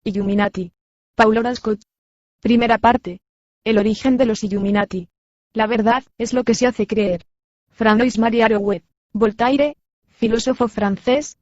Illuminati. Paul Scott. Primera parte. El origen de los Illuminati. La verdad es lo que se hace creer. Francois-Marie Arouet. Voltaire, filósofo francés.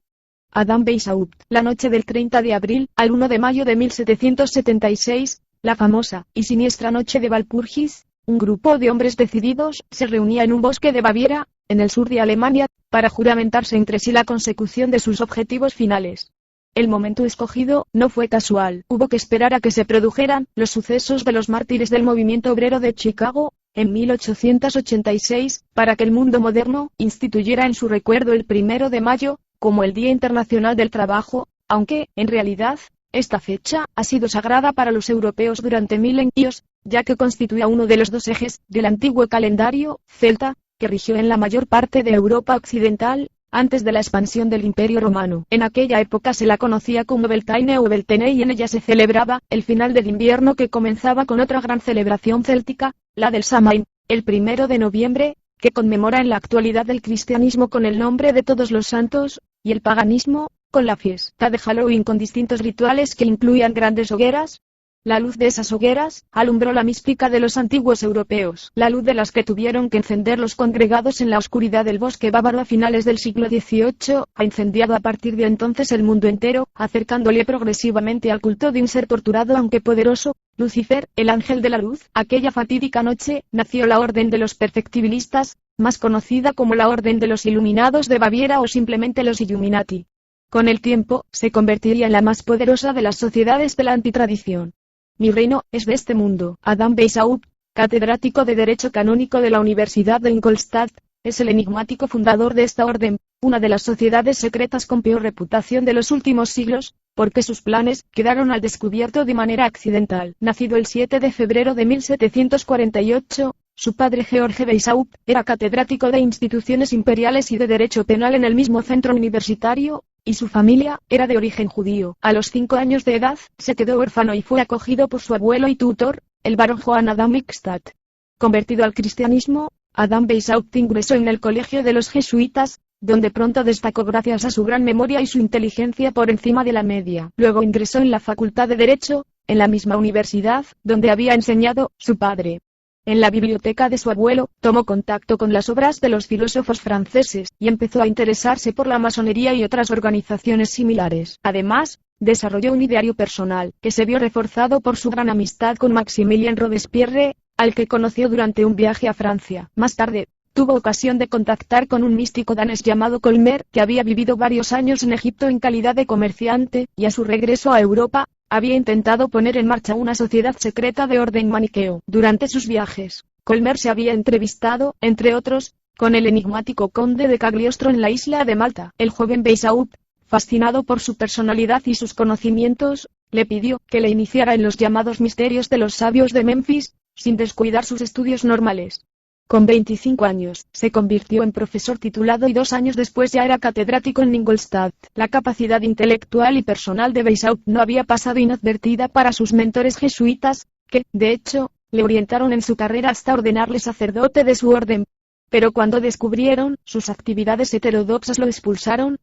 Adam Weishaupt. La noche del 30 de abril al 1 de mayo de 1776, la famosa y siniestra noche de Walpurgis, un grupo de hombres decididos se reunía en un bosque de Baviera, en el sur de Alemania, para juramentarse entre sí la consecución de sus objetivos finales. El momento escogido no fue casual, hubo que esperar a que se produjeran los sucesos de los mártires del movimiento obrero de Chicago, en 1886, para que el mundo moderno instituyera en su recuerdo el 1 de mayo, como el Día Internacional del Trabajo, aunque, en realidad, esta fecha ha sido sagrada para los europeos durante milenios, ya que constituía uno de los dos ejes del antiguo calendario celta, que rigió en la mayor parte de Europa occidental, antes de la expansión del Imperio Romano. En aquella época se la conocía como Beltane o Beltane y en ella se celebraba el final del invierno que comenzaba con otra gran celebración céltica, la del Samhain, el 1 de noviembre, que conmemora en la actualidad el cristianismo con el nombre de Todos los Santos, y el paganismo, con la fiesta de Halloween con distintos rituales que incluían grandes hogueras. La luz de esas hogueras alumbró la mística de los antiguos europeos, la luz de las que tuvieron que encender los congregados en la oscuridad del bosque bávaro a finales del siglo XVIII, ha incendiado a partir de entonces el mundo entero, acercándole progresivamente al culto de un ser torturado aunque poderoso, Lucifer, el ángel de la luz. Aquella fatídica noche nació la Orden de los Perfectibilistas, más conocida como la Orden de los Iluminados de Baviera o simplemente los Illuminati. Con el tiempo, se convertiría en la más poderosa de las sociedades de la antitradición. Mi reino es de este mundo. Adam Weishaupt, catedrático de Derecho Canónico de la Universidad de Ingolstadt, es el enigmático fundador de esta orden, una de las sociedades secretas con peor reputación de los últimos siglos, porque sus planes quedaron al descubierto de manera accidental. Nacido el 7 de febrero de 1748, su padre George Weishaupt era catedrático de instituciones imperiales y de derecho penal en el mismo centro universitario, y su familia era de origen judío. A los 5 años de edad, se quedó huérfano y fue acogido por su abuelo y tutor, el barón Johann Adam Mixtat. Convertido al cristianismo, Adam Weishaupt ingresó en el colegio de los jesuitas, donde pronto destacó gracias a su gran memoria y su inteligencia por encima de la media. Luego ingresó en la Facultad de Derecho, en la misma universidad, donde había enseñado su padre. En la biblioteca de su abuelo, tomó contacto con las obras de los filósofos franceses, y empezó a interesarse por la masonería y otras organizaciones similares. Además, desarrolló un ideario personal, que se vio reforzado por su gran amistad con Maximilien Robespierre, al que conoció durante un viaje a Francia. Más tarde, tuvo ocasión de contactar con un místico danés llamado Colmer, que había vivido varios años en Egipto en calidad de comerciante, y a su regreso a Europa, había intentado poner en marcha una sociedad secreta de orden maniqueo. Durante sus viajes, Colmer se había entrevistado, entre otros, con el enigmático conde de Cagliostro en la isla de Malta. El joven Weishaupt, fascinado por su personalidad y sus conocimientos, le pidió que le iniciara en los llamados misterios de los sabios de Memphis, sin descuidar sus estudios normales. Con 25 años, se convirtió en profesor titulado y 2 años después ya era catedrático en Ingolstadt. La capacidad intelectual y personal de Weishaupt no había pasado inadvertida para sus mentores jesuitas, que, de hecho, le orientaron en su carrera hasta ordenarle sacerdote de su orden. Pero cuando descubrieron sus actividades heterodoxas lo expulsaron.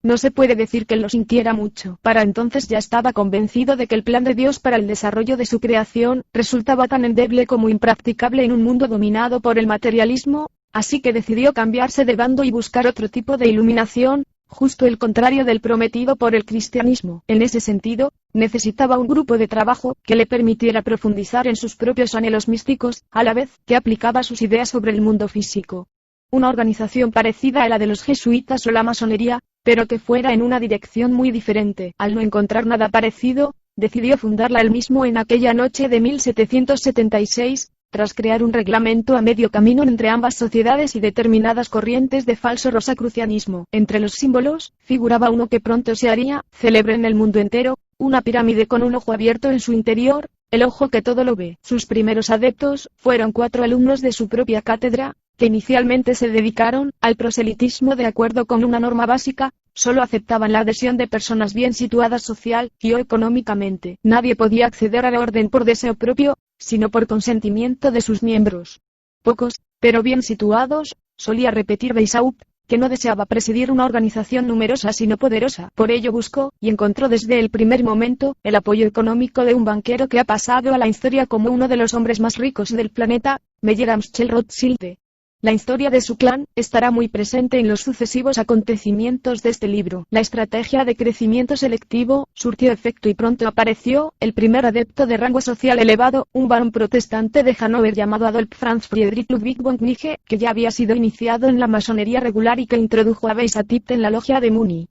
No se puede decir que lo sintiera mucho. Para entonces ya estaba convencido de que el plan de Dios para el desarrollo de su creación resultaba tan endeble como impracticable en un mundo dominado por el materialismo, así que decidió cambiarse de bando y buscar otro tipo de iluminación, justo el contrario del prometido por el cristianismo. En ese sentido, necesitaba un grupo de trabajo que le permitiera profundizar en sus propios anhelos místicos, a la vez que aplicaba sus ideas sobre el mundo físico. Una organización parecida a la de los jesuitas o la masonería, pero que fuera en una dirección muy diferente. Al no encontrar nada parecido, decidió fundarla él mismo en aquella noche de 1776, tras crear un reglamento a medio camino entre ambas sociedades y determinadas corrientes de falso rosacrucianismo. Entre los símbolos, figuraba uno que pronto se haría célebre en el mundo entero, una pirámide con un ojo abierto en su interior, el ojo que todo lo ve. Sus primeros adeptos fueron 4 alumnos de su propia cátedra, que inicialmente se dedicaron al proselitismo de acuerdo con una norma básica, solo aceptaban la adhesión de personas bien situadas social y o económicamente. Nadie podía acceder a la orden por deseo propio, sino por consentimiento de sus miembros. Pocos, pero bien situados, solía repetir Weishaupt, que no deseaba presidir una organización numerosa sino poderosa. Por ello buscó, y encontró desde el primer momento, el apoyo económico de un banquero que ha pasado a la historia como uno de los hombres más ricos del planeta, Meyer Amschel Rothschild. La historia de su clan estará muy presente en los sucesivos acontecimientos de este libro. La estrategia de crecimiento selectivo surtió efecto y pronto apareció el primer adepto de rango social elevado, un varón protestante de Hannover llamado Adolf Franz Friedrich Ludwig von Knigge, que ya había sido iniciado en la masonería regular y que introdujo a Beisatit en la logia de Muni.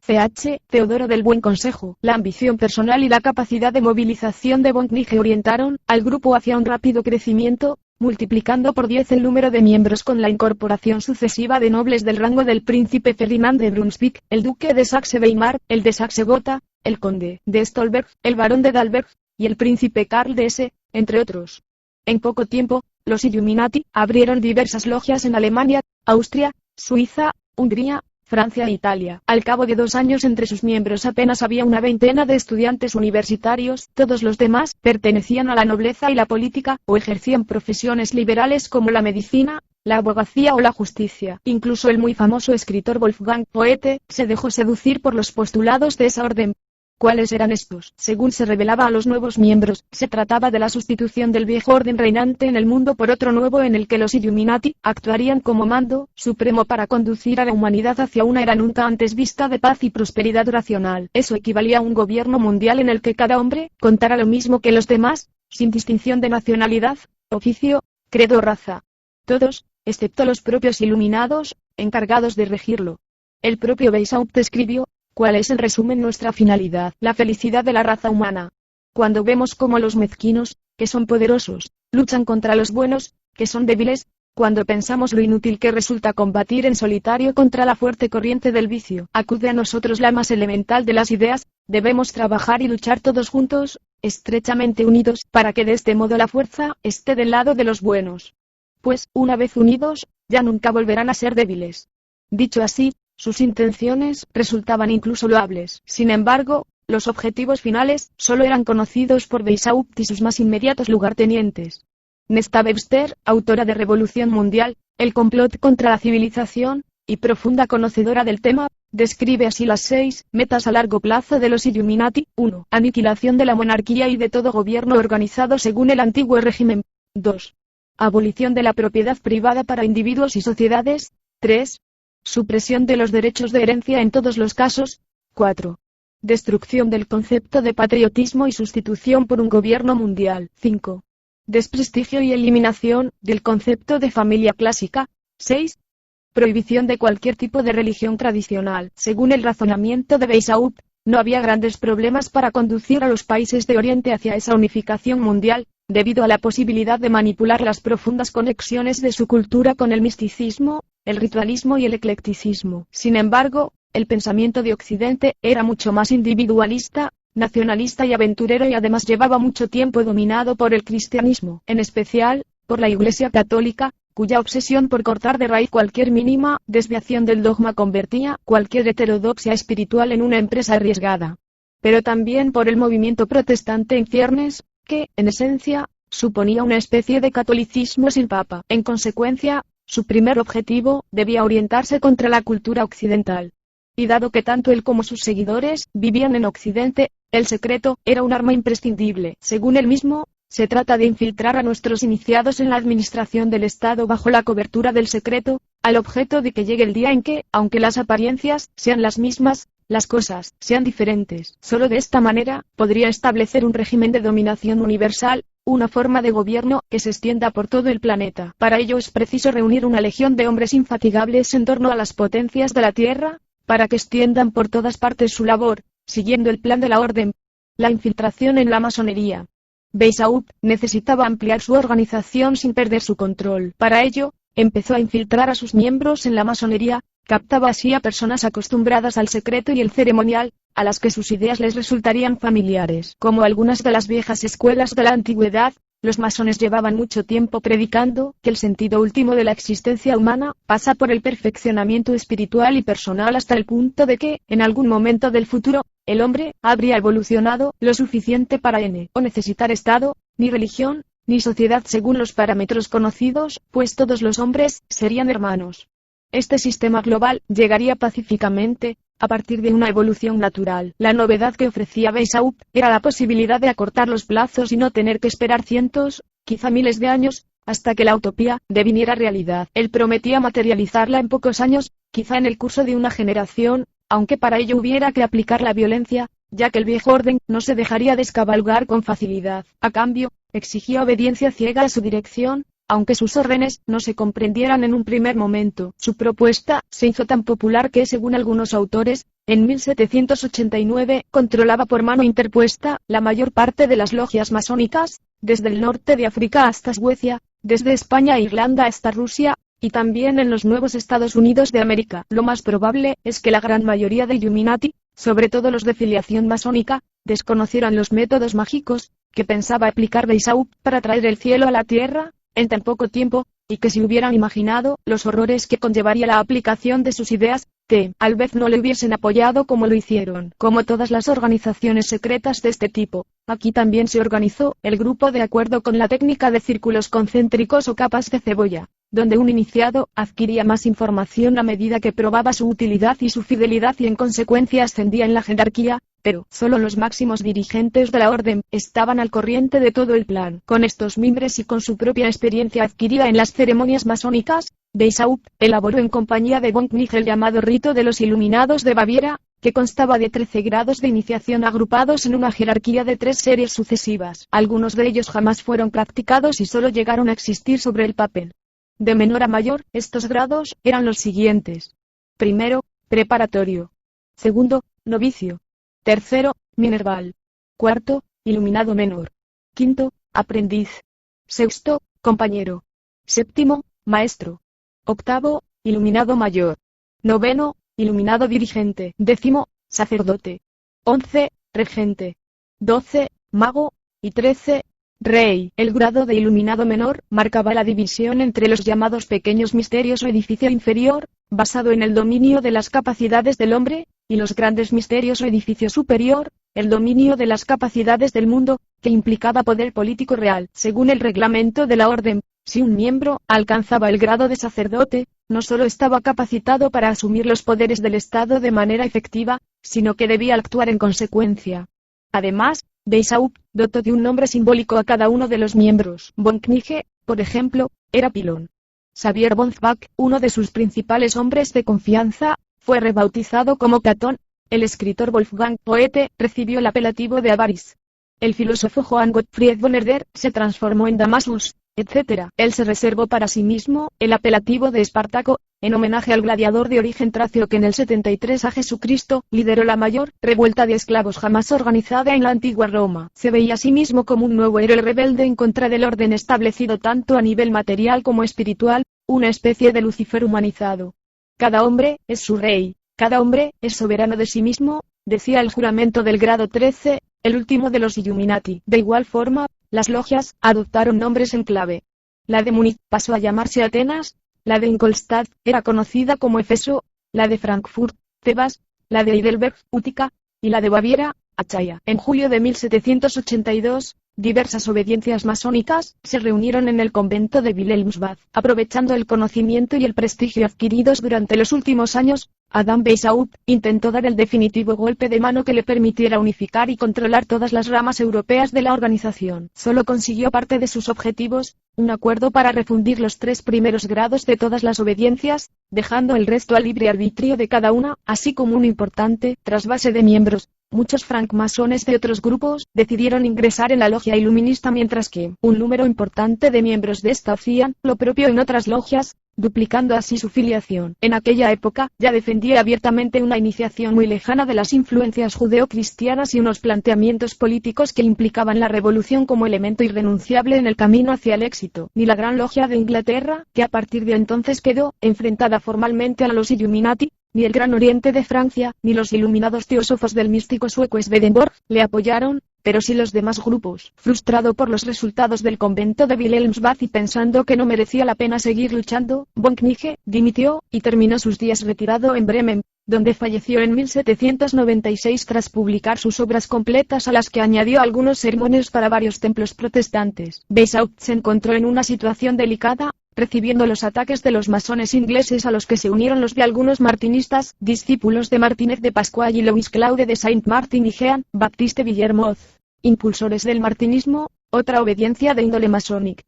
Teodoro del Buen Consejo. La ambición personal y la capacidad de movilización de von Knigge orientaron al grupo hacia un rápido crecimiento, multiplicando por 10 el número de miembros con la incorporación sucesiva de nobles del rango del príncipe Ferdinand de Brunswick, el duque de Saxe-Weimar, el de Saxe-Gotha, el conde de Stolberg, el barón de Dalberg, y el príncipe Karl de Hesse, entre otros. En poco tiempo, los Illuminati abrieron diversas logias en Alemania, Austria, Suiza, Hungría, Francia e Italia. Al cabo de 2 años entre sus miembros apenas había una veintena de estudiantes universitarios, todos los demás pertenecían a la nobleza y la política, o ejercían profesiones liberales como la medicina, la abogacía o la justicia. Incluso el muy famoso escritor Wolfgang Goethe se dejó seducir por los postulados de esa orden. ¿Cuáles eran estos? Según se revelaba a los nuevos miembros, se trataba de la sustitución del viejo orden reinante en el mundo por otro nuevo en el que los Illuminati actuarían como mando supremo para conducir a la humanidad hacia una era nunca antes vista de paz y prosperidad racional. Eso equivalía a un gobierno mundial en el que cada hombre contara lo mismo que los demás, sin distinción de nacionalidad, oficio, credo o raza. Todos, excepto los propios iluminados, encargados de regirlo. El propio Weishaupt escribió: ¿cuál es en resumen nuestra finalidad? La felicidad de la raza humana. Cuando vemos cómo los mezquinos, que son poderosos, luchan contra los buenos, que son débiles, cuando pensamos lo inútil que resulta combatir en solitario contra la fuerte corriente del vicio, acude a nosotros la más elemental de las ideas: debemos trabajar y luchar todos juntos, estrechamente unidos, para que de este modo la fuerza esté del lado de los buenos. Pues, una vez unidos, ya nunca volverán a ser débiles. Dicho así, sus intenciones resultaban incluso loables. Sin embargo, los objetivos finales solo eran conocidos por Weishaupt y sus más inmediatos lugartenientes. Nesta Webster, autora de Revolución Mundial, el complot contra la civilización, y profunda conocedora del tema, describe así las 6 metas a largo plazo de los Illuminati. 1. Aniquilación de la monarquía y de todo gobierno organizado según el antiguo régimen. 2. Abolición de la propiedad privada para individuos y sociedades. 3. Supresión de los derechos de herencia en todos los casos. 4. Destrucción del concepto de patriotismo y sustitución por un gobierno mundial. 5. Desprestigio y eliminación del concepto de familia clásica. 6. Prohibición de cualquier tipo de religión tradicional. Según el razonamiento de Weishaupt, no había grandes problemas para conducir a los países de Oriente hacia esa unificación mundial, debido a la posibilidad de manipular las profundas conexiones de su cultura con el misticismo, el ritualismo y el eclecticismo. Sin embargo, el pensamiento de Occidente era mucho más individualista, nacionalista y aventurero, y además llevaba mucho tiempo dominado por el cristianismo, en especial, por la Iglesia Católica, cuya obsesión por cortar de raíz cualquier mínima desviación del dogma convertía cualquier heterodoxia espiritual en una empresa arriesgada. Pero también por el movimiento protestante en ciernes, que, en esencia, suponía una especie de catolicismo sin papa. En consecuencia, su primer objetivo debía orientarse contra la cultura occidental. Y dado que tanto él como sus seguidores vivían en Occidente, el secreto era un arma imprescindible. Según él mismo, se trata de infiltrar a nuestros iniciados en la administración del Estado bajo la cobertura del secreto, al objeto de que llegue el día en que, aunque las apariencias sean las mismas, las cosas sean diferentes. Solo de esta manera, podría establecer un régimen de dominación universal, una forma de gobierno que se extienda por todo el planeta. Para ello es preciso reunir una legión de hombres infatigables en torno a las potencias de la Tierra, para que extiendan por todas partes su labor, siguiendo el plan de la orden. La infiltración en la masonería. Weishaupt necesitaba ampliar su organización sin perder su control. Para ello, empezó a infiltrar a sus miembros en la masonería, captaba así a personas acostumbradas al secreto y el ceremonial, a las que sus ideas les resultarían familiares. Como algunas de las viejas escuelas de la antigüedad, los masones llevaban mucho tiempo predicando que el sentido último de la existencia humana pasa por el perfeccionamiento espiritual y personal hasta el punto de que, en algún momento del futuro, el hombre habría evolucionado lo suficiente para no necesitar Estado, ni religión, ni sociedad según los parámetros conocidos, pues todos los hombres serían hermanos. Este sistema global llegaría pacíficamente, a partir de una evolución natural. La novedad que ofrecía Weishaupt era la posibilidad de acortar los plazos y no tener que esperar cientos, quizá miles de años, hasta que la utopía deviniera realidad. Él prometía materializarla en pocos años, quizá en el curso de una generación, aunque para ello hubiera que aplicar la violencia, ya que el viejo orden no se dejaría descabalgar con facilidad. A cambio, exigía obediencia ciega a su dirección, aunque sus órdenes no se comprendieran en un primer momento. Su propuesta se hizo tan popular que, según algunos autores, en 1789 controlaba por mano interpuesta la mayor parte de las logias masónicas, desde el norte de África hasta Suecia, desde España e Irlanda hasta Rusia, y también en los nuevos Estados Unidos de América. Lo más probable es que la gran mayoría de Illuminati, sobre todo los de filiación masónica, desconocieran los métodos mágicos que pensaba aplicar Weishaupt para traer el cielo a la tierra en tan poco tiempo, y que si hubieran imaginado los horrores que conllevaría la aplicación de sus ideas, tal vez no le hubiesen apoyado como lo hicieron. Como todas las organizaciones secretas de este tipo, aquí también se organizó el grupo de acuerdo con la técnica de círculos concéntricos o capas de cebolla, donde un iniciado adquiría más información a medida que probaba su utilidad y su fidelidad y en consecuencia ascendía en la jerarquía, pero solo los máximos dirigentes de la orden estaban al corriente de todo el plan. Con estos mimbres y con su propia experiencia adquirida en las ceremonias masónicas, Weishaupt elaboró en compañía de von Knigel el llamado rito de los Iluminados de Baviera, que constaba de 13 grados de iniciación agrupados en una jerarquía de 3 series sucesivas. Algunos de ellos jamás fueron practicados y solo llegaron a existir sobre el papel. De menor a mayor, estos grados eran los siguientes. Primero, preparatorio. Segundo, novicio. Tercero, minerval. Cuarto, iluminado menor. Quinto, aprendiz. Sexto, compañero. Séptimo, maestro. Octavo, iluminado mayor. Noveno, iluminado dirigente. Décimo, sacerdote. 11, regente. 12, mago. Y 13, rey. El grado de iluminado menor marcaba la división entre los llamados pequeños misterios o edificio inferior, basado en el dominio de las capacidades del hombre, y los grandes misterios o edificio superior, el dominio de las capacidades del mundo, que implicaba poder político real. Según el reglamento de la orden, si un miembro alcanzaba el grado de sacerdote, no solo estaba capacitado para asumir los poderes del Estado de manera efectiva, sino que debía actuar en consecuencia. Además, Weishaupt dotó de un nombre simbólico a cada uno de los miembros. Von Knigel, por ejemplo, era Pilón. Xavier von Zbach, uno de sus principales hombres de confianza, fue rebautizado como Catón. El escritor Wolfgang Goethe recibió el apelativo de Avaris. El filósofo Johann Gottfried von Herder se transformó en Damasus, etc. Él se reservó para sí mismo el apelativo de Espartaco, en homenaje al gladiador de origen tracio que en el 73 a Jesucristo lideró la mayor revuelta de esclavos jamás organizada en la antigua Roma. Se veía a sí mismo como un nuevo héroe rebelde en contra del orden establecido tanto a nivel material como espiritual, una especie de Lucifer humanizado. Cada hombre es su rey, cada hombre es soberano de sí mismo, decía el juramento del grado 13, el último de los Illuminati. De igual forma, las logias adoptaron nombres en clave. La de Múnich pasó a llamarse Atenas, la de Ingolstadt era conocida como Efeso, la de Frankfurt, Tebas, la de Heidelberg, Útica, y la de Baviera, Achaya. En julio de 1782, diversas obediencias masónicas se reunieron en el convento de Wilhelmsbad. Aprovechando el conocimiento y el prestigio adquiridos durante los últimos años, Adam Weishaupt intentó dar el definitivo golpe de mano que le permitiera unificar y controlar todas las ramas europeas de la organización. Solo consiguió parte de sus objetivos, un acuerdo para refundir los 3 primeros grados de todas las obediencias, dejando el resto al libre arbitrio de cada una, así como un importante trasvase de miembros. Muchos francmasones de otros grupos decidieron ingresar en la logia iluminista mientras que un número importante de miembros de esta hacían lo propio en otras logias, duplicando así su filiación. En aquella época, ya defendía abiertamente una iniciación muy lejana de las influencias judeo-cristianas y unos planteamientos políticos que implicaban la revolución como elemento irrenunciable en el camino hacia el éxito. Ni la Gran Logia de Inglaterra, que a partir de entonces quedó enfrentada formalmente a los Illuminati, ni el Gran Oriente de Francia, ni los iluminados teósofos del místico sueco Swedenborg, le apoyaron, pero sí los demás grupos. Frustrado por los resultados del convento de Wilhelmsbad y pensando que no merecía la pena seguir luchando, von Knigel dimitió, y terminó sus días retirado en Bremen, donde falleció en 1796 tras publicar sus obras completas a las que añadió algunos sermones para varios templos protestantes. Weishaupt se encontró en una situación delicada, recibiendo los ataques de los masones ingleses a los que se unieron los de algunos martinistas, discípulos de Martínez de Pascual y Louis Claude de Saint-Martin y Jean Baptiste Villermoz, impulsores del martinismo, otra obediencia de índole masónica.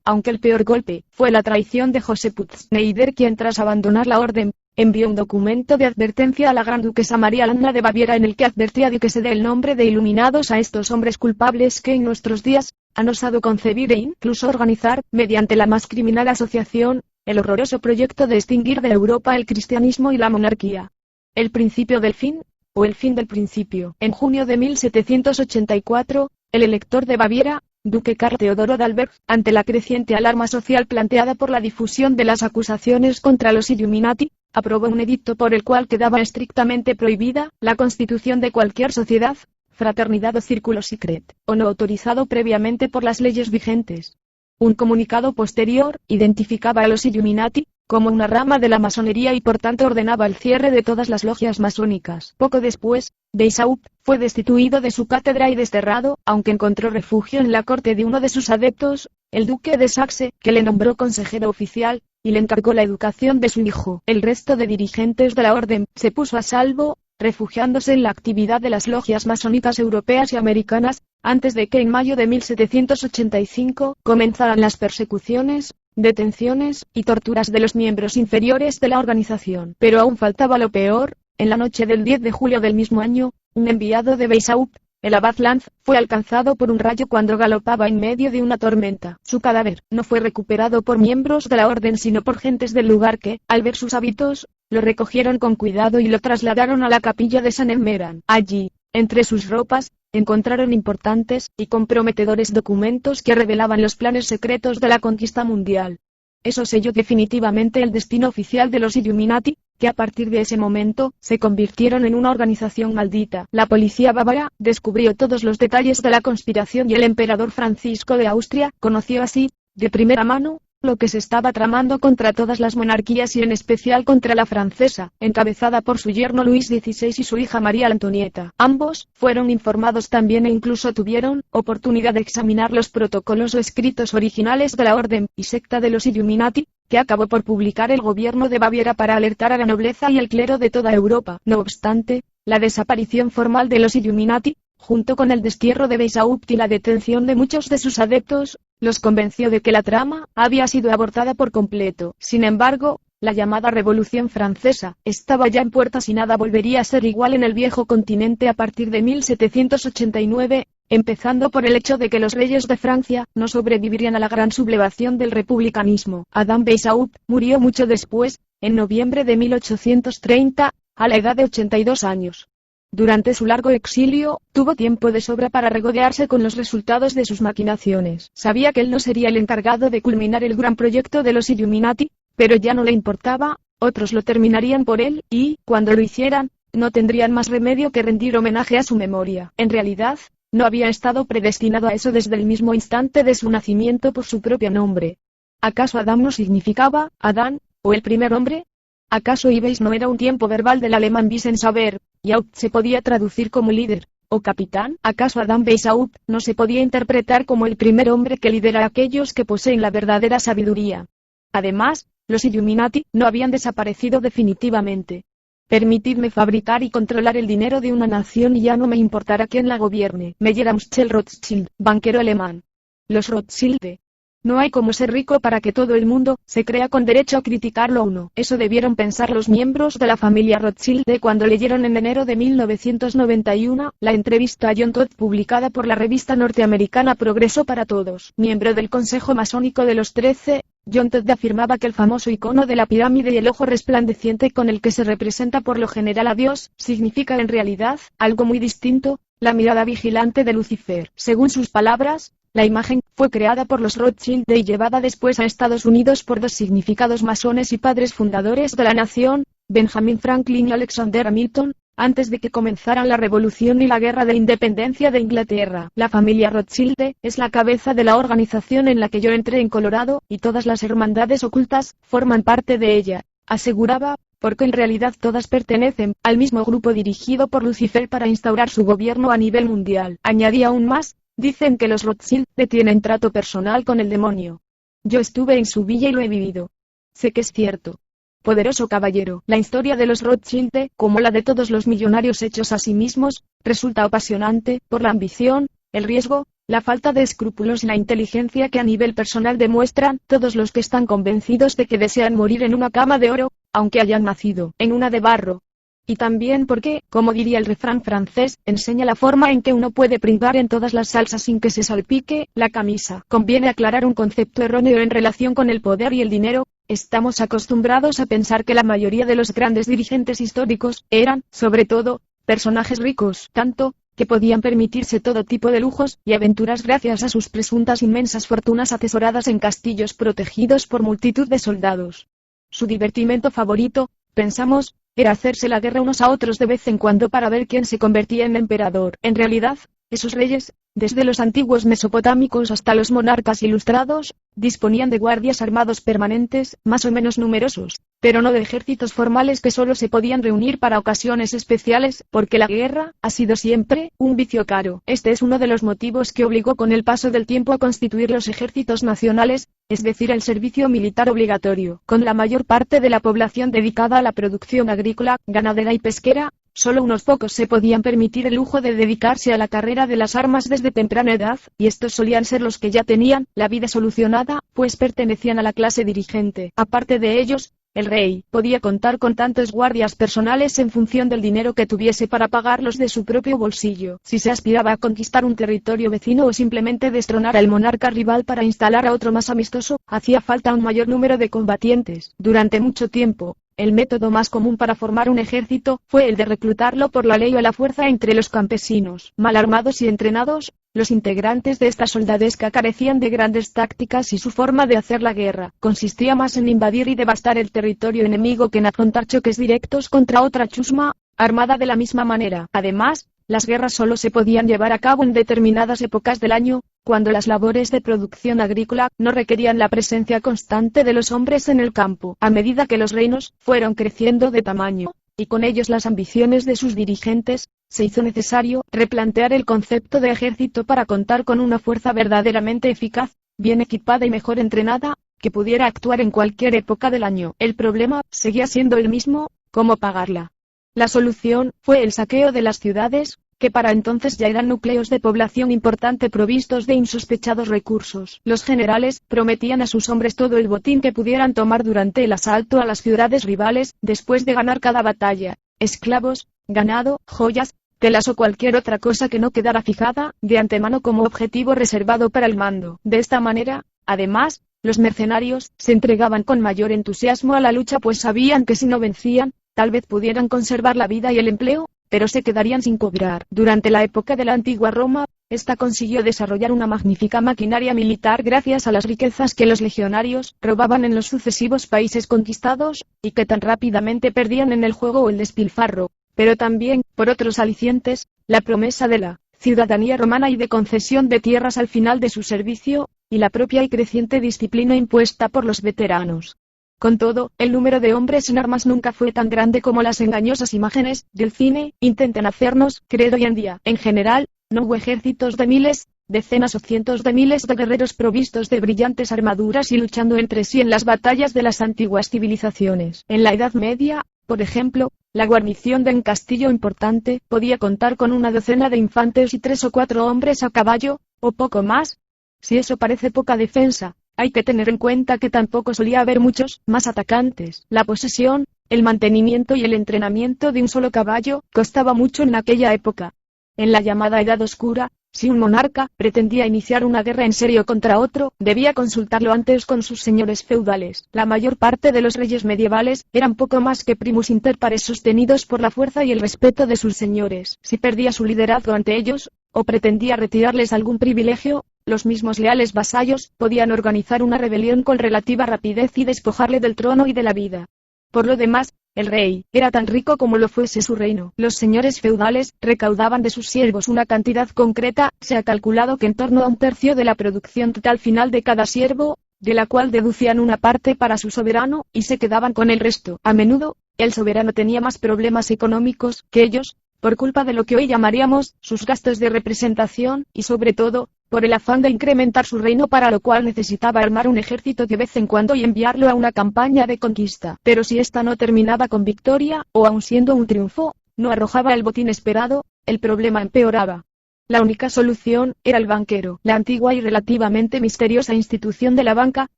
Aunque el peor golpe fue la traición de José Putzschneider, quien tras abandonar la orden, envió un documento de advertencia a la gran duquesa María Ana de Baviera en el que advertía de que se dé el nombre de iluminados a estos hombres culpables que en nuestros días han osado concebir e incluso organizar, mediante la más criminal asociación, el horroroso proyecto de extinguir de Europa el cristianismo y la monarquía. El principio del fin, o el fin del principio. En junio de 1784, el elector de Baviera, duque Karl Teodoro de Alberg, ante la creciente alarma social planteada por la difusión de las acusaciones contra los Illuminati, aprobó un edicto por el cual quedaba estrictamente prohibida la constitución de cualquier sociedad, fraternidad o círculo secret, o no autorizado previamente por las leyes vigentes. Un comunicado posterior identificaba a los Illuminati como una rama de la masonería y por tanto ordenaba el cierre de todas las logias masónicas. Poco después, Weishaupt fue destituido de su cátedra y desterrado, aunque encontró refugio en la corte de uno de sus adeptos, el duque de Saxe, que le nombró consejero oficial, y le encargó la educación de su hijo. El resto de dirigentes de la orden se puso a salvo, refugiándose en la actividad de las logias masónicas europeas y americanas, antes de que en mayo de 1785 comenzaran las persecuciones, detenciones y torturas de los miembros inferiores de la organización. Pero aún faltaba lo peor. En la noche del 10 de julio del mismo año, un enviado de Weishaupt, el abad Lanz, fue alcanzado por un rayo cuando galopaba en medio de una tormenta. Su cadáver no fue recuperado por miembros de la orden sino por gentes del lugar que, al ver sus hábitos, lo recogieron con cuidado y lo trasladaron a la capilla de San Emmeran. Allí, entre sus ropas, encontraron importantes y comprometedores documentos que revelaban los planes secretos de la conquista mundial. Eso selló definitivamente el destino oficial de los Illuminati, que a partir de ese momento, se convirtieron en una organización maldita. La policía bávara descubrió todos los detalles de la conspiración y el emperador Francisco de Austria conoció así, de primera mano, lo que se estaba tramando contra todas las monarquías y en especial contra la francesa, encabezada por su yerno Luis XVI y su hija María Antonieta. Ambos fueron informados también e incluso tuvieron oportunidad de examinar los protocolos o escritos originales de la orden y secta de los Illuminati, que acabó por publicar el gobierno de Baviera para alertar a la nobleza y el clero de toda Europa. No obstante, la desaparición formal de los Illuminati, junto con el destierro de Weishaupt y la detención de muchos de sus adeptos, los convenció de que la trama había sido abortada por completo. Sin embargo, la llamada Revolución Francesa estaba ya en puertas y nada volvería a ser igual en el viejo continente a partir de 1789, empezando por el hecho de que los reyes de Francia no sobrevivirían a la gran sublevación del republicanismo. Adam Weishaupt murió mucho después, en noviembre de 1830, a la edad de 82 años. Durante su largo exilio, tuvo tiempo de sobra para regodearse con los resultados de sus maquinaciones. Sabía que él no sería el encargado de culminar el gran proyecto de los Illuminati, pero ya no le importaba, otros lo terminarían por él, y, cuando lo hicieran, no tendrían más remedio que rendir homenaje a su memoria. En realidad, no había estado predestinado a eso desde el mismo instante de su nacimiento por su propio nombre. ¿Acaso Adam no significaba Adán, o el primer hombre? ¿Acaso Ibeis no era un tiempo verbal del alemán Wissenschaber, y Haupt se podía traducir como líder, o capitán? ¿Acaso Adam Weishaupt no se podía interpretar como el primer hombre que lidera a aquellos que poseen la verdadera sabiduría? Además, los Illuminati no habían desaparecido definitivamente. Permitidme fabricar y controlar el dinero de una nación y ya no me importará quién la gobierne. Meyer Amschel Rothschild, banquero alemán. Los Rothschild. No hay como ser rico para que todo el mundo se crea con derecho a criticarlo a uno. Eso debieron pensar los miembros de la familia Rothschild cuando leyeron en enero de 1991 la entrevista a John Todd publicada por la revista norteamericana Progreso para Todos. Miembro del Consejo Masónico de los 13, John Todd afirmaba que el famoso icono de la pirámide y el ojo resplandeciente con el que se representa por lo general a Dios, significa en realidad algo muy distinto: la mirada vigilante de Lucifer. Según sus palabras, la imagen fue creada por los Rothschild y llevada después a Estados Unidos por dos significados masones y padres fundadores de la nación, Benjamin Franklin y Alexander Hamilton, antes de que comenzaran la Revolución y la Guerra de Independencia de Inglaterra. La familia Rothschild es la cabeza de la organización en la que yo entré en Colorado, y todas las hermandades ocultas forman parte de ella, aseguraba, porque en realidad todas pertenecen al mismo grupo dirigido por Lucifer para instaurar su gobierno a nivel mundial. Añadía aún más: dicen que los Rothschild tienen trato personal con el demonio. Yo estuve en su villa y lo he vivido. Sé que es cierto. Poderoso caballero, la historia de los Rothschild, como la de todos los millonarios hechos a sí mismos, resulta apasionante, por la ambición, el riesgo, la falta de escrúpulos y la inteligencia que a nivel personal demuestran todos los que están convencidos de que desean morir en una cama de oro, aunque hayan nacido en una de barro. Y también porque, como diría el refrán francés, enseña la forma en que uno puede pringar en todas las salsas sin que se salpique la camisa. Conviene aclarar un concepto erróneo en relación con el poder y el dinero. Estamos acostumbrados a pensar que la mayoría de los grandes dirigentes históricos eran, sobre todo, personajes ricos, tanto que podían permitirse todo tipo de lujos y aventuras gracias a sus presuntas inmensas fortunas atesoradas en castillos protegidos por multitud de soldados. Su divertimento favorito, pensamos, era hacerse la guerra unos a otros de vez en cuando para ver quién se convertía en emperador. En realidad, esos reyes, desde los antiguos mesopotámicos hasta los monarcas ilustrados, disponían de guardias armados permanentes, más o menos numerosos, pero no de ejércitos formales que solo se podían reunir para ocasiones especiales, porque la guerra ha sido siempre un vicio caro. Este es uno de los motivos que obligó con el paso del tiempo a constituir los ejércitos nacionales, es decir, el servicio militar obligatorio, con la mayor parte de la población dedicada a la producción agrícola, ganadera y pesquera. Solo unos pocos se podían permitir el lujo de dedicarse a la carrera de las armas desde temprana edad, y estos solían ser los que ya tenían la vida solucionada, pues pertenecían a la clase dirigente. Aparte de ellos, el rey podía contar con tantos guardias personales en función del dinero que tuviese para pagarlos de su propio bolsillo. Si se aspiraba a conquistar un territorio vecino o simplemente destronar al monarca rival para instalar a otro más amistoso, hacía falta un mayor número de combatientes. Durante mucho tiempo, el método más común para formar un ejército fue el de reclutarlo por la ley o la fuerza entre los campesinos, mal armados y entrenados. Los integrantes de esta soldadesca carecían de grandes tácticas y su forma de hacer la guerra consistía más en invadir y devastar el territorio enemigo que en afrontar choques directos contra otra chusma, armada de la misma manera. Además, las guerras solo se podían llevar a cabo en determinadas épocas del año, cuando las labores de producción agrícola no requerían la presencia constante de los hombres en el campo. A medida que los reinos fueron creciendo de tamaño, y con ellos las ambiciones de sus dirigentes, se hizo necesario replantear el concepto de ejército para contar con una fuerza verdaderamente eficaz, bien equipada y mejor entrenada, que pudiera actuar en cualquier época del año. El problema seguía siendo el mismo: ¿cómo pagarla? La solución fue el saqueo de las ciudades, que para entonces ya eran núcleos de población importante provistos de insospechados recursos. Los generales prometían a sus hombres todo el botín que pudieran tomar durante el asalto a las ciudades rivales, después de ganar cada batalla: esclavos, ganado, joyas, telas o cualquier otra cosa que no quedara fijada de antemano como objetivo reservado para el mando. De esta manera, además, los mercenarios se entregaban con mayor entusiasmo a la lucha, pues sabían que si no vencían, tal vez pudieran conservar la vida y el empleo, pero se quedarían sin cobrar. Durante la época de la antigua Roma, esta consiguió desarrollar una magnífica maquinaria militar gracias a las riquezas que los legionarios robaban en los sucesivos países conquistados, y que tan rápidamente perdían en el juego o el despilfarro, pero también, por otros alicientes, la promesa de la ciudadanía romana y de concesión de tierras al final de su servicio, y la propia y creciente disciplina impuesta por los veteranos. Con todo, el número de hombres en armas nunca fue tan grande como las engañosas imágenes del cine intentan hacernos creer hoy en día. En general, no hubo ejércitos de miles, decenas o cientos de miles de guerreros provistos de brillantes armaduras y luchando entre sí en las batallas de las antiguas civilizaciones. En la Edad Media, por ejemplo, la guarnición de un castillo importante podía contar con una docena de infantes y 3 o 4 hombres a caballo, o poco más. Si eso parece poca defensa, hay que tener en cuenta que tampoco solía haber muchos más atacantes. La posesión, el mantenimiento y el entrenamiento de un solo caballo costaba mucho en aquella época. En la llamada Edad Oscura, si un monarca pretendía iniciar una guerra en serio contra otro, debía consultarlo antes con sus señores feudales. La mayor parte de los reyes medievales eran poco más que primus inter pares sostenidos por la fuerza y el respeto de sus señores. Si perdía su liderazgo ante ellos, o pretendía retirarles algún privilegio, los mismos leales vasallos podían organizar una rebelión con relativa rapidez y despojarle del trono y de la vida. Por lo demás, el rey era tan rico como lo fuese su reino. Los señores feudales recaudaban de sus siervos una cantidad concreta. Se ha calculado que en torno a 1/3 de la producción total final de cada siervo, de la cual deducían una parte para su soberano, y se quedaban con el resto. A menudo, el soberano tenía más problemas económicos que ellos, por culpa de lo que hoy llamaríamos sus gastos de representación, y sobre todo, por el afán de incrementar su reino, para lo cual necesitaba armar un ejército de vez en cuando y enviarlo a una campaña de conquista. Pero si esta no terminaba con victoria, o aun siendo un triunfo, no arrojaba el botín esperado, el problema empeoraba. La única solución era el banquero. La antigua y relativamente misteriosa institución de la banca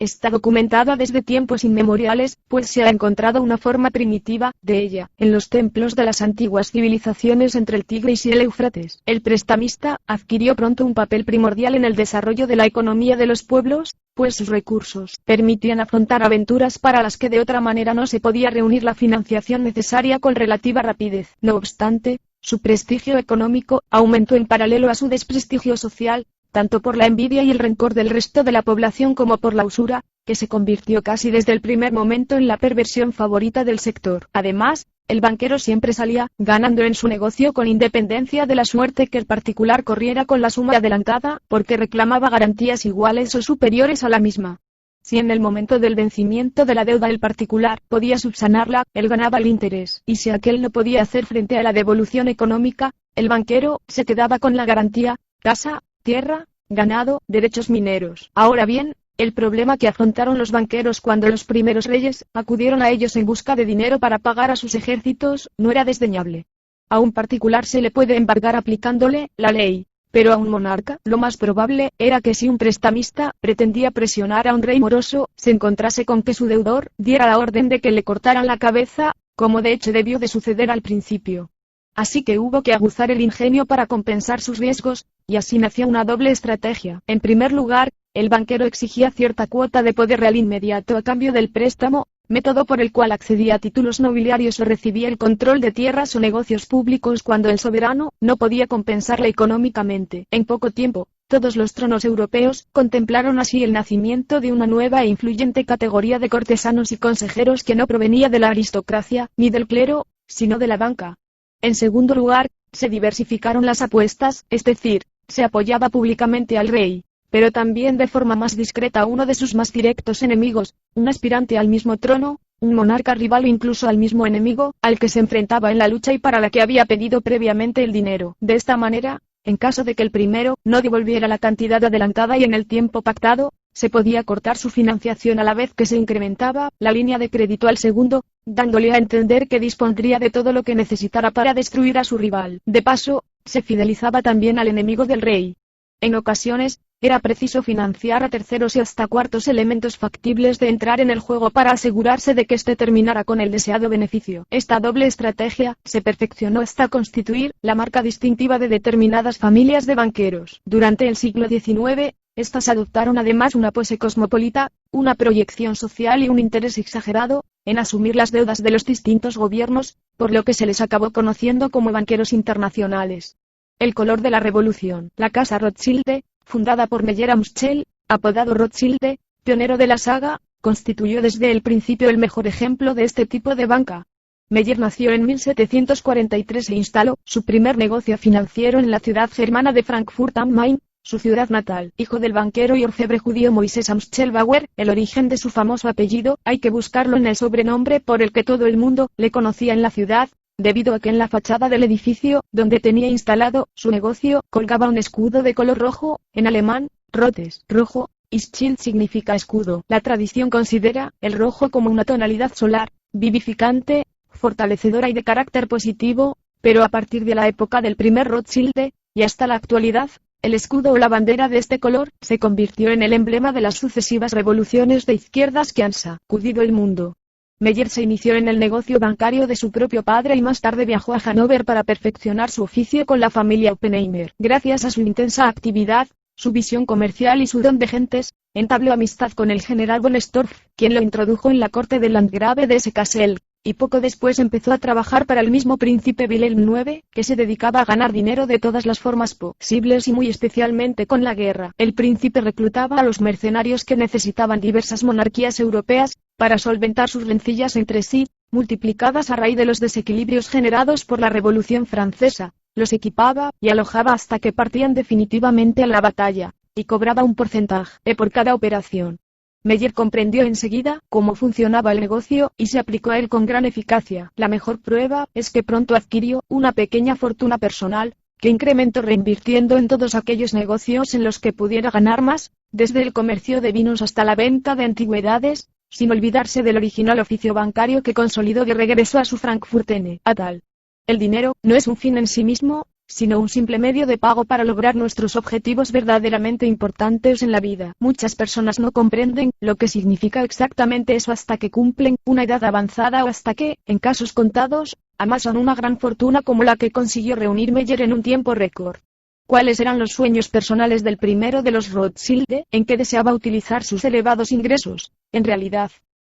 está documentada desde tiempos inmemoriales, pues se ha encontrado una forma primitiva de ella en los templos de las antiguas civilizaciones entre el Tigris y el Éufrates. El prestamista adquirió pronto un papel primordial en el desarrollo de la economía de los pueblos, pues sus recursos permitían afrontar aventuras para las que de otra manera no se podía reunir la financiación necesaria con relativa rapidez. No obstante, su prestigio económico aumentó en paralelo a su desprestigio social, tanto por la envidia y el rencor del resto de la población como por la usura, que se convirtió casi desde el primer momento en la perversión favorita del sector. Además, el banquero siempre salía ganando en su negocio con independencia de la suerte que el particular corriera con la suma adelantada, porque reclamaba garantías iguales o superiores a la misma. Si en el momento del vencimiento de la deuda el particular podía subsanarla, él ganaba el interés, y si aquel no podía hacer frente a la devolución económica, el banquero se quedaba con la garantía, casa, tierra, ganado, derechos mineros. Ahora bien, el problema que afrontaron los banqueros cuando los primeros reyes acudieron a ellos en busca de dinero para pagar a sus ejércitos no era desdeñable. A un particular se le puede embargar aplicándole la ley, pero a un monarca, lo más probable era que si un prestamista pretendía presionar a un rey moroso, se encontrase con que su deudor diera la orden de que le cortaran la cabeza, como de hecho debió de suceder al principio. Así que hubo que aguzar el ingenio para compensar sus riesgos, y así nació una doble estrategia. En primer lugar, el banquero exigía cierta cuota de poder real inmediato a cambio del préstamo, método por el cual accedía a títulos nobiliarios o recibía el control de tierras o negocios públicos cuando el soberano no podía compensarle económicamente. En poco tiempo, todos los tronos europeos contemplaron así el nacimiento de una nueva e influyente categoría de cortesanos y consejeros que no provenía de la aristocracia, ni del clero, sino de la banca. En segundo lugar, se diversificaron las apuestas, es decir, se apoyaba públicamente al rey, pero también de forma más discreta a uno de sus más directos enemigos, un aspirante al mismo trono, un monarca rival o incluso al mismo enemigo, al que se enfrentaba en la lucha y para la que había pedido previamente el dinero. De esta manera, en caso de que el primero no devolviera la cantidad adelantada y en el tiempo pactado, se podía cortar su financiación a la vez que se incrementaba la línea de crédito al segundo, dándole a entender que dispondría de todo lo que necesitara para destruir a su rival. De paso, se fidelizaba también al enemigo del rey. En ocasiones, era preciso financiar a terceros y hasta cuartos elementos factibles de entrar en el juego para asegurarse de que éste terminara con el deseado beneficio. Esta doble estrategia se perfeccionó hasta constituir la marca distintiva de determinadas familias de banqueros. Durante el siglo XIX, estas adoptaron además una pose cosmopolita, una proyección social y un interés exagerado en asumir las deudas de los distintos gobiernos, por lo que se les acabó conociendo como banqueros internacionales. El color de la revolución. La casa Rothschild, fundada por Meyer Amschel, apodado Rothschild, pionero de la saga, constituyó desde el principio el mejor ejemplo de este tipo de banca. Meyer nació en 1743 e instaló su primer negocio financiero en la ciudad germana de Frankfurt am Main, su ciudad natal. Hijo del banquero y orfebre judío Moisés Amschel Bauer, el origen de su famoso apellido hay que buscarlo en el sobrenombre por el que todo el mundo le conocía en la ciudad, debido a que en la fachada del edificio, donde tenía instalado su negocio, colgaba un escudo de color rojo, en alemán, Rotes, rojo, y Schild significa escudo. La tradición considera el rojo como una tonalidad solar, vivificante, fortalecedora y de carácter positivo, pero a partir de la época del primer Rothschild, y hasta la actualidad, el escudo o la bandera de este color se convirtió en el emblema de las sucesivas revoluciones de izquierdas que han sacudido el mundo. Meyer se inició en el negocio bancario de su propio padre y más tarde viajó a Hannover para perfeccionar su oficio con la familia Oppenheimer. Gracias a su intensa actividad, su visión comercial y su don de gentes, entabló amistad con el general von Storff, quien lo introdujo en la corte del landgrave de Hesse-Kassel, y poco después empezó a trabajar para el mismo príncipe Wilhelm IX, que se dedicaba a ganar dinero de todas las formas posibles y muy especialmente con la guerra. El príncipe reclutaba a los mercenarios que necesitaban diversas monarquías europeas, para solventar sus rencillas entre sí, multiplicadas a raíz de los desequilibrios generados por la Revolución Francesa, los equipaba y alojaba hasta que partían definitivamente a la batalla, y cobraba un porcentaje por cada operación. Meyer comprendió enseguida cómo funcionaba el negocio y se aplicó a él con gran eficacia. La mejor prueba es que pronto adquirió una pequeña fortuna personal, que incrementó reinvirtiendo en todos aquellos negocios en los que pudiera ganar más, desde el comercio de vinos hasta la venta de antigüedades, sin olvidarse del original oficio bancario que consolidó de regreso a su Frankfurt Natal. El dinero no es un fin en sí mismo, sino un simple medio de pago para lograr nuestros objetivos verdaderamente importantes en la vida. Muchas personas no comprenden lo que significa exactamente eso hasta que cumplen una edad avanzada o hasta que, en casos contados, amasan una gran fortuna como la que consiguió reunir Meyer en un tiempo récord. ¿Cuáles eran los sueños personales del primero de los Rothschild? ¿En qué deseaba utilizar sus elevados ingresos? En realidad,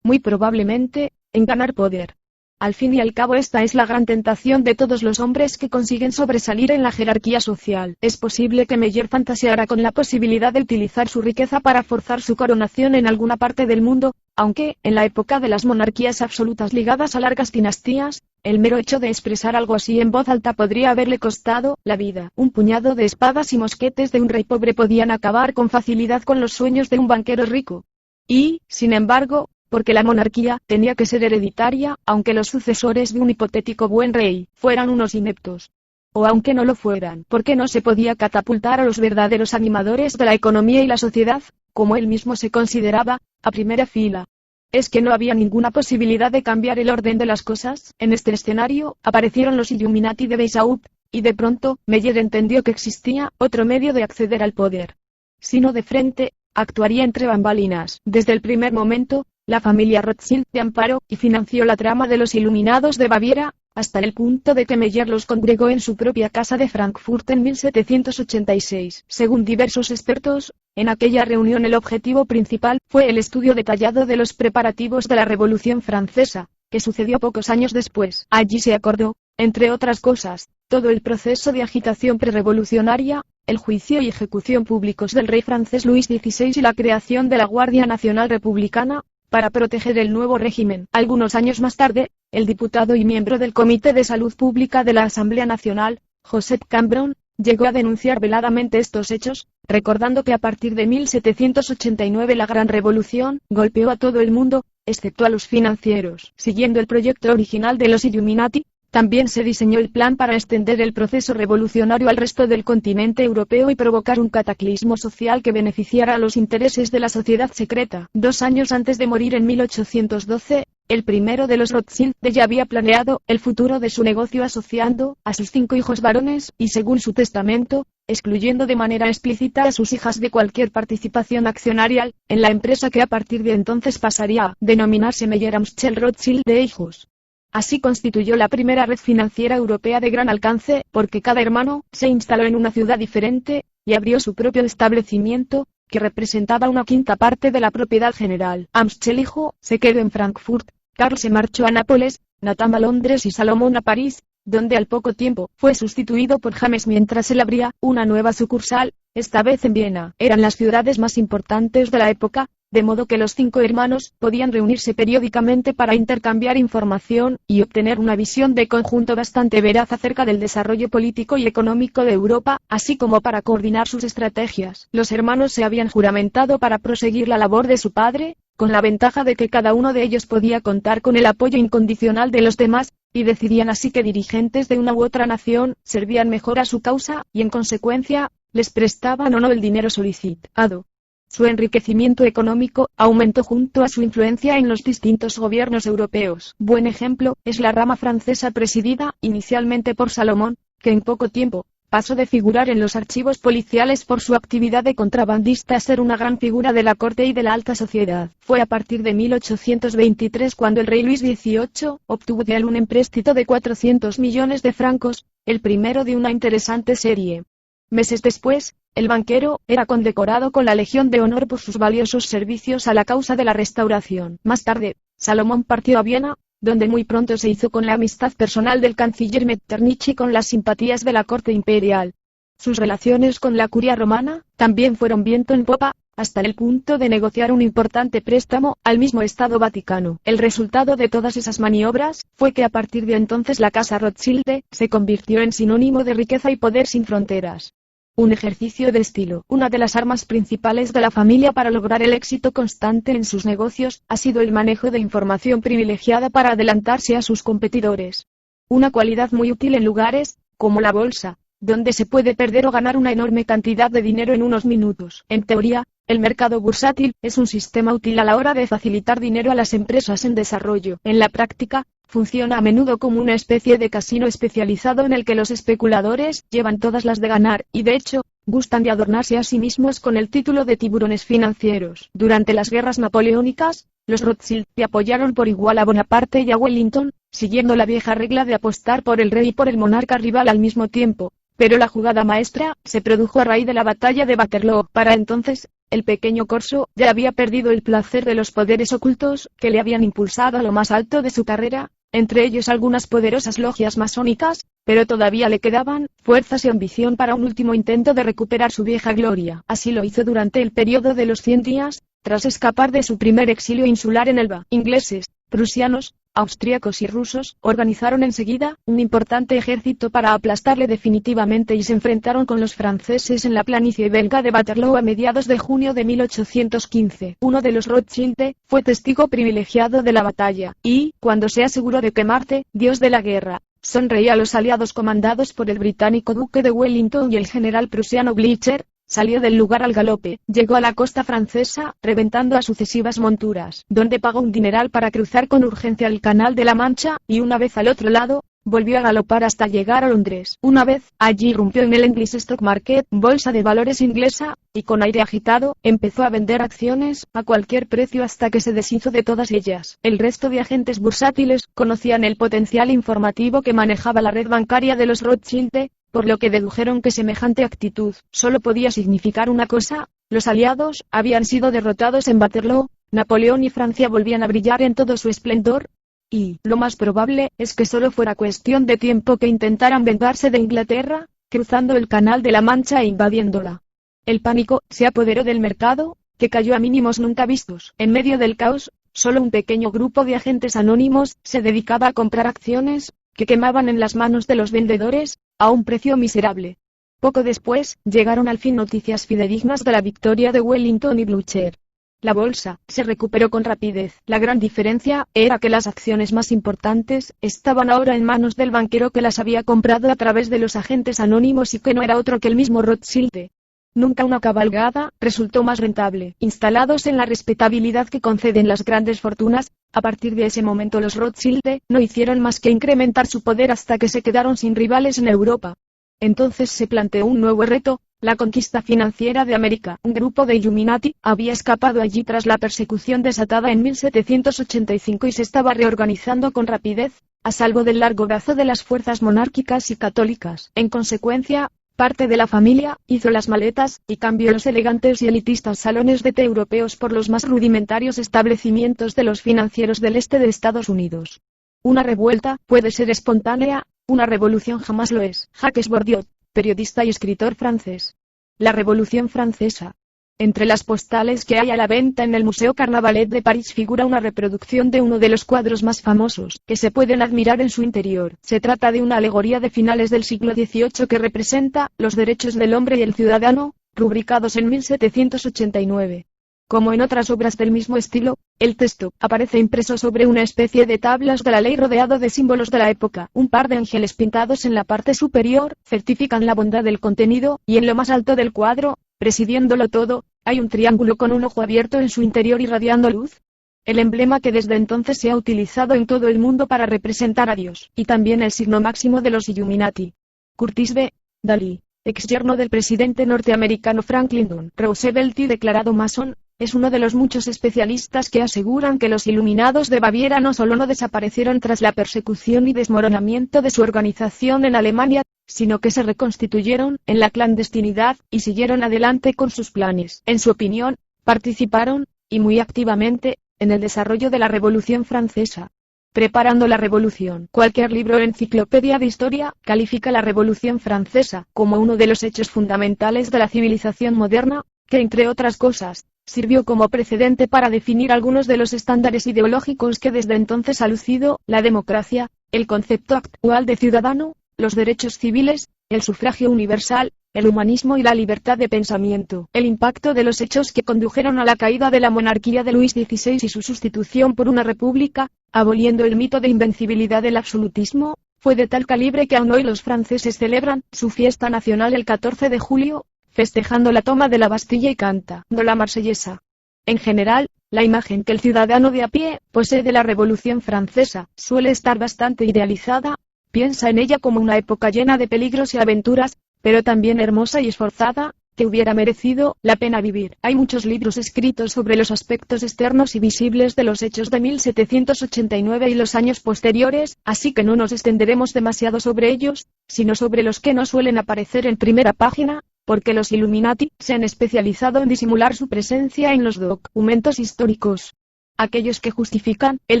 muy probablemente, en ganar poder. Al fin y al cabo esta es la gran tentación de todos los hombres que consiguen sobresalir en la jerarquía social. Es posible que Meyer fantaseara con la posibilidad de utilizar su riqueza para forzar su coronación en alguna parte del mundo, aunque, en la época de las monarquías absolutas ligadas a largas dinastías, el mero hecho de expresar algo así en voz alta podría haberle costado la vida. Un puñado de espadas y mosquetes de un rey pobre podían acabar con facilidad con los sueños de un banquero rico. Y, sin embargo, porque la monarquía tenía que ser hereditaria, aunque los sucesores de un hipotético buen rey fueran unos ineptos. O aunque no lo fueran, porque no se podía catapultar a los verdaderos animadores de la economía y la sociedad, como él mismo se consideraba, a primera fila. ¿Es que no había ninguna posibilidad de cambiar el orden de las cosas? En este escenario, aparecieron los Illuminati de Weishaupt, y de pronto, Meyer entendió que existía otro medio de acceder al poder. Si no de frente, actuaría entre bambalinas. Desde el primer momento, la familia Rothschild de amparó y financió la trama de los Iluminados de Baviera, hasta el punto de que Meyer los congregó en su propia casa de Frankfurt en 1786. Según diversos expertos, en aquella reunión el objetivo principal fue el estudio detallado de los preparativos de la Revolución Francesa, que sucedió pocos años después. Allí se acordó, entre otras cosas, todo el proceso de agitación prerevolucionaria, el juicio y ejecución públicos del rey francés Luis XVI y la creación de la Guardia Nacional Republicana, para proteger el nuevo régimen. Algunos años más tarde, el diputado y miembro del Comité de Salud Pública de la Asamblea Nacional, Joseph Cambronne, llegó a denunciar veladamente estos hechos, recordando que a partir de 1789 la Gran Revolución golpeó a todo el mundo, excepto a los financieros. Siguiendo el proyecto original de los Illuminati, también se diseñó el plan para extender el proceso revolucionario al resto del continente europeo y provocar un cataclismo social que beneficiara a los intereses de la sociedad secreta. 2 años antes de morir en 1812, el primero de los Rothschild ya había planeado el futuro de su negocio asociando a sus 5 hijos varones y, según su testamento, excluyendo de manera explícita a sus hijas de cualquier participación accionarial en la empresa que a partir de entonces pasaría a denominarse Meyer Amschel Rothschild de hijos. Así constituyó la primera red financiera europea de gran alcance, porque cada hermano se instaló en una ciudad diferente, y abrió su propio establecimiento, que representaba una quinta parte de la propiedad general. Amschel hijo se quedó en Frankfurt, Karl se marchó a Nápoles, Nathan a Londres y Salomón a París, donde al poco tiempo fue sustituido por James mientras él abría una nueva sucursal, esta vez en Viena. Eran las ciudades más importantes de la época, de modo que los 5 hermanos podían reunirse periódicamente para intercambiar información y obtener una visión de conjunto bastante veraz acerca del desarrollo político y económico de Europa, así como para coordinar sus estrategias. Los hermanos se habían juramentado para proseguir la labor de su padre, con la ventaja de que cada uno de ellos podía contar con el apoyo incondicional de los demás, y decidían así que dirigentes de una u otra nación servían mejor a su causa, y en consecuencia, les prestaban o no el dinero solicitado. Su enriquecimiento económico aumentó junto a su influencia en los distintos gobiernos europeos. Buen ejemplo es la rama francesa presidida inicialmente por Salomón, que en poco tiempo pasó de figurar en los archivos policiales por su actividad de contrabandista a ser una gran figura de la corte y de la alta sociedad. Fue a partir de 1823 cuando el rey Luis XVIII obtuvo de él un empréstito de 400 millones de francos, el primero de una interesante serie. Meses después, el banquero era condecorado con la Legión de Honor por sus valiosos servicios a la causa de la Restauración. Más tarde, Salomón partió a Viena, donde muy pronto se hizo con la amistad personal del canciller Metternich y con las simpatías de la corte imperial. Sus relaciones con la curia romana también fueron viento en popa, hasta el punto de negociar un importante préstamo al mismo Estado Vaticano. El resultado de todas esas maniobras fue que a partir de entonces la casa Rothschild se convirtió en sinónimo de riqueza y poder sin fronteras. Un ejercicio de estilo. Una de las armas principales de la familia para lograr el éxito constante en sus negocios ha sido el manejo de información privilegiada para adelantarse a sus competidores. Una cualidad muy útil en lugares como la bolsa, donde se puede perder o ganar una enorme cantidad de dinero en unos minutos. En teoría, el mercado bursátil es un sistema útil a la hora de facilitar dinero a las empresas en desarrollo. En la práctica, funciona a menudo como una especie de casino especializado en el que los especuladores llevan todas las de ganar, y de hecho, gustan de adornarse a sí mismos con el título de tiburones financieros. Durante las guerras napoleónicas, los Rothschild apoyaron por igual a Bonaparte y a Wellington, siguiendo la vieja regla de apostar por el rey y por el monarca rival al mismo tiempo. Pero la jugada maestra se produjo a raíz de la batalla de Waterloo. Para entonces, el pequeño corso ya había perdido el placer de los poderes ocultos que le habían impulsado a lo más alto de su carrera, entre ellos algunas poderosas logias masónicas, pero todavía le quedaban fuerzas y ambición para un último intento de recuperar su vieja gloria. Así lo hizo durante el periodo de los 100 días, tras escapar de su primer exilio insular en Elba. Ingleses, prusianos, austríacos y rusos organizaron enseguida un importante ejército para aplastarle definitivamente y se enfrentaron con los franceses en la planicie belga de Waterloo a mediados de junio de 1815. Uno de los Rothschild fue testigo privilegiado de la batalla, y, cuando se aseguró de que Marte, dios de la guerra, sonreía a los aliados comandados por el británico duque de Wellington y el general prusiano Blücher, salió del lugar al galope, llegó a la costa francesa, reventando a sucesivas monturas, donde pagó un dineral para cruzar con urgencia el Canal de la Mancha, y una vez al otro lado, volvió a galopar hasta llegar a Londres. Una vez allí irrumpió en el English Stock Market, bolsa de valores inglesa, y con aire agitado, empezó a vender acciones a cualquier precio hasta que se deshizo de todas ellas. El resto de agentes bursátiles conocían el potencial informativo que manejaba la red bancaria de los Rothschild, por lo que dedujeron que semejante actitud solo podía significar una cosa: los aliados habían sido derrotados en Waterloo, Napoleón y Francia volvían a brillar en todo su esplendor, y lo más probable es que solo fuera cuestión de tiempo que intentaran vengarse de Inglaterra, cruzando el Canal de la Mancha e invadiéndola. El pánico se apoderó del mercado, que cayó a mínimos nunca vistos. En medio del caos, solo un pequeño grupo de agentes anónimos se dedicaba a comprar acciones, que quemaban en las manos de los vendedores, a un precio miserable. Poco después, llegaron al fin noticias fidedignas de la victoria de Wellington y Blücher. La bolsa se recuperó con rapidez. La gran diferencia era que las acciones más importantes estaban ahora en manos del banquero que las había comprado a través de los agentes anónimos y que no era otro que el mismo Rothschild. Nunca una cabalgada resultó más rentable. Instalados en la respetabilidad que conceden las grandes fortunas, a partir de ese momento los Rothschild no hicieron más que incrementar su poder hasta que se quedaron sin rivales en Europa. Entonces se planteó un nuevo reto: la conquista financiera de América. Un grupo de Illuminati había escapado allí tras la persecución desatada en 1785 y se estaba reorganizando con rapidez, a salvo del largo brazo de las fuerzas monárquicas y católicas. En consecuencia, parte de la familia hizo las maletas y cambió los elegantes y elitistas salones de té europeos por los más rudimentarios establecimientos de los financieros del este de Estados Unidos. Una revuelta puede ser espontánea, una revolución jamás lo es. Jacques Bordiot, periodista y escritor francés. La Revolución Francesa. Entre las postales que hay a la venta en el Museo Carnavalet de París figura una reproducción de uno de los cuadros más famosos que se pueden admirar en su interior. Se trata de una alegoría de finales del siglo XVIII que representa los derechos del hombre y el ciudadano, rubricados en 1789. Como en otras obras del mismo estilo, el texto aparece impreso sobre una especie de tablas de la ley rodeado de símbolos de la época. Un par de ángeles pintados en la parte superior certifican la bondad del contenido, y en lo más alto del cuadro, presidiéndolo todo, hay un triángulo con un ojo abierto en su interior irradiando luz. El emblema que desde entonces se ha utilizado en todo el mundo para representar a Dios, y también el signo máximo de los Illuminati. Curtis B. Daly, ex yerno del presidente norteamericano Franklin D. Roosevelt y declarado masón, es uno de los muchos especialistas que aseguran que los Iluminados de Baviera no solo no desaparecieron tras la persecución y desmoronamiento de su organización en Alemania, sino que se reconstituyeron en la clandestinidad y siguieron adelante con sus planes. En su opinión, participaron, y muy activamente, en el desarrollo de la Revolución Francesa. Preparando la Revolución. Cualquier libro o enciclopedia de historia califica la Revolución Francesa como uno de los hechos fundamentales de la civilización moderna, que entre otras cosas, sirvió como precedente para definir algunos de los estándares ideológicos que desde entonces ha lucido: la democracia, el concepto actual de ciudadano, los derechos civiles, el sufragio universal, el humanismo y la libertad de pensamiento. El impacto de los hechos que condujeron a la caída de la monarquía de Luis XVI y su sustitución por una república, aboliendo el mito de invencibilidad del absolutismo, fue de tal calibre que aún hoy los franceses celebran su fiesta nacional el 14 de julio, festejando la toma de la Bastilla y cantando la Marsellesa. En general, la imagen que el ciudadano de a pie posee de la Revolución Francesa suele estar bastante idealizada. Piensa en ella como una época llena de peligros y aventuras, pero también hermosa y esforzada, que hubiera merecido la pena vivir. Hay muchos libros escritos sobre los aspectos externos y visibles de los hechos de 1789 y los años posteriores, así que no nos extenderemos demasiado sobre ellos, sino sobre los que no suelen aparecer en primera página, porque los Illuminati se han especializado en disimular su presencia en los documentos históricos. Aquellos que justifican el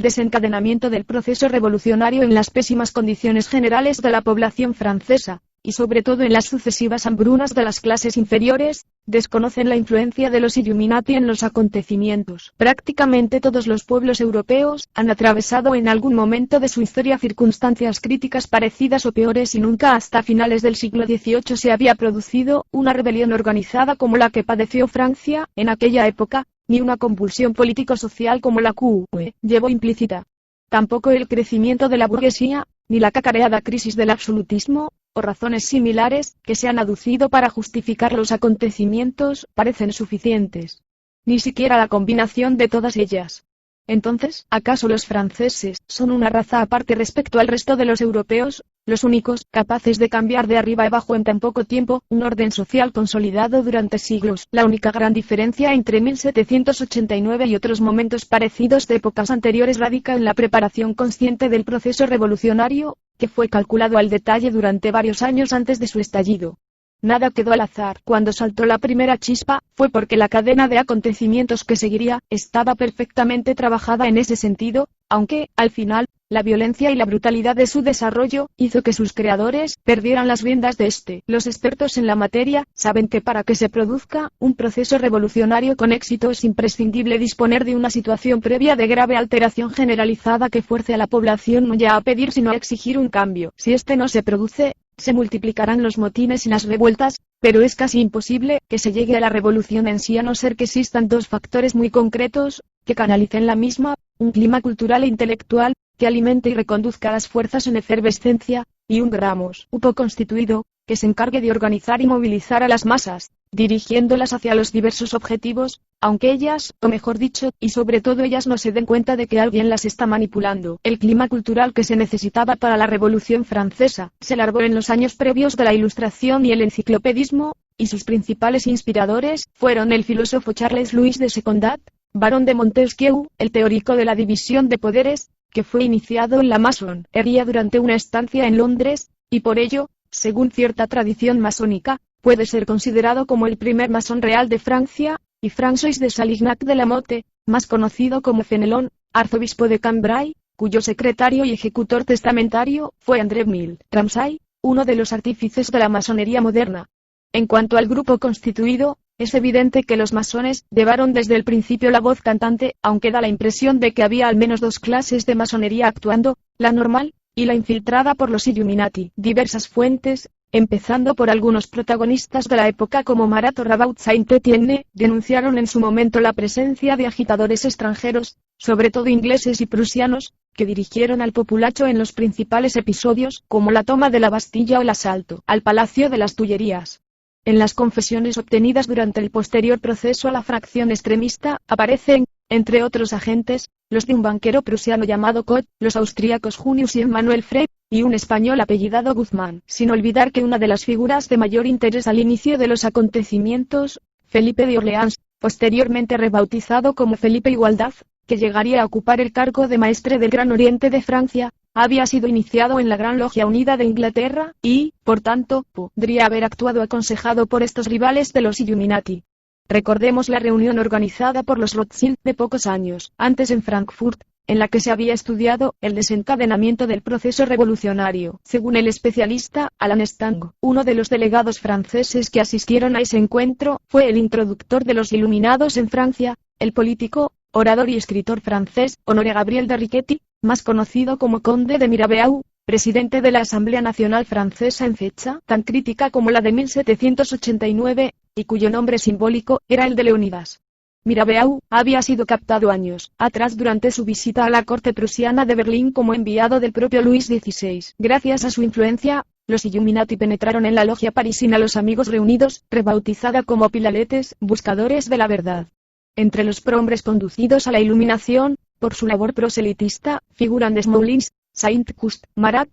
desencadenamiento del proceso revolucionario en las pésimas condiciones generales de la población francesa, y sobre todo en las sucesivas hambrunas de las clases inferiores, desconocen la influencia de los Illuminati en los acontecimientos. Prácticamente todos los pueblos europeos han atravesado en algún momento de su historia circunstancias críticas parecidas o peores y nunca hasta finales del siglo XVIII se había producido una rebelión organizada como la que padeció Francia en aquella época, ni una convulsión político-social como la que llevó implícita. Tampoco el crecimiento de la burguesía, ni la cacareada crisis del absolutismo, o razones similares, que se han aducido para justificar los acontecimientos, parecen suficientes. Ni siquiera la combinación de todas ellas. Entonces, ¿acaso los franceses son una raza aparte respecto al resto de los europeos, los únicos capaces de cambiar de arriba abajo en tan poco tiempo un orden social consolidado durante siglos? La única gran diferencia entre 1789 y otros momentos parecidos de épocas anteriores radica en la preparación consciente del proceso revolucionario, que fue calculado al detalle durante varios años antes de su estallido. Nada quedó al azar. Cuando saltó la primera chispa, fue porque la cadena de acontecimientos que seguiría estaba perfectamente trabajada en ese sentido, aunque, al final, la violencia y la brutalidad de su desarrollo hizo que sus creadores perdieran las riendas de este. Los expertos en la materia saben que para que se produzca un proceso revolucionario con éxito es imprescindible disponer de una situación previa de grave alteración generalizada que fuerce a la población no ya a pedir sino a exigir un cambio. Si este no se produce, se multiplicarán los motines y las revueltas, pero es casi imposible que se llegue a la revolución en sí a no ser que existan dos factores muy concretos, que canalicen la misma, un clima cultural e intelectual, que alimente y reconduzca las fuerzas en efervescencia, y un grupo constituido, que se encargue de organizar y movilizar a las masas, dirigiéndolas hacia los diversos objetivos, aunque ellas, o mejor dicho, y sobre todo ellas no se den cuenta de que alguien las está manipulando. El clima cultural que se necesitaba para la Revolución Francesa, se largó en los años previos de la Ilustración y el enciclopedismo, y sus principales inspiradores fueron el filósofo Charles Louis de Secondat, barón de Montesquieu, el teórico de la división de poderes, que fue iniciado en la masonería durante una estancia en Londres, y por ello, según cierta tradición masónica, puede ser considerado como el primer masón real de Francia, y François de Salignac de la Motte, más conocido como Fenelon, arzobispo de Cambrai, cuyo secretario y ejecutor testamentario fue André Mille Ramsay, uno de los artífices de la masonería moderna. En cuanto al grupo constituido, es evidente que los masones llevaron desde el principio la voz cantante, aunque da la impresión de que había al menos dos clases de masonería actuando, la normal, y la infiltrada por los Illuminati. Diversas fuentes, empezando por algunos protagonistas de la época como Marat o Rabaut Saint-Étienne, denunciaron en su momento la presencia de agitadores extranjeros, sobre todo ingleses y prusianos, que dirigieron al populacho en los principales episodios, como la toma de la Bastilla o el asalto al Palacio de las Tullerías. En las confesiones obtenidas durante el posterior proceso a la fracción extremista, aparecen, entre otros agentes, los de un banquero prusiano llamado Koch, los austríacos Junius y Emmanuel Frey, y un español apellidado Guzmán. Sin olvidar que una de las figuras de mayor interés al inicio de los acontecimientos, Felipe de Orleans, posteriormente rebautizado como Felipe Igualdad, que llegaría a ocupar el cargo de maestre del Gran Oriente de Francia, había sido iniciado en la Gran Logia Unida de Inglaterra, y, por tanto, podría haber actuado aconsejado por estos rivales de los Illuminati. Recordemos la reunión organizada por los Rothschild de pocos años antes en Frankfurt, en la que se había estudiado el desencadenamiento del proceso revolucionario. Según el especialista Alain Stang, uno de los delegados franceses que asistieron a ese encuentro fue el introductor de los Iluminados en Francia, el político, orador y escritor francés Honoré Gabriel de Riquetti, más conocido como Conde de Mirabeau, presidente de la Asamblea Nacional Francesa en fecha tan crítica como la de 1789, y cuyo nombre simbólico era el de Leonidas. Mirabeau había sido captado años atrás durante su visita a la corte prusiana de Berlín como enviado del propio Luis XVI. Gracias a su influencia, los Illuminati penetraron en la logia parisina Los Amigos Reunidos, rebautizada como Pilaletes, buscadores de la verdad. Entre los prohombres conducidos a la iluminación, por su labor proselitista, figuran Desmoulins, Saint-Just, Marat,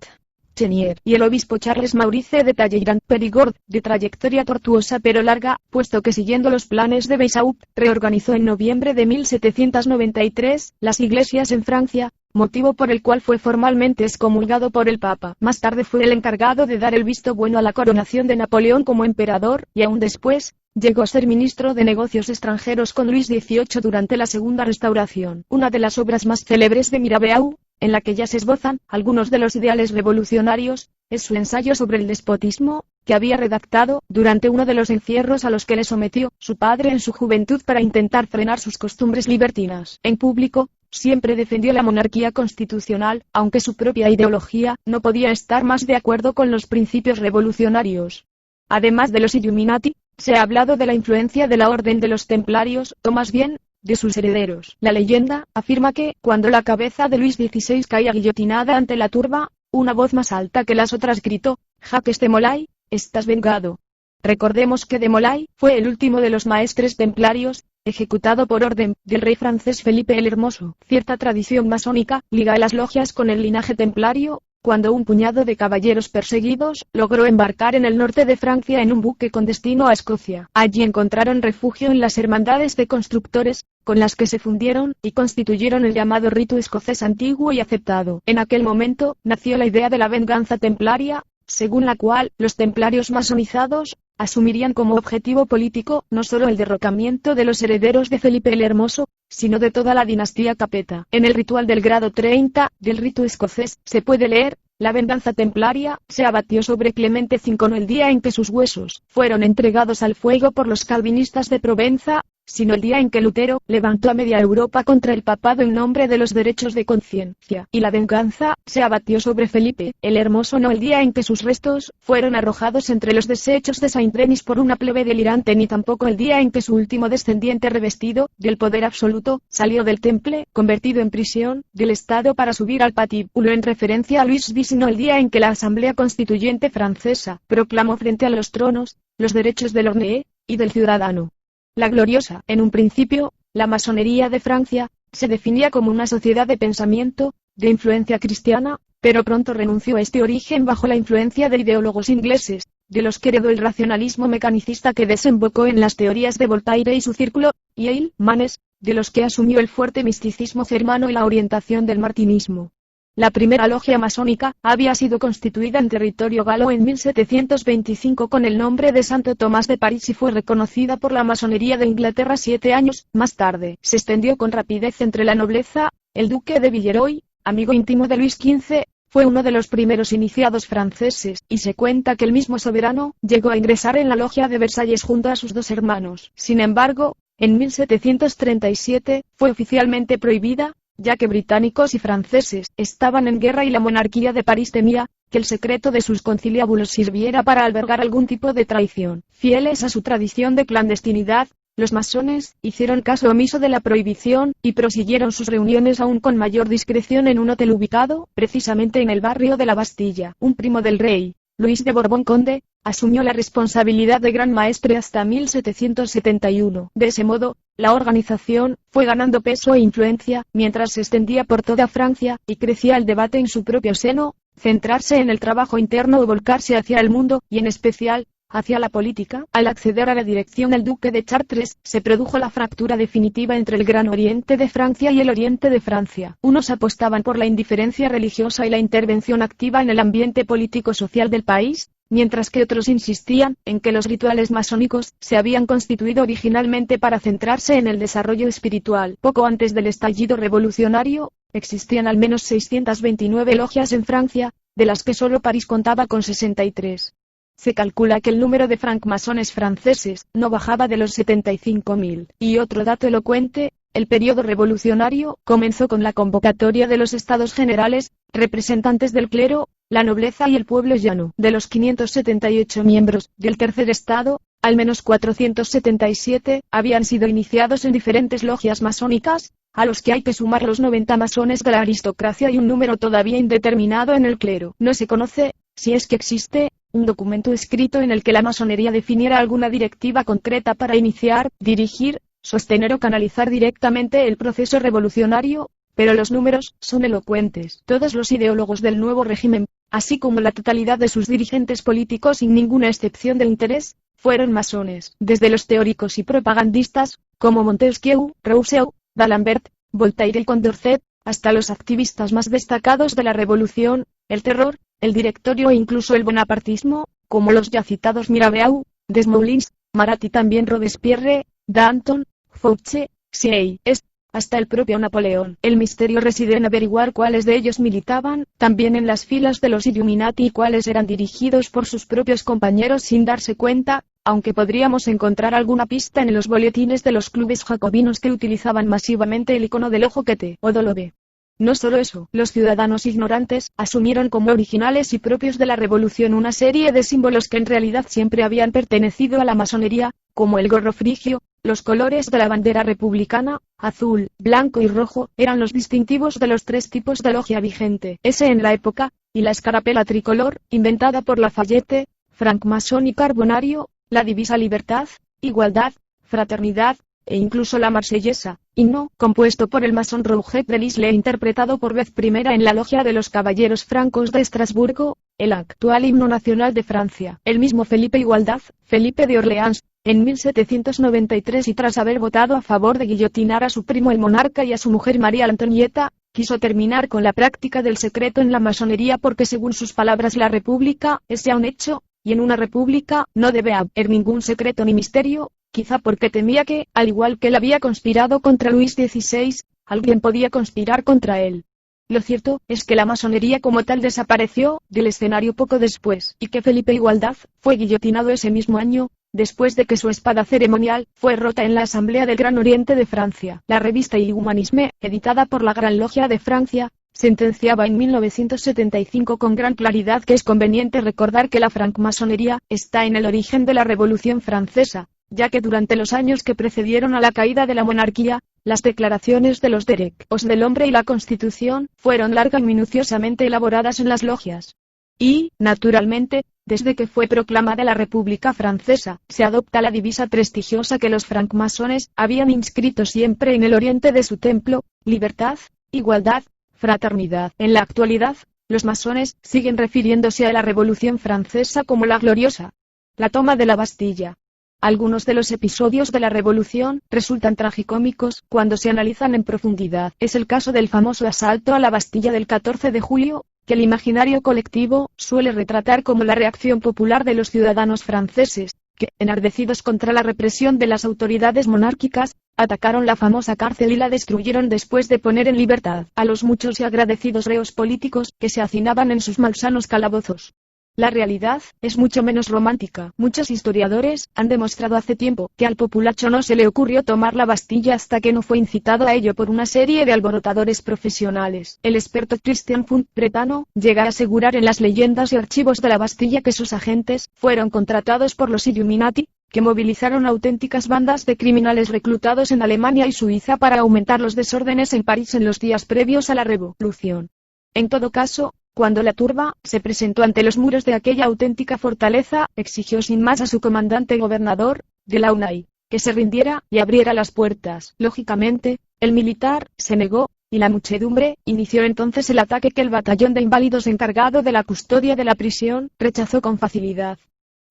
Chenier y el obispo Charles Maurice de Talleyrand-Périgord, de trayectoria tortuosa pero larga, puesto que siguiendo los planes de Weishaupt, reorganizó en noviembre de 1793 las iglesias en Francia, motivo por el cual fue formalmente excomulgado por el Papa. Más tarde fue el encargado de dar el visto bueno a la coronación de Napoleón como emperador, y aún después, llegó a ser ministro de Negocios Extranjeros con Luis XVIII durante la Segunda Restauración. Una de las obras más célebres de Mirabeau, en la que ya se esbozan algunos de los ideales revolucionarios, es su ensayo sobre el despotismo, que había redactado durante uno de los encierros a los que le sometió su padre en su juventud para intentar frenar sus costumbres libertinas. En público, siempre defendió la monarquía constitucional, aunque su propia ideología no podía estar más de acuerdo con los principios revolucionarios. Además de los Illuminati, se ha hablado de la influencia de la Orden de los Templarios, o más bien, de sus herederos. La leyenda afirma que, cuando la cabeza de Luis XVI caía guillotinada ante la turba, una voz más alta que las otras gritó: «Jacques de Molay, estás vengado». Recordemos que de Molay fue el último de los maestres templarios, ejecutado por orden del rey francés Felipe el Hermoso. Cierta tradición masónica liga a las logias con el linaje templario, cuando un puñado de caballeros perseguidos logró embarcar en el norte de Francia en un buque con destino a Escocia. Allí encontraron refugio en las hermandades de constructores, con las que se fundieron y constituyeron el llamado rito escocés antiguo y aceptado. En aquel momento nació la idea de la venganza templaria, según la cual los templarios masonizados asumirían como objetivo político no solo el derrocamiento de los herederos de Felipe el Hermoso, sino de toda la dinastía Capeta. En el ritual del grado 30 del rito escocés se puede leer: «La venganza templaria se abatió sobre Clemente V no el día en que sus huesos fueron entregados al fuego por los calvinistas de Provenza, sino el día en que Lutero levantó a media Europa contra el papado en nombre de los derechos de conciencia. Y la venganza se abatió sobre Felipe el Hermoso no el día en que sus restos fueron arrojados entre los desechos de Saint-Denis por una plebe delirante, ni tampoco el día en que su último descendiente revestido del poder absoluto salió del temple, convertido en prisión del Estado para subir al patíbulo, en referencia a Luis XVI, sino el día en que la Asamblea Constituyente francesa proclamó frente a los tronos los derechos del hornée y del ciudadano. La gloriosa, en un principio, la masonería de Francia, se definía como una sociedad de pensamiento, de influencia cristiana, pero pronto renunció a este origen bajo la influencia de ideólogos ingleses, de los que heredó el racionalismo mecanicista que desembocó en las teorías de Voltaire y su círculo, Yale, Manes, de los que asumió el fuerte misticismo germano y la orientación del martinismo. La primera logia masónica había sido constituida en territorio galo en 1725 con el nombre de Santo Tomás de París y fue reconocida por la masonería de Inglaterra 7 años más tarde. Se extendió con rapidez entre la nobleza. El duque de Villeroy, amigo íntimo de Luis XV, fue uno de los primeros iniciados franceses, y se cuenta que el mismo soberano llegó a ingresar en la logia de Versalles junto a sus dos hermanos. Sin embargo, en 1737 fue oficialmente prohibida, ya que británicos y franceses estaban en guerra y la monarquía de París temía que el secreto de sus conciliábulos sirviera para albergar algún tipo de traición. Fieles a su tradición de clandestinidad, los masones hicieron caso omiso de la prohibición y prosiguieron sus reuniones aún con mayor discreción en un hotel ubicado precisamente en el barrio de la Bastilla. Un primo del rey, Luis de Borbón Conde, asumió la responsabilidad de gran maestre hasta 1771. De ese modo, la organización fue ganando peso e influencia, mientras se extendía por toda Francia, y crecía el debate en su propio seno. Centrarse en el trabajo interno o volcarse hacia el mundo, y en especial, hacia la política. Al acceder a la dirección del duque de Chartres, se produjo la fractura definitiva entre el Gran Oriente de Francia y el Oriente de Francia. Unos apostaban por la indiferencia religiosa y la intervención activa en el ambiente político-social del país, mientras que otros insistían en que los rituales masónicos se habían constituido originalmente para centrarse en el desarrollo espiritual. Poco antes del estallido revolucionario, existían al menos 629 logias en Francia, de las que solo París contaba con 63. Se calcula que el número de francmasones franceses no bajaba de los 75.000. Y otro dato elocuente: el periodo revolucionario comenzó con la convocatoria de los Estados Generales, representantes del clero, la nobleza y el pueblo llano. De los 578 miembros del tercer estado, Al menos 477 habían sido iniciados en diferentes logias masónicas, a los que hay que sumar los 90 masones de la aristocracia y un número todavía indeterminado en el clero. No se conoce, si es que existe, un documento escrito en el que la masonería definiera alguna directiva concreta para iniciar, dirigir, sostener o canalizar directamente el proceso revolucionario, pero los números son elocuentes. Todos los ideólogos del nuevo régimen, así como la totalidad de sus dirigentes políticos sin ninguna excepción de interés, fueron masones. Desde los teóricos y propagandistas, como Montesquieu, Rousseau, D'Alembert, Voltaire y Condorcet, hasta los activistas más destacados de la revolución, el terror, el directorio e incluso el bonapartismo, como los ya citados Mirabeau, Desmoulins, Marat y también Robespierre, Danton, Fouché, Sieyès, hasta el propio Napoleón. El misterio reside en averiguar cuáles de ellos militaban, también en las filas de los Illuminati y cuáles eran dirigidos por sus propios compañeros sin darse cuenta, aunque podríamos encontrar alguna pista en los boletines de los clubes jacobinos que utilizaban masivamente el icono del ojo que te o lo ve. No solo eso, los ciudadanos ignorantes asumieron como originales y propios de la revolución una serie de símbolos que en realidad siempre habían pertenecido a la masonería, como el gorro frigio. Los colores de la bandera republicana, azul, blanco y rojo, eran los distintivos de los tres tipos de logia vigente, ese en la época, y la escarapela tricolor, inventada por Lafayette, francmasón y carbonario, la divisa libertad, igualdad, fraternidad, e incluso la marsellesa, himno, compuesto por el masón Rouget de Lisle e interpretado por vez primera en la logia de los Caballeros Francos de Estrasburgo, el actual himno nacional de Francia. El mismo Felipe Igualdad, Felipe de Orleans, en 1793 y tras haber votado a favor de guillotinar a su primo el monarca y a su mujer María Antonieta, quiso terminar con la práctica del secreto en la masonería porque según sus palabras la república es ya un hecho, y en una república no debe haber ningún secreto ni misterio, quizá porque temía que, al igual que él había conspirado contra Luis XVI, alguien podía conspirar contra él. Lo cierto es que la masonería como tal desapareció del escenario poco después, y que Felipe Igualdad fue guillotinado ese mismo año, después de que su espada ceremonial fue rota en la Asamblea del Gran Oriente de Francia. La revista Humanisme, editada por la Gran Logia de Francia, sentenciaba en 1975 con gran claridad que es conveniente recordar que la francmasonería está en el origen de la Revolución Francesa, ya que durante los años que precedieron a la caída de la monarquía, las declaraciones de los derechos del hombre y la Constitución fueron larga y minuciosamente elaboradas en las logias. Y, naturalmente, desde que fue proclamada la República Francesa, se adopta la divisa prestigiosa que los francmasones habían inscrito siempre en el oriente de su templo: libertad, igualdad, fraternidad. En la actualidad, los masones siguen refiriéndose a la Revolución Francesa como la gloriosa. La toma de la Bastilla. Algunos de los episodios de la Revolución resultan tragicómicos cuando se analizan en profundidad. Es el caso del famoso asalto a la Bastilla del 14 de julio, que el imaginario colectivo suele retratar como la reacción popular de los ciudadanos franceses, que, enardecidos contra la represión de las autoridades monárquicas, atacaron la famosa cárcel y la destruyeron después de poner en libertad a los muchos y agradecidos reos políticos que se hacinaban en sus malsanos calabozos. La realidad es mucho menos romántica. Muchos historiadores han demostrado hace tiempo que al populacho no se le ocurrió tomar la Bastilla hasta que no fue incitado a ello por una serie de alborotadores profesionales. El experto Christian Fund, bretano, llega a asegurar en las leyendas y archivos de la Bastilla que sus agentes fueron contratados por los Illuminati, que movilizaron auténticas bandas de criminales reclutados en Alemania y Suiza para aumentar los desórdenes en París en los días previos a la revolución. En todo caso, cuando la turba se presentó ante los muros de aquella auténtica fortaleza, exigió sin más a su comandante gobernador, Delaunay, que se rindiera y abriera las puertas. Lógicamente, el militar se negó, y la muchedumbre inició entonces el ataque que el batallón de inválidos encargado de la custodia de la prisión rechazó con facilidad.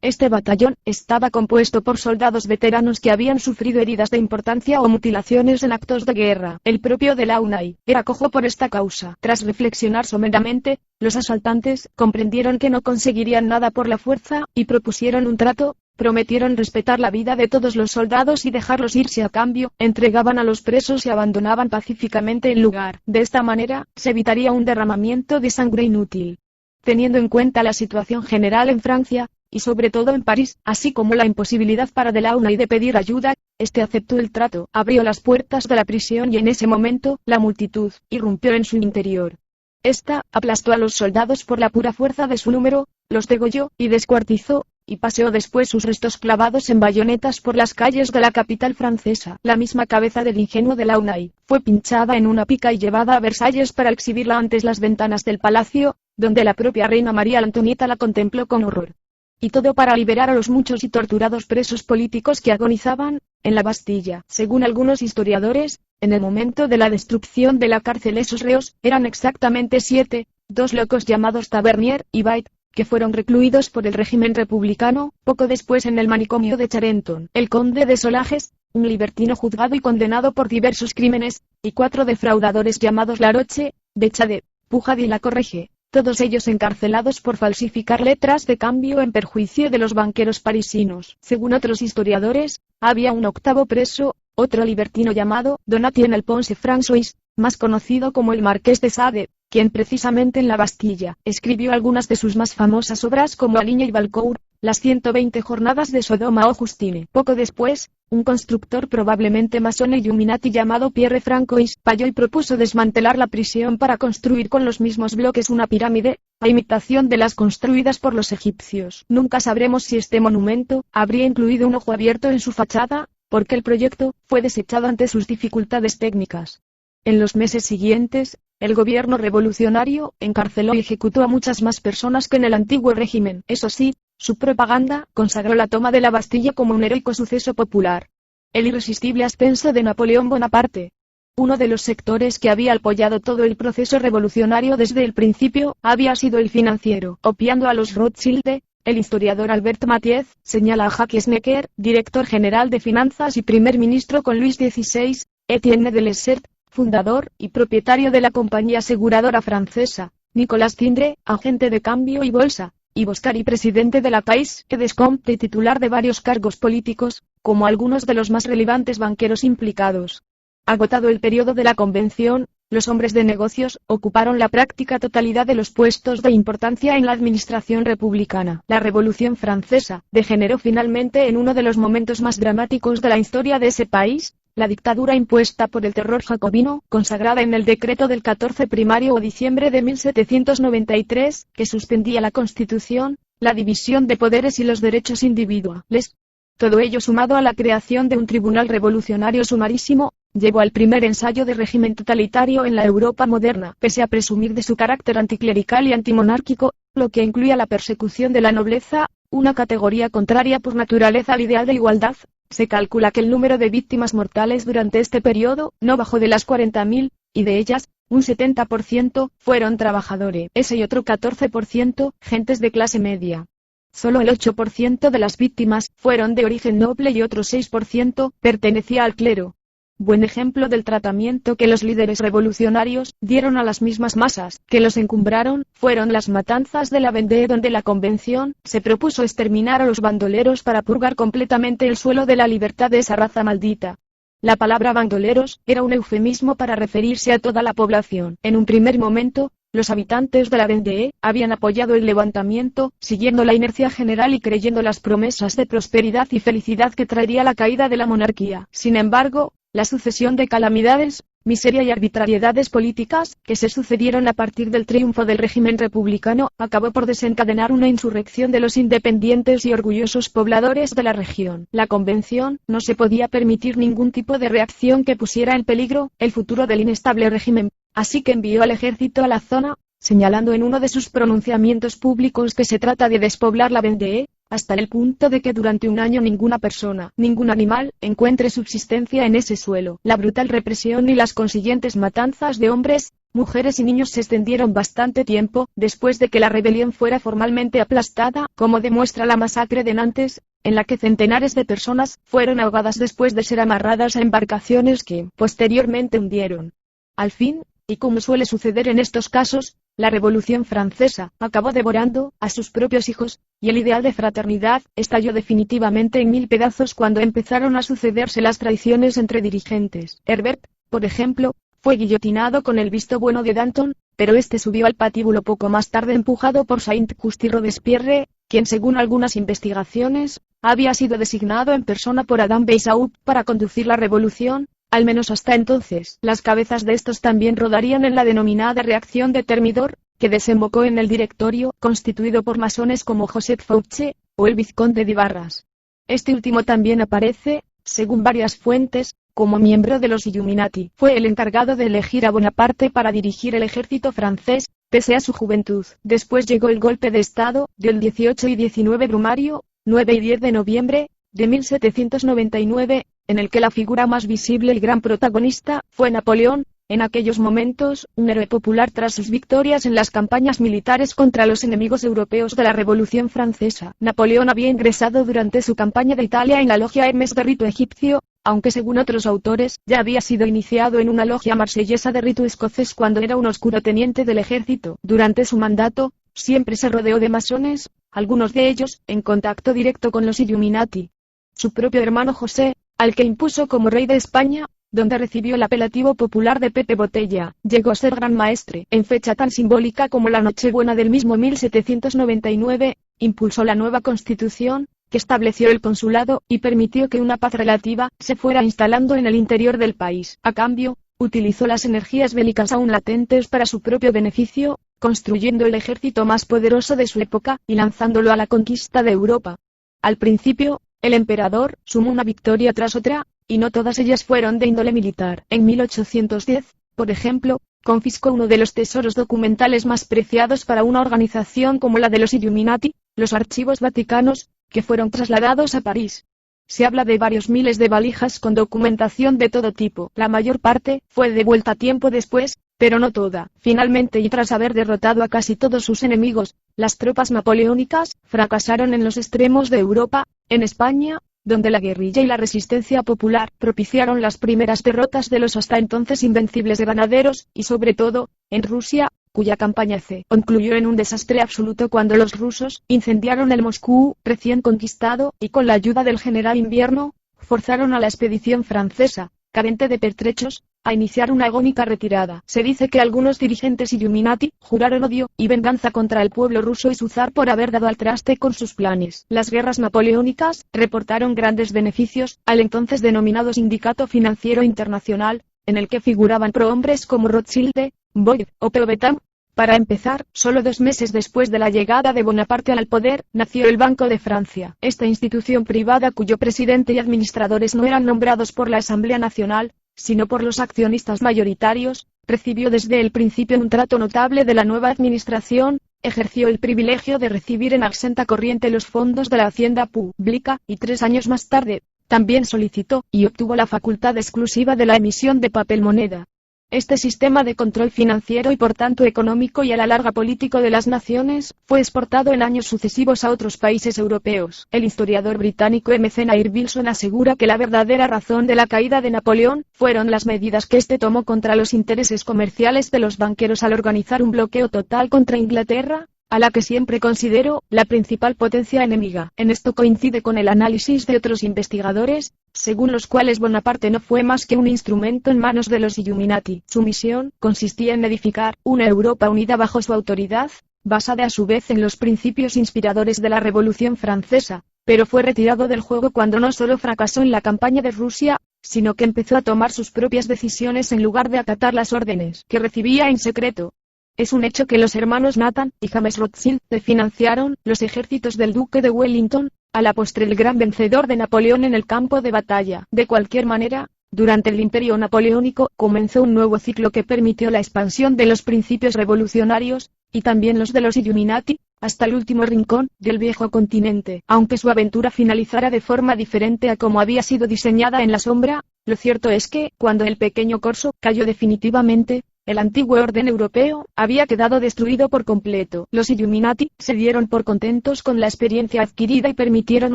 Este batallón estaba compuesto por soldados veteranos que habían sufrido heridas de importancia o mutilaciones en actos de guerra. El propio Delaunay era cojo por esta causa. Tras reflexionar someramente, los asaltantes comprendieron que no conseguirían nada por la fuerza, y propusieron un trato. Prometieron respetar la vida de todos los soldados y dejarlos irse a cambio, entregaban a los presos y abandonaban pacíficamente el lugar. De esta manera, se evitaría un derramamiento de sangre inútil. Teniendo en cuenta la situación general en Francia, y sobre todo en París, así como la imposibilidad para Delaunay de pedir ayuda, este aceptó el trato, abrió las puertas de la prisión y en ese momento, la multitud irrumpió en su interior. Esta aplastó a los soldados por la pura fuerza de su número, los degolló y descuartizó, y paseó después sus restos clavados en bayonetas por las calles de la capital francesa. La misma cabeza del ingenuo de Launay fue pinchada en una pica y llevada a Versalles para exhibirla ante las ventanas del palacio, donde la propia reina María Antonieta la contempló con horror. Y todo para liberar a los muchos y torturados presos políticos que agonizaban en la Bastilla. Según algunos historiadores, en el momento de la destrucción de la cárcel esos reos eran exactamente 7, 2 locos llamados Tavernier y Bait, que fueron recluidos por el régimen republicano, poco después en el manicomio de Charenton. El conde de Solages, un libertino juzgado y condenado por diversos crímenes, y 4 defraudadores llamados Laroche, Bechade, Pujad y Lacorrege, todos ellos encarcelados por falsificar letras de cambio en perjuicio de los banqueros parisinos. Según otros historiadores, había un 8º preso, otro libertino llamado Donatien Alphonse François, más conocido como el Marqués de Sade, quien precisamente en la Bastilla escribió algunas de sus más famosas obras como Aligne y Valcourt, las 120 jornadas de Sodoma o Justine. Poco después, un constructor probablemente masón e Illuminati llamado Pierre Francois falló y propuso desmantelar la prisión para construir con los mismos bloques una pirámide, a imitación de las construidas por los egipcios. Nunca sabremos si este monumento habría incluido un ojo abierto en su fachada, porque el proyecto fue desechado ante sus dificultades técnicas. En los meses siguientes, el gobierno revolucionario encarceló y ejecutó a muchas más personas que en el antiguo régimen. Eso sí, su propaganda consagró la toma de la Bastilla como un heroico suceso popular. El irresistible ascenso de Napoleón Bonaparte. Uno de los sectores que había apoyado todo el proceso revolucionario desde el principio había sido el financiero, opiando a los Rothschild. El historiador Albert Mathiez señala a Jacques Necker, director general de finanzas y primer ministro con Luis XVI, Etienne de Lesseps, fundador y propietario de la compañía aseguradora francesa, Nicolas Tindre, agente de cambio y bolsa, y Boscari, presidente de la Caisse d'Escompte y titular de varios cargos políticos, como algunos de los más relevantes banqueros implicados. Agotado el periodo de la convención, los hombres de negocios ocuparon la práctica totalidad de los puestos de importancia en la administración republicana. La Revolución Francesa degeneró finalmente en uno de los momentos más dramáticos de la historia de ese país. La dictadura impuesta por el terror jacobino, consagrada en el decreto del 14 primario o diciembre de 1793, que suspendía la Constitución, la división de poderes y los derechos individuales. Todo ello sumado a la creación de un tribunal revolucionario sumarísimo, llevó al primer ensayo de régimen totalitario en la Europa moderna, pese a presumir de su carácter anticlerical y antimonárquico, lo que incluía la persecución de la nobleza, una categoría contraria por naturaleza al ideal de igualdad. Se calcula que el número de víctimas mortales durante este periodo no bajó de las 40.000, y de ellas, un 70% fueron trabajadores, y otro 14% gentes de clase media. Solo el 8% de las víctimas fueron de origen noble y otro 6% pertenecía al clero. Buen ejemplo del tratamiento que los líderes revolucionarios dieron a las mismas masas que los encumbraron fueron las matanzas de la Vendée, donde la convención se propuso exterminar a los bandoleros para purgar completamente el suelo de la libertad de esa raza maldita. La palabra bandoleros era un eufemismo para referirse a toda la población. En un primer momento, los habitantes de la Vendée habían apoyado el levantamiento, siguiendo la inercia general y creyendo las promesas de prosperidad y felicidad que traería la caída de la monarquía. Sin embargo, la sucesión de calamidades, miseria y arbitrariedades políticas, que se sucedieron a partir del triunfo del régimen republicano, acabó por desencadenar una insurrección de los independientes y orgullosos pobladores de la región. La convención no se podía permitir ningún tipo de reacción que pusiera en peligro el futuro del inestable régimen, así que envió al ejército a la zona, señalando en uno de sus pronunciamientos públicos que se trata de despoblar la Vendée, hasta el punto de que durante un año ninguna persona, ningún animal, encuentre subsistencia en ese suelo. La brutal represión y las consiguientes matanzas de hombres, mujeres y niños se extendieron bastante tiempo, después de que la rebelión fuera formalmente aplastada, como demuestra la masacre de Nantes, en la que centenares de personas fueron ahogadas después de ser amarradas a embarcaciones que, posteriormente hundieron. Al fin, y como suele suceder en estos casos, la Revolución Francesa acabó devorando a sus propios hijos, y el ideal de fraternidad estalló definitivamente en mil pedazos cuando empezaron a sucederse las traiciones entre dirigentes. Herbert, por ejemplo, fue guillotinado con el visto bueno de Danton, pero este subió al patíbulo poco más tarde empujado por Saint-Just y Robespierre, quien según algunas investigaciones, había sido designado en persona por Adam Weishaupt para conducir la revolución. Al menos hasta entonces, las cabezas de estos también rodarían en la denominada reacción de Thermidor, que desembocó en el directorio, constituido por masones como Joseph Fouché, o el vizconde de Barras. Este último también aparece, según varias fuentes, como miembro de los Illuminati. Fue el encargado de elegir a Bonaparte para dirigir el ejército francés, pese a su juventud. Después llegó el golpe de Estado, del 18 y 19 Brumario, 9 y 10 de noviembre, de 1799, en el que la figura más visible y gran protagonista fue Napoleón, en aquellos momentos, un héroe popular tras sus victorias en las campañas militares contra los enemigos europeos de la Revolución Francesa. Napoleón había ingresado durante su campaña de Italia en la logia Hermes de rito egipcio, aunque según otros autores, ya había sido iniciado en una logia marsellesa de rito escocés cuando era un oscuro teniente del ejército. Durante su mandato, siempre se rodeó de masones, algunos de ellos, en contacto directo con los Illuminati. Su propio hermano José, al que impuso como rey de España, donde recibió el apelativo popular de Pepe Botella, llegó a ser gran maestre. En fecha tan simbólica como la Nochebuena del mismo 1799, impulsó la nueva Constitución, que estableció el consulado, y permitió que una paz relativa se fuera instalando en el interior del país. A cambio, utilizó las energías bélicas aún latentes para su propio beneficio, construyendo el ejército más poderoso de su época, y lanzándolo a la conquista de Europa. Al principio, el emperador sumó una victoria tras otra, y no todas ellas fueron de índole militar. En 1810, por ejemplo, confiscó uno de los tesoros documentales más preciados para una organización como la de los Illuminati, los archivos vaticanos, que fueron trasladados a París. Se habla de varios miles de valijas con documentación de todo tipo. La mayor parte fue devuelta tiempo después, pero no toda. Finalmente, y tras haber derrotado a casi todos sus enemigos, las tropas napoleónicas fracasaron en los extremos de Europa, en España, donde la guerrilla y la resistencia popular propiciaron las primeras derrotas de los hasta entonces invencibles granaderos, y sobre todo, en Rusia, cuya campaña se concluyó en un desastre absoluto cuando los rusos incendiaron el Moscú, recién conquistado, y con la ayuda del general Invierno, forzaron a la expedición francesa, carente de pertrechos, a iniciar una agónica retirada. Se dice que algunos dirigentes Illuminati juraron odio y venganza contra el pueblo ruso y su zar por haber dado al traste con sus planes. Las guerras napoleónicas reportaron grandes beneficios al entonces denominado Sindicato Financiero Internacional, en el que figuraban prohombres como Rothschild, Boyd o Powhatan. Para empezar, solo 2 meses después de la llegada de Bonaparte al poder, nació el Banco de Francia. Esta institución privada cuyo presidente y administradores no eran nombrados por la Asamblea Nacional, sino por los accionistas mayoritarios, recibió desde el principio un trato notable de la nueva administración, ejerció el privilegio de recibir en exenta corriente los fondos de la hacienda pública, y 3 años más tarde, también solicitó y obtuvo la facultad exclusiva de la emisión de papel moneda. Este sistema de control financiero y por tanto económico y a la larga político de las naciones, fue exportado en años sucesivos a otros países europeos. El historiador británico M. Nair Wilson asegura que la verdadera razón de la caída de Napoleón, fueron las medidas que éste tomó contra los intereses comerciales de los banqueros al organizar un bloqueo total contra Inglaterra, a la que siempre considero la principal potencia enemiga. En esto coincide con el análisis de otros investigadores, según los cuales Bonaparte no fue más que un instrumento en manos de los Illuminati. Su misión consistía en edificar una Europa unida bajo su autoridad, basada a su vez en los principios inspiradores de la Revolución Francesa, pero fue retirado del juego cuando no solo fracasó en la campaña de Rusia, sino que empezó a tomar sus propias decisiones en lugar de acatar las órdenes que recibía en secreto. Es un hecho que los hermanos Nathan y James Rothschild financiaron los ejércitos del duque de Wellington, a la postre el gran vencedor de Napoleón en el campo de batalla. De cualquier manera, durante el imperio napoleónico comenzó un nuevo ciclo que permitió la expansión de los principios revolucionarios, y también los de los Illuminati, hasta el último rincón del viejo continente. Aunque su aventura finalizara de forma diferente a como había sido diseñada en la sombra, lo cierto es que, cuando el pequeño corso cayó definitivamente, el antiguo orden europeo había quedado destruido por completo. Los Illuminati se dieron por contentos con la experiencia adquirida y permitieron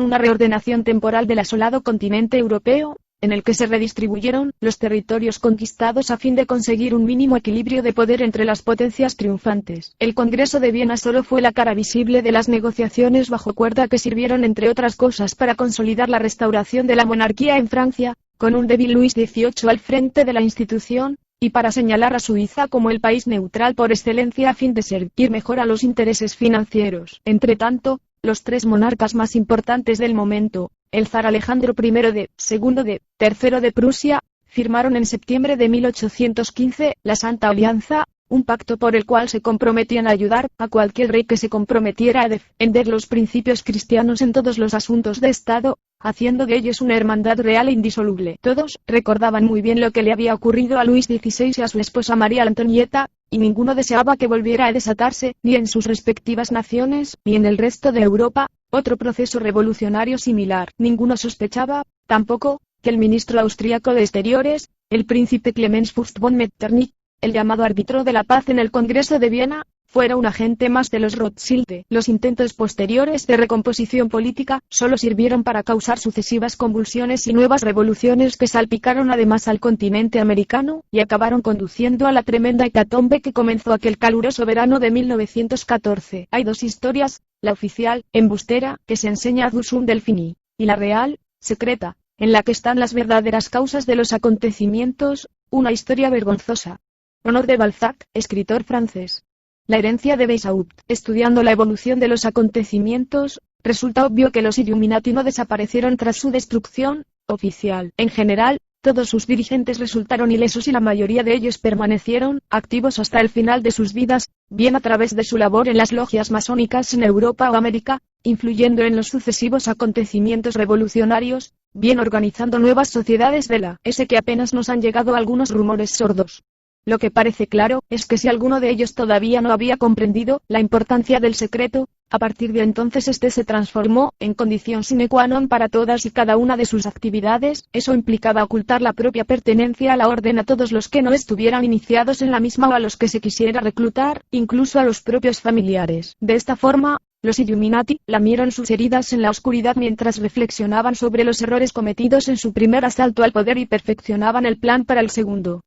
una reordenación temporal del asolado continente europeo, en el que se redistribuyeron los territorios conquistados a fin de conseguir un mínimo equilibrio de poder entre las potencias triunfantes. El Congreso de Viena solo fue la cara visible de las negociaciones bajo cuerda que sirvieron entre otras cosas para consolidar la restauración de la monarquía en Francia, con un débil Luis XVIII al frente de la institución, y para señalar a Suiza como el país neutral por excelencia a fin de servir mejor a los intereses financieros. Entretanto, los 3 monarcas más importantes del momento, el zar Alejandro I de, II de, III de Prusia, firmaron en septiembre de 1815 la Santa Alianza, un pacto por el cual se comprometían a ayudar a cualquier rey que se comprometiera a defender los principios cristianos en todos los asuntos de Estado, haciendo de ellos una hermandad real e indisoluble. Todos recordaban muy bien lo que le había ocurrido a Luis XVI y a su esposa María Antonieta, y ninguno deseaba que volviera a desatarse, ni en sus respectivas naciones, ni en el resto de Europa, otro proceso revolucionario similar. Ninguno sospechaba, tampoco, que el ministro austríaco de Exteriores, el príncipe Clemens Fürst von Metternich, el llamado árbitro de la paz en el Congreso de Viena, fuera un agente más de los Rothschild. Los intentos posteriores de recomposición política solo sirvieron para causar sucesivas convulsiones y nuevas revoluciones que salpicaron además al continente americano, y acabaron conduciendo a la tremenda hecatombe que comenzó aquel caluroso verano de 1914. Hay dos historias, la oficial, embustera, que se enseña a Dusum Delfini, y la real, secreta, en la que están las verdaderas causas de los acontecimientos, una historia vergonzosa. Honor de Balzac, escritor francés. La herencia de Weishaupt. Estudiando la evolución de los acontecimientos, resulta obvio que los Illuminati no desaparecieron tras su destrucción oficial. En general, todos sus dirigentes resultaron ilesos y la mayoría de ellos permanecieron activos hasta el final de sus vidas, bien a través de su labor en las logias masónicas en Europa o América, influyendo en los sucesivos acontecimientos revolucionarios, bien organizando nuevas sociedades de la S que apenas nos han llegado algunos rumores sordos. Lo que parece claro, es que si alguno de ellos todavía no había comprendido la importancia del secreto, a partir de entonces este se transformó en condición sine qua non para todas y cada una de sus actividades. Eso implicaba ocultar la propia pertenencia a la orden a todos los que no estuvieran iniciados en la misma o a los que se quisiera reclutar, incluso a los propios familiares. De esta forma, los Illuminati lamieron sus heridas en la oscuridad mientras reflexionaban sobre los errores cometidos en su primer asalto al poder y perfeccionaban el plan para el segundo.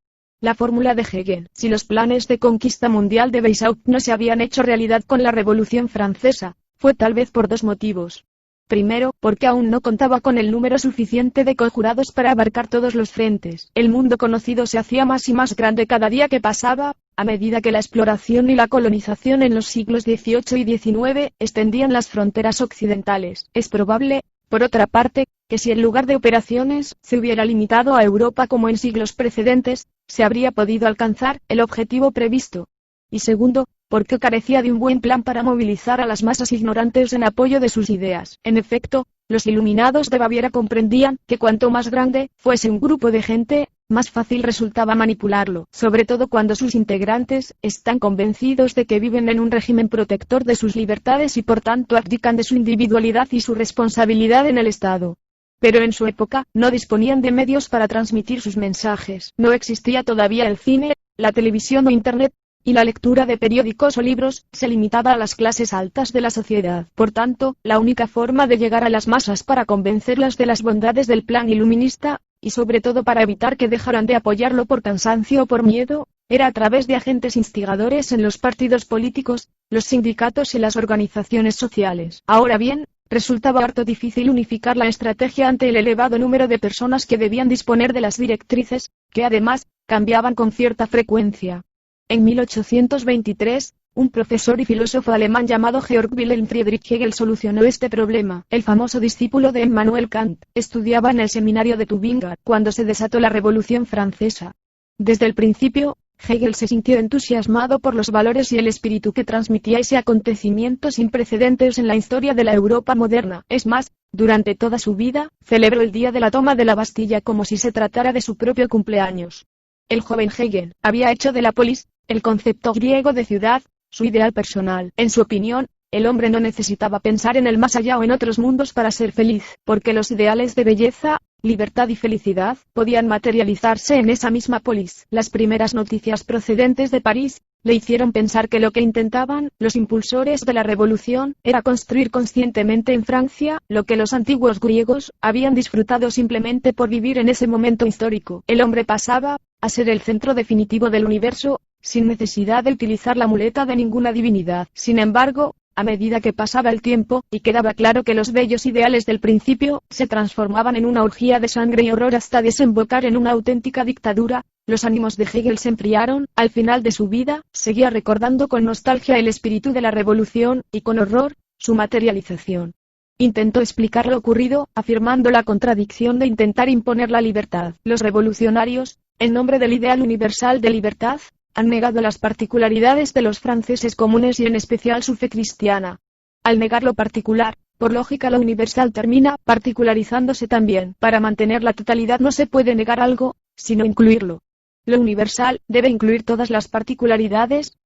La fórmula de Hegel. Si los planes de conquista mundial de Weishaupt no se habían hecho realidad con la Revolución Francesa, fue tal vez por dos motivos. Primero, porque aún no contaba con el número suficiente de conjurados para abarcar todos los frentes. El mundo conocido se hacía más y más grande cada día que pasaba, a medida que la exploración y la colonización en los siglos XVIII y XIX extendían las fronteras occidentales. Es probable, por otra parte, que si el lugar de operaciones se hubiera limitado a Europa como en siglos precedentes, se habría podido alcanzar el objetivo previsto. Y segundo, porque carecía de un buen plan para movilizar a las masas ignorantes en apoyo de sus ideas. En efecto, los iluminados de Baviera comprendían que cuanto más grande fuese un grupo de gente, más fácil resultaba manipularlo, sobre todo cuando sus integrantes están convencidos de que viven en un régimen protector de sus libertades y por tanto abdican de su individualidad y su responsabilidad en el Estado. Pero en su época, no disponían de medios para transmitir sus mensajes. No existía todavía el cine, la televisión o Internet, y la lectura de periódicos o libros se limitaba a las clases altas de la sociedad. Por tanto, la única forma de llegar a las masas para convencerlas de las bondades del plan iluminista, y sobre todo para evitar que dejaran de apoyarlo por cansancio o por miedo, era a través de agentes instigadores en los partidos políticos, los sindicatos y las organizaciones sociales. Ahora bien, resultaba harto difícil unificar la estrategia ante el elevado número de personas que debían disponer de las directrices, que además, cambiaban con cierta frecuencia. En 1823, un profesor y filósofo alemán llamado Georg Wilhelm Friedrich Hegel solucionó este problema. El famoso discípulo de Immanuel Kant estudiaba en el seminario de Tubinga cuando se desató la Revolución Francesa. Desde el principio, Hegel se sintió entusiasmado por los valores y el espíritu que transmitía ese acontecimiento sin precedentes en la historia de la Europa moderna. Es más, durante toda su vida, celebró el día de la toma de la Bastilla como si se tratara de su propio cumpleaños. El joven Hegel había hecho de la polis, el concepto griego de ciudad, su ideal personal. En su opinión, el hombre no necesitaba pensar en el más allá o en otros mundos para ser feliz, porque los ideales de belleza, libertad y felicidad podían materializarse en esa misma polis. Las primeras noticias procedentes de París le hicieron pensar que lo que intentaban los impulsores de la revolución era construir conscientemente en Francia lo que los antiguos griegos habían disfrutado simplemente por vivir en ese momento histórico. El hombre pasaba a ser el centro definitivo del universo, sin necesidad de utilizar la muleta de ninguna divinidad. Sin embargo, a medida que pasaba el tiempo, y quedaba claro que los bellos ideales del principio se transformaban en una orgía de sangre y horror hasta desembocar en una auténtica dictadura, los ánimos de Hegel se enfriaron. Al final de su vida, seguía recordando con nostalgia el espíritu de la revolución, y con horror, su materialización. Intentó explicar lo ocurrido, afirmando la contradicción de intentar imponer la libertad. Los revolucionarios, en nombre del ideal universal de libertad, han negado las particularidades de los franceses comunes y en especial su fe cristiana. Al negar lo particular, por lógica lo universal termina particularizándose también. Para mantener la totalidad no se puede negar algo, sino incluirlo. Lo universal debe incluir todas las particularidades.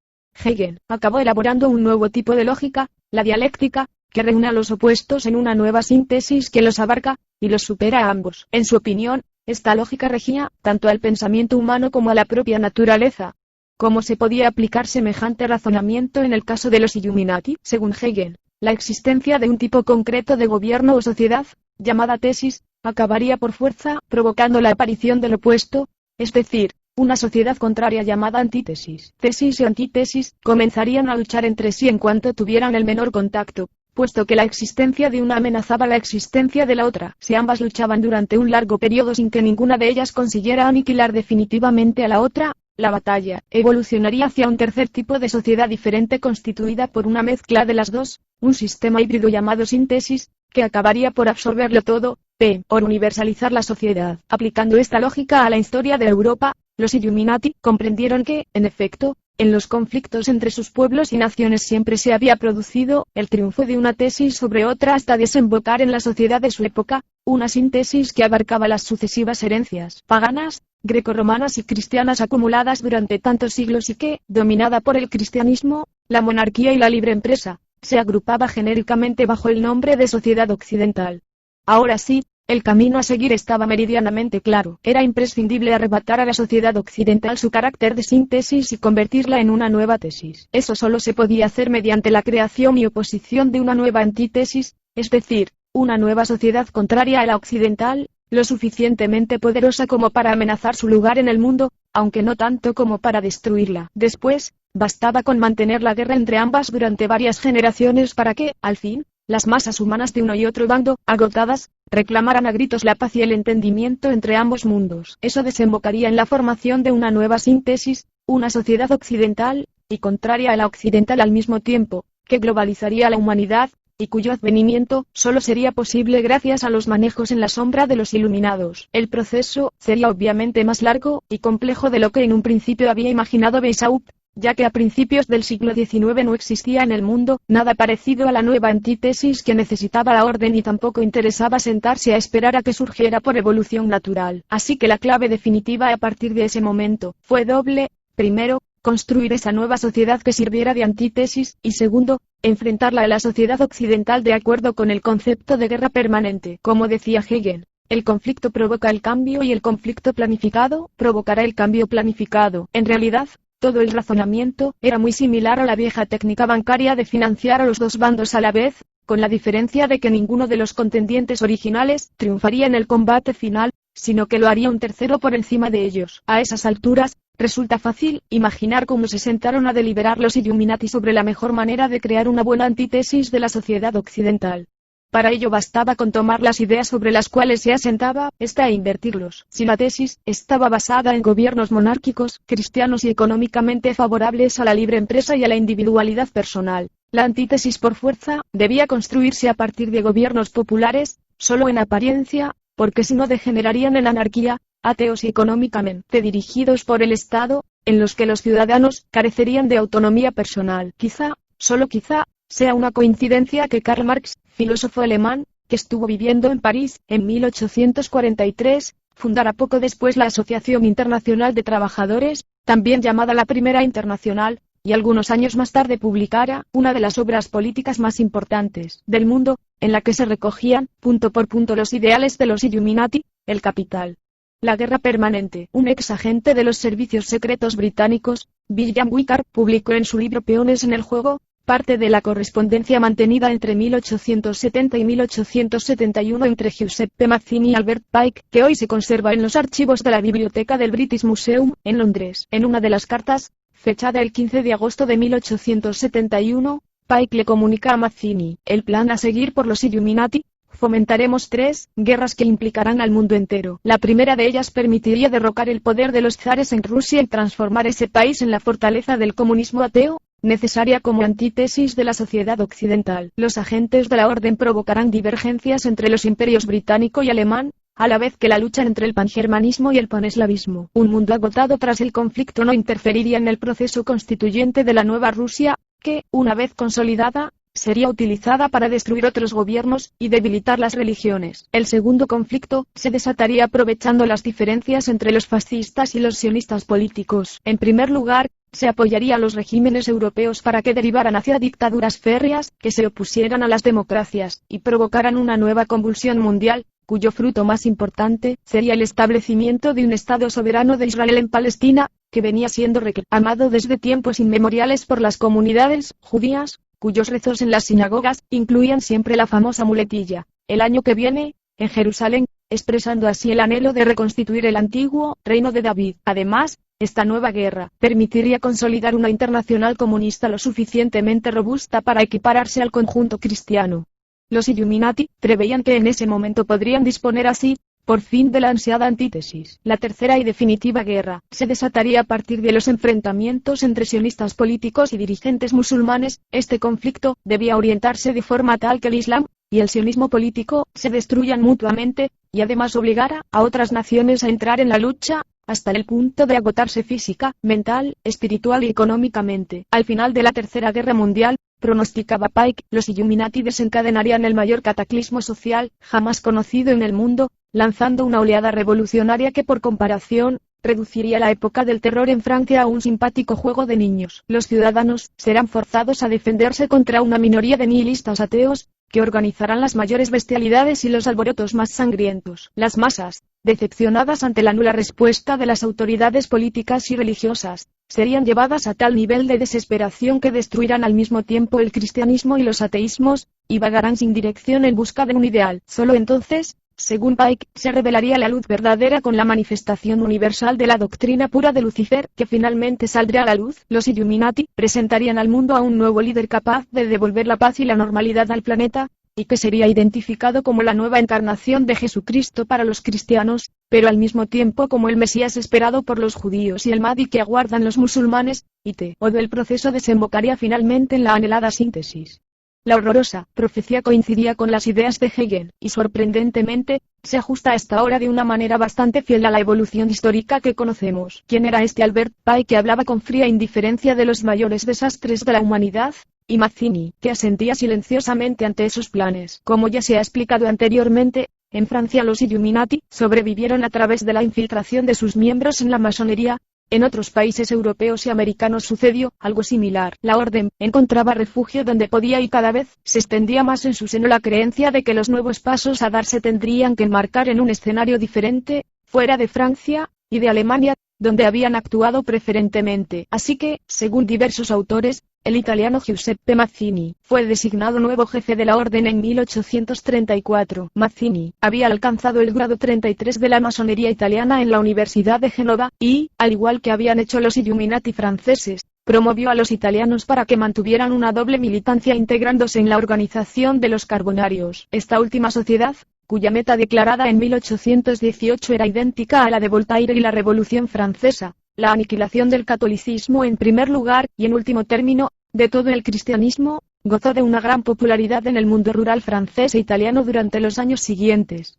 Hegel acabó elaborando un nuevo tipo de lógica, la dialéctica, que reúne a los opuestos en una nueva síntesis que los abarca y los supera a ambos. En su opinión, esta lógica regía tanto al pensamiento humano como a la propia naturaleza. ¿Cómo se podía aplicar semejante razonamiento en el caso de los Illuminati? Según Hegel, la existencia de un tipo concreto de gobierno o sociedad, llamada tesis, acabaría por fuerza provocando la aparición del opuesto, es decir, una sociedad contraria llamada antítesis. Tesis y antítesis comenzarían a luchar entre sí en cuanto tuvieran el menor contacto, puesto que la existencia de una amenazaba la existencia de la otra. Si ambas luchaban durante un largo periodo sin que ninguna de ellas consiguiera aniquilar definitivamente a la otra, la batalla evolucionaría hacia un tercer tipo de sociedad diferente constituida por una mezcla de las dos, un sistema híbrido llamado síntesis, que acabaría por absorberlo todo, por universalizar la sociedad. Aplicando esta lógica a la historia de Europa, los Illuminati comprendieron que, en efecto, en los conflictos entre sus pueblos y naciones siempre se había producido el triunfo de una tesis sobre otra hasta desembocar en la sociedad de su época, una síntesis que abarcaba las sucesivas herencias paganas, grecorromanas y cristianas acumuladas durante tantos siglos y que, dominada por el cristianismo, la monarquía y la libre empresa, se agrupaba genéricamente bajo el nombre de sociedad occidental. Ahora sí, el camino a seguir estaba meridianamente claro. Era imprescindible arrebatar a la sociedad occidental su carácter de síntesis y convertirla en una nueva tesis. Eso solo se podía hacer mediante la creación y oposición de una nueva antítesis, es decir, una nueva sociedad contraria a la occidental, lo suficientemente poderosa como para amenazar su lugar en el mundo, aunque no tanto como para destruirla. Después, bastaba con mantener la guerra entre ambas durante varias generaciones para que, al fin, las masas humanas de uno y otro bando, agotadas, reclamaran a gritos la paz y el entendimiento entre ambos mundos. Eso desembocaría en la formación de una nueva síntesis, una sociedad occidental, y contraria a la occidental al mismo tiempo, que globalizaría a la humanidad, y cuyo advenimiento solo sería posible gracias a los manejos en la sombra de los iluminados. El proceso sería obviamente más largo y complejo de lo que en un principio había imaginado Weishaupt, ya que a principios del siglo XIX no existía en el mundo nada parecido a la nueva antítesis que necesitaba la orden y tampoco interesaba sentarse a esperar a que surgiera por evolución natural. Así que la clave definitiva a partir de ese momento fue doble: primero, construir esa nueva sociedad que sirviera de antítesis, y segundo, enfrentarla a la sociedad occidental de acuerdo con el concepto de guerra permanente. Como decía Hegel, el conflicto provoca el cambio y el conflicto planificado provocará el cambio planificado. En realidad, todo el razonamiento era muy similar a la vieja técnica bancaria de financiar a los dos bandos a la vez, con la diferencia de que ninguno de los contendientes originales triunfaría en el combate final, sino que lo haría un tercero por encima de ellos. A esas alturas, resulta fácil imaginar cómo se sentaron a deliberar los Illuminati sobre la mejor manera de crear una buena antítesis de la sociedad occidental. Para ello bastaba con tomar las ideas sobre las cuales se asentaba esta e invertirlos. Si la tesis estaba basada en gobiernos monárquicos, cristianos y económicamente favorables a la libre empresa y a la individualidad personal, la antítesis por fuerza debía construirse a partir de gobiernos populares, solo en apariencia, porque si no degenerarían en anarquía, ateos y económicamente dirigidos por el Estado, en los que los ciudadanos carecerían de autonomía personal. Quizá, solo quizá, sea una coincidencia que Karl Marx, filósofo alemán, que estuvo viviendo en París en 1843, fundara poco después la Asociación Internacional de Trabajadores, también llamada la Primera Internacional, y algunos años más tarde publicara una de las obras políticas más importantes del mundo, en la que se recogían, punto por punto, los ideales de los Illuminati, el capital. La guerra permanente. Un ex agente de los servicios secretos británicos, William Wickard, publicó en su libro Peones en el juego, parte de la correspondencia mantenida entre 1870 y 1871 entre Giuseppe Mazzini y Albert Pike, que hoy se conserva en los archivos de la biblioteca del British Museum, en Londres. En una de las cartas, fechada el 15 de agosto de 1871, Pike le comunica a Mazzini el plan a seguir por los Illuminati: fomentaremos 3 guerras que implicarán al mundo entero. La primera de ellas permitiría derrocar el poder de los zares en Rusia y transformar ese país en la fortaleza del comunismo ateo, necesaria como antítesis de la sociedad occidental. Los agentes de la orden provocarán divergencias entre los imperios británico y alemán, a la vez que la lucha entre el pangermanismo y el paneslavismo. Un mundo agotado tras el conflicto no interferiría en el proceso constituyente de la nueva Rusia, que, una vez consolidada, sería utilizada para destruir otros gobiernos y debilitar las religiones. El segundo conflicto se desataría aprovechando las diferencias entre los fascistas y los sionistas políticos. En primer lugar, se apoyaría a los regímenes europeos para que derivaran hacia dictaduras férreas, que se opusieran a las democracias, y provocaran una nueva convulsión mundial, cuyo fruto más importante sería el establecimiento de un Estado soberano de Israel en Palestina, que venía siendo reclamado desde tiempos inmemoriales por las comunidades judías, cuyos rezos en las sinagogas incluían siempre la famosa muletilla, el año que viene, en Jerusalén, expresando así el anhelo de reconstituir el antiguo reino de David. Además, esta nueva guerra permitiría consolidar una internacional comunista lo suficientemente robusta para equipararse al conjunto cristiano. Los Illuminati preveían que en ese momento podrían disponer así, por fin, de la ansiada antítesis. La tercera y definitiva guerra se desataría a partir de los enfrentamientos entre sionistas políticos y dirigentes musulmanes. Este conflicto debía orientarse de forma tal que el Islam y el sionismo político se destruyan mutuamente, y además obligara a otras naciones a entrar en la lucha, hasta el punto de agotarse física, mental, espiritual y económicamente. Al final de la Tercera Guerra Mundial, pronosticaba Pike, los Illuminati desencadenarían el mayor cataclismo social jamás conocido en el mundo, lanzando una oleada revolucionaria que por comparación, reduciría la época del terror en Francia a un simpático juego de niños. Los ciudadanos serán forzados a defenderse contra una minoría de nihilistas ateos, que organizarán las mayores bestialidades y los alborotos más sangrientos. Las masas, decepcionadas ante la nula respuesta de las autoridades políticas y religiosas, serían llevadas a tal nivel de desesperación que destruirán al mismo tiempo el cristianismo y los ateísmos, y vagarán sin dirección en busca de un ideal. Solo entonces, según Pike, se revelaría la luz verdadera con la manifestación universal de la doctrina pura de Lucifer, que finalmente saldrá a la luz. Los Illuminati presentarían al mundo a un nuevo líder capaz de devolver la paz y la normalidad al planeta, y que sería identificado como la nueva encarnación de Jesucristo para los cristianos, pero al mismo tiempo como el Mesías esperado por los judíos y el Mahdi que aguardan los musulmanes, y todo el proceso desembocaría finalmente en la anhelada síntesis. La horrorosa profecía coincidía con las ideas de Hegel, y sorprendentemente, se ajusta hasta ahora de una manera bastante fiel a la evolución histórica que conocemos. ¿Quién era este Albert Pike que hablaba con fría indiferencia de los mayores desastres de la humanidad? Y Mazzini, que asentía silenciosamente ante esos planes. Como ya se ha explicado anteriormente, en Francia los Illuminati sobrevivieron a través de la infiltración de sus miembros en la masonería. En otros países europeos y americanos sucedió algo similar. La orden encontraba refugio donde podía y cada vez se extendía más en su seno la creencia de que los nuevos pasos a dar se tendrían que enmarcar en un escenario diferente, fuera de Francia y de Alemania, donde habían actuado preferentemente. Así que, según diversos autores, el italiano Giuseppe Mazzini fue designado nuevo jefe de la orden en 1834. Mazzini había alcanzado el grado 33 de la masonería italiana en la Universidad de Génova, y, al igual que habían hecho los Illuminati franceses, promovió a los italianos para que mantuvieran una doble militancia integrándose en la organización de los Carbonarios. Esta última sociedad, cuya meta declarada en 1818 era idéntica a la de Voltaire y la Revolución Francesa, la aniquilación del catolicismo en primer lugar, y en último término, de todo el cristianismo, gozó de una gran popularidad en el mundo rural francés e italiano durante los años siguientes.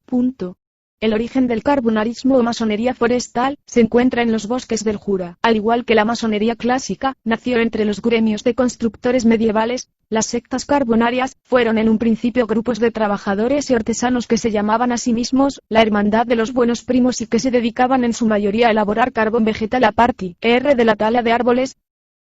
El origen del carbonarismo o masonería forestal se encuentra en los bosques del Jura. Al igual que la masonería clásica, nació entre los gremios de constructores medievales. Las sectas carbonarias fueron en un principio grupos de trabajadores y artesanos que se llamaban a sí mismos la Hermandad de los Buenos Primos y que se dedicaban en su mayoría a elaborar carbón vegetal a partir de la tala de árboles.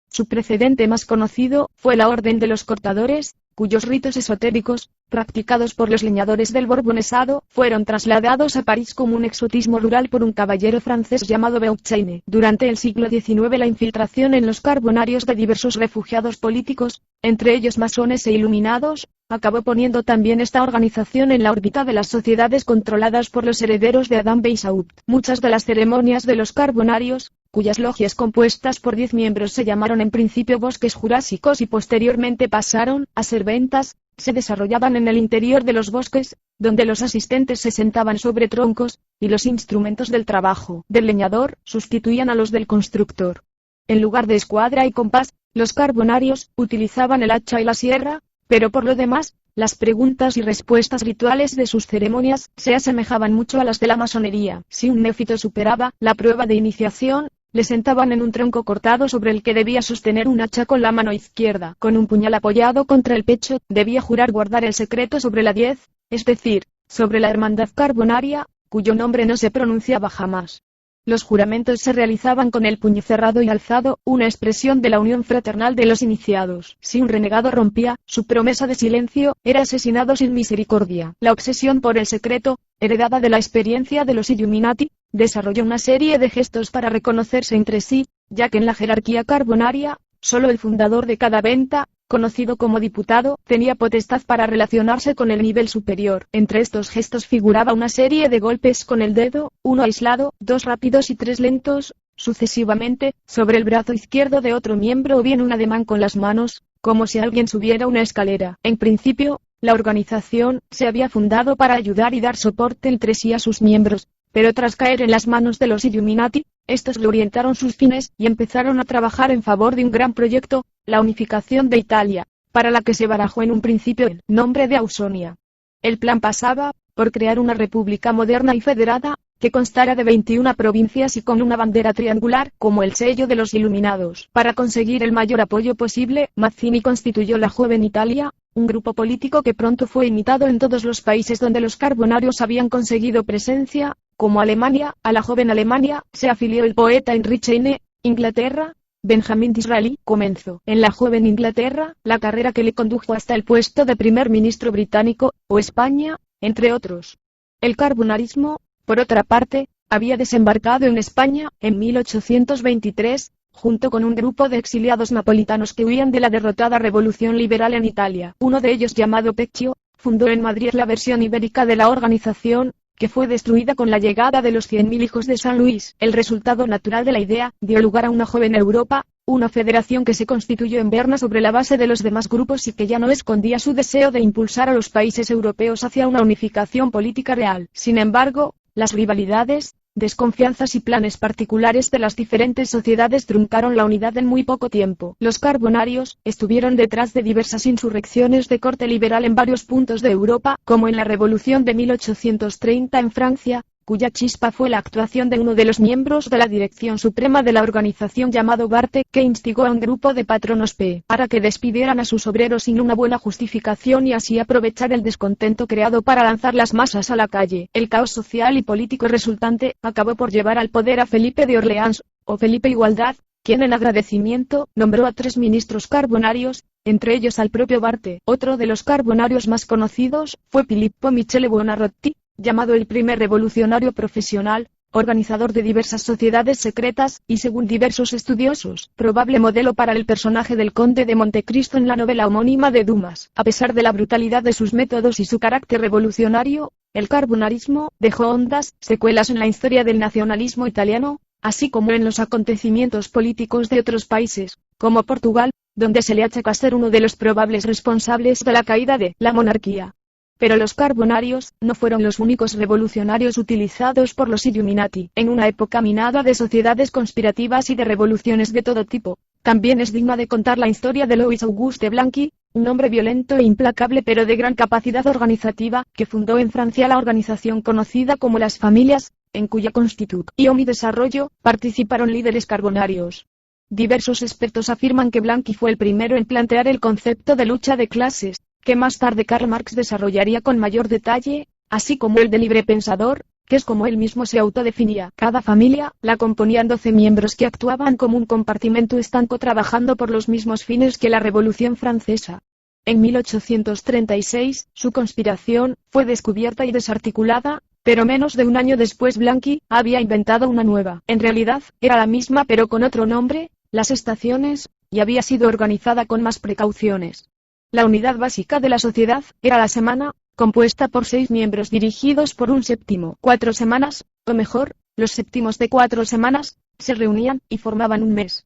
Su precedente más conocido fue la Orden de los Cortadores, cuyos ritos esotéricos, practicados por los leñadores del Borbonesado, fueron trasladados a París como un exotismo rural por un caballero francés llamado Beauchesne. Durante el siglo XIX la infiltración en los carbonarios de diversos refugiados políticos, entre ellos masones e iluminados, acabó poniendo también esta organización en la órbita de las sociedades controladas por los herederos de Adam Weishaupt. Muchas de las ceremonias de los carbonarios, cuyas logias compuestas por 10 miembros se llamaron en principio bosques jurásicos y posteriormente pasaron a ser ventas, se desarrollaban en el interior de los bosques, donde los asistentes se sentaban sobre troncos, y los instrumentos del trabajo del leñador sustituían a los del constructor. En lugar de escuadra y compás, los carbonarios utilizaban el hacha y la sierra, pero por lo demás, Las preguntas y respuestas rituales de sus ceremonias se asemejaban mucho a las de la masonería. Si un neófito superaba la prueba de iniciación, le sentaban en un tronco cortado sobre el que debía sostener un hacha con la mano izquierda. Con un puñal apoyado contra el pecho, debía jurar guardar el secreto sobre la 10, es decir, sobre la hermandad carbonaria, cuyo nombre no se pronunciaba jamás. Los juramentos se realizaban con el puño cerrado y alzado, una expresión de la unión fraternal de los iniciados. Si un renegado rompía su promesa de silencio, era asesinado sin misericordia. La obsesión por el secreto, heredada de la experiencia de los Illuminati, desarrolló una serie de gestos para reconocerse entre sí, ya que en la jerarquía carbonaria, solo el fundador de cada venta, conocido como diputado, tenía potestad para relacionarse con el nivel superior. Entre estos gestos figuraba una serie de golpes con el dedo, uno aislado, 2 rápidos y 3 lentos, sucesivamente, sobre el brazo izquierdo de otro miembro o bien un ademán con las manos, como si alguien subiera una escalera. En principio, la organización se había fundado para ayudar y dar soporte entre sí a sus miembros, pero tras caer en las manos de los Illuminati, estos reorientaron sus fines y empezaron a trabajar en favor de un gran proyecto, la unificación de Italia, para la que se barajó en un principio el nombre de Ausonia. El plan pasaba por crear una república moderna y federada, que constara de 21 provincias y con una bandera triangular, como el sello de los Iluminados. Para conseguir el mayor apoyo posible, Mazzini constituyó la Joven Italia, un grupo político que pronto fue imitado en todos los países donde los carbonarios habían conseguido presencia, como Alemania. A la Joven Alemania se afilió el poeta Heinrich Heine. Inglaterra, Benjamin Disraeli comenzó en la Joven Inglaterra la carrera que le condujo hasta el puesto de primer ministro británico, o España, entre otros. El carbonarismo, por otra parte, había desembarcado en España en 1823, junto con un grupo de exiliados napolitanos que huían de la derrotada revolución liberal en Italia. Uno de ellos, llamado Pecchio, fundó en Madrid la versión ibérica de la organización, que fue destruida con la llegada de los 100.000 hijos de San Luis. El resultado natural de la idea dio lugar a una joven Europa, una federación que se constituyó en Berna sobre la base de los demás grupos y que ya no escondía su deseo de impulsar a los países europeos hacia una unificación política real. Sin embargo, las rivalidades, desconfianzas y planes particulares de las diferentes sociedades truncaron la unidad en muy poco tiempo. Los carbonarios estuvieron detrás de diversas insurrecciones de corte liberal en varios puntos de Europa, como en la Revolución de 1830 en Francia, cuya chispa fue la actuación de uno de los miembros de la Dirección Suprema de la organización llamado Barte, que instigó a un grupo de patronos para que despidieran a sus obreros sin una buena justificación y así aprovechar el descontento creado para lanzar las masas a la calle. El caos social y político resultante acabó por llevar al poder a Felipe de Orleans, o Felipe Igualdad, quien en agradecimiento nombró a 3 ministros carbonarios, entre ellos al propio Barte. Otro de los carbonarios más conocidos fue Filippo Michele Buonarroti, llamado el primer revolucionario profesional, organizador de diversas sociedades secretas, y según diversos estudiosos, probable modelo para el personaje del conde de Montecristo en la novela homónima de Dumas. A pesar de la brutalidad de sus métodos y su carácter revolucionario, el carbonarismo dejó hondas secuelas en la historia del nacionalismo italiano, así como en los acontecimientos políticos de otros países, como Portugal, donde se le achaca ser uno de los probables responsables de la caída de la monarquía. Pero los carbonarios no fueron los únicos revolucionarios utilizados por los Illuminati. En una época minada de sociedades conspirativas y de revoluciones de todo tipo, también es digna de contar la historia de Louis Auguste Blanqui, un hombre violento e implacable pero de gran capacidad organizativa, que fundó en Francia la organización conocida como las Familias, en cuya constitución y desarrollo participaron líderes carbonarios. Diversos expertos afirman que Blanqui fue el primero en plantear el concepto de lucha de clases, que más tarde Karl Marx desarrollaría con mayor detalle, así como el de libre pensador, que es como él mismo se autodefinía. Cada familia la componían 12 miembros que actuaban como un compartimento estanco trabajando por los mismos fines que la Revolución Francesa. En 1836, su conspiración fue descubierta y desarticulada, pero menos de un año después Blanqui había inventado una nueva. En realidad, era la misma pero con otro nombre, las estaciones, y había sido organizada con más precauciones. La unidad básica de la sociedad era la semana, compuesta por 6 miembros dirigidos por un séptimo. 4 semanas, o mejor, los séptimos de 4 semanas, se reunían y formaban un mes.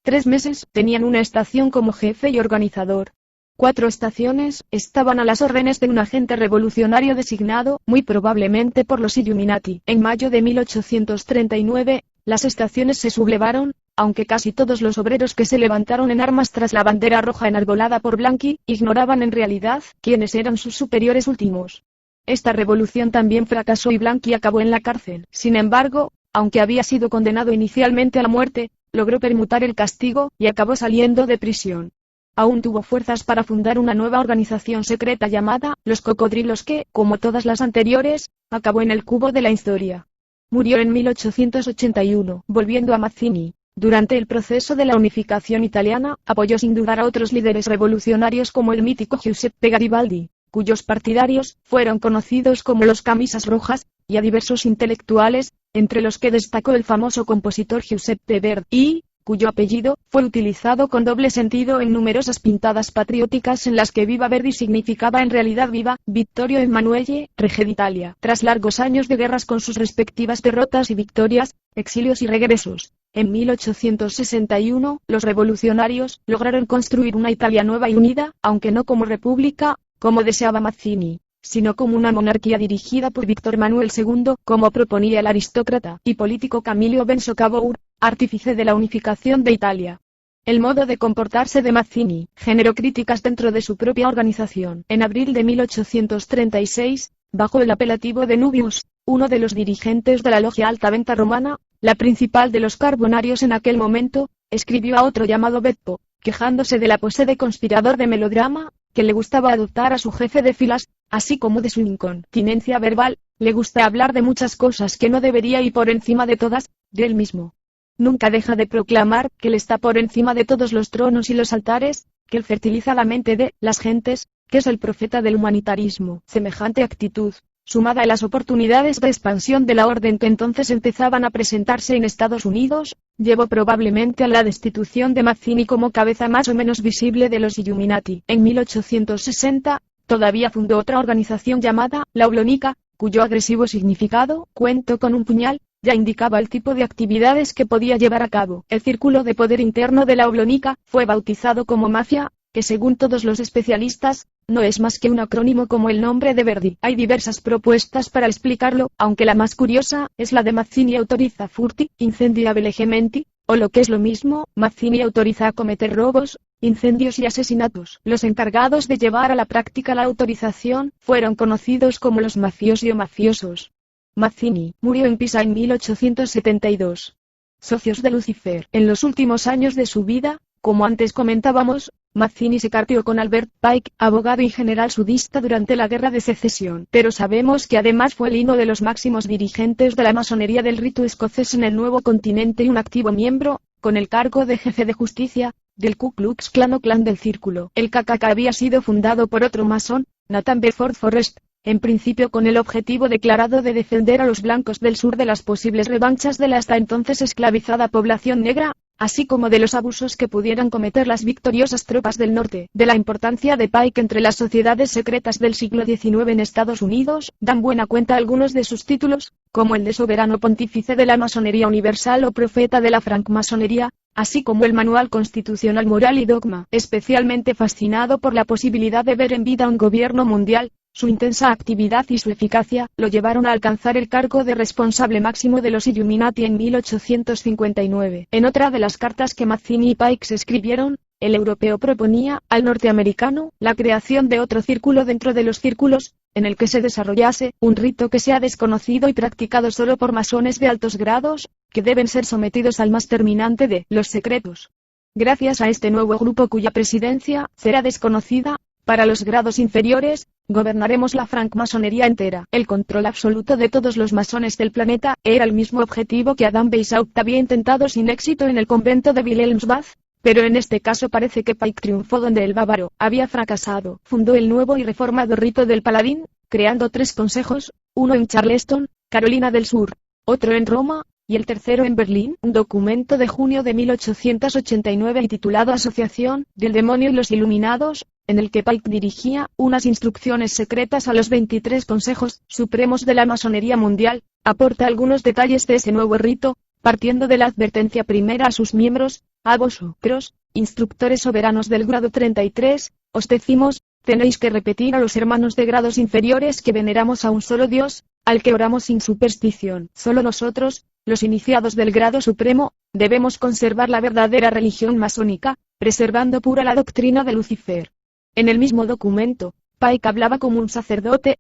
3 meses tenían una estación como jefe y organizador. 4 estaciones estaban a las órdenes de un agente revolucionario designado, muy probablemente por los Illuminati. En mayo de 1839, las estaciones se sublevaron, aunque casi todos los obreros que se levantaron en armas tras la bandera roja enarbolada por Blanqui, ignoraban en realidad quiénes eran sus superiores últimos. Esta revolución también fracasó y Blanqui acabó en la cárcel. Sin embargo, aunque había sido condenado inicialmente a la muerte, logró permutar el castigo y acabó saliendo de prisión. Aún tuvo fuerzas para fundar una nueva organización secreta llamada Los Cocodrilos que, como todas las anteriores, acabó en el cubo de la historia. Murió en 1881, volviendo a Mazzini. Durante el proceso de la unificación italiana, apoyó sin dudar a otros líderes revolucionarios como el mítico Giuseppe Garibaldi, cuyos partidarios fueron conocidos como los Camisas Rojas, y a diversos intelectuales, entre los que destacó el famoso compositor Giuseppe Verdi, cuyo apellido fue utilizado con doble sentido en numerosas pintadas patrióticas en las que Viva Verdi significaba en realidad Viva Vittorio Emanuele, Regge d'Italia. Tras largos años de guerras con sus respectivas derrotas y victorias, exilios y regresos, en 1861, los revolucionarios lograron construir una Italia nueva y unida, aunque no como república, como deseaba Mazzini, sino como una monarquía dirigida por Víctor Manuel II, como proponía el aristócrata y político Camillo Benso Cavour, artífice de la unificación de Italia. El modo de comportarse de Mazzini generó críticas dentro de su propia organización. En abril de 1836, bajo el apelativo de Nubius, uno de los dirigentes de la logia Alta Venta Romana, la principal de los carbonarios en aquel momento, escribió a otro llamado Beppo, quejándose de la pose de conspirador de melodrama, que le gustaba adoptar a su jefe de filas, así como de su incontinencia verbal, le gusta hablar de muchas cosas que no debería y por encima de todas, de él mismo. Nunca deja de proclamar que él está por encima de todos los tronos y los altares, que él fertiliza la mente de las gentes, que es el profeta del humanitarismo. Semejante actitud, sumada a las oportunidades de expansión de la orden que entonces empezaban a presentarse en Estados Unidos, llevó probablemente a la destitución de Mazzini como cabeza más o menos visible de los Illuminati. En 1860, todavía fundó otra organización llamada La Oblonica, cuyo agresivo significado, cuento con un puñal, ya indicaba el tipo de actividades que podía llevar a cabo. El círculo de poder interno de la Oblonica fue bautizado como mafia, que según todos los especialistas, no es más que un acrónimo como el nombre de Verdi. Hay diversas propuestas para explicarlo, aunque la más curiosa es la de Mazzini autoriza furti, incendia velocemente, o lo que es lo mismo, Mazzini autoriza a cometer robos, incendios y asesinatos. Los encargados de llevar a la práctica la autorización fueron conocidos como los mafiosi o mafiosos. Mazzini murió en Pisa en 1872. Socios de Lucifer. En los últimos años de su vida, como antes comentábamos, Mazzini se carteó con Albert Pike, abogado y general sudista durante la Guerra de Secesión. Pero sabemos que además fue uno de los máximos dirigentes de la masonería del rito escocés en el Nuevo Continente y un activo miembro, con el cargo de jefe de justicia, del Ku Klux Klan o Clan del Círculo. El KKK había sido fundado por otro masón, Nathan Bedford Forrest, en principio con el objetivo declarado de defender a los blancos del sur de las posibles revanchas de la hasta entonces esclavizada población negra, así como de los abusos que pudieran cometer las victoriosas tropas del norte. De la importancia de Pike entre las sociedades secretas del siglo XIX en Estados Unidos, dan buena cuenta algunos de sus títulos, como el de Soberano Pontífice de la Masonería Universal o Profeta de la Francmasonería, así como el Manual Constitucional Moral y Dogma. Especialmente fascinado por la posibilidad de ver en vida un gobierno mundial, su intensa actividad y su eficacia lo llevaron a alcanzar el cargo de responsable máximo de los Illuminati en 1859. En otra de las cartas que Mazzini y Pike se escribieron, el europeo proponía al norteamericano la creación de otro círculo dentro de los círculos, en el que se desarrollase un rito que sea desconocido y practicado solo por masones de altos grados, que deben ser sometidos al más terminante de los secretos. Gracias a este nuevo grupo cuya presidencia será desconocida, para los grados inferiores, gobernaremos la francmasonería entera. El control absoluto de todos los masones del planeta era el mismo objetivo que Adam Weishaupt había intentado sin éxito en el convento de Wilhelmsbad, pero en este caso parece que Pike triunfó donde el bávaro había fracasado. Fundó el nuevo y reformado rito del paladín, creando 3 consejos, uno en Charleston, Carolina del Sur, otro en Roma, y el tercero en Berlín. Un documento de junio de 1889 titulado Asociación del Demonio y los Iluminados, en el que Pike dirigía unas instrucciones secretas a los 23 consejos supremos de la masonería mundial, aporta algunos detalles de ese nuevo rito, partiendo de la advertencia primera a sus miembros: a vosotros, instructores soberanos del grado 33, os decimos, tenéis que repetir a los hermanos de grados inferiores que veneramos a un solo Dios, al que oramos sin superstición. Solo nosotros, los iniciados del grado supremo, debemos conservar la verdadera religión masónica, preservando pura la doctrina de Lucifer. En el mismo documento, Pike hablaba como un sacerdote,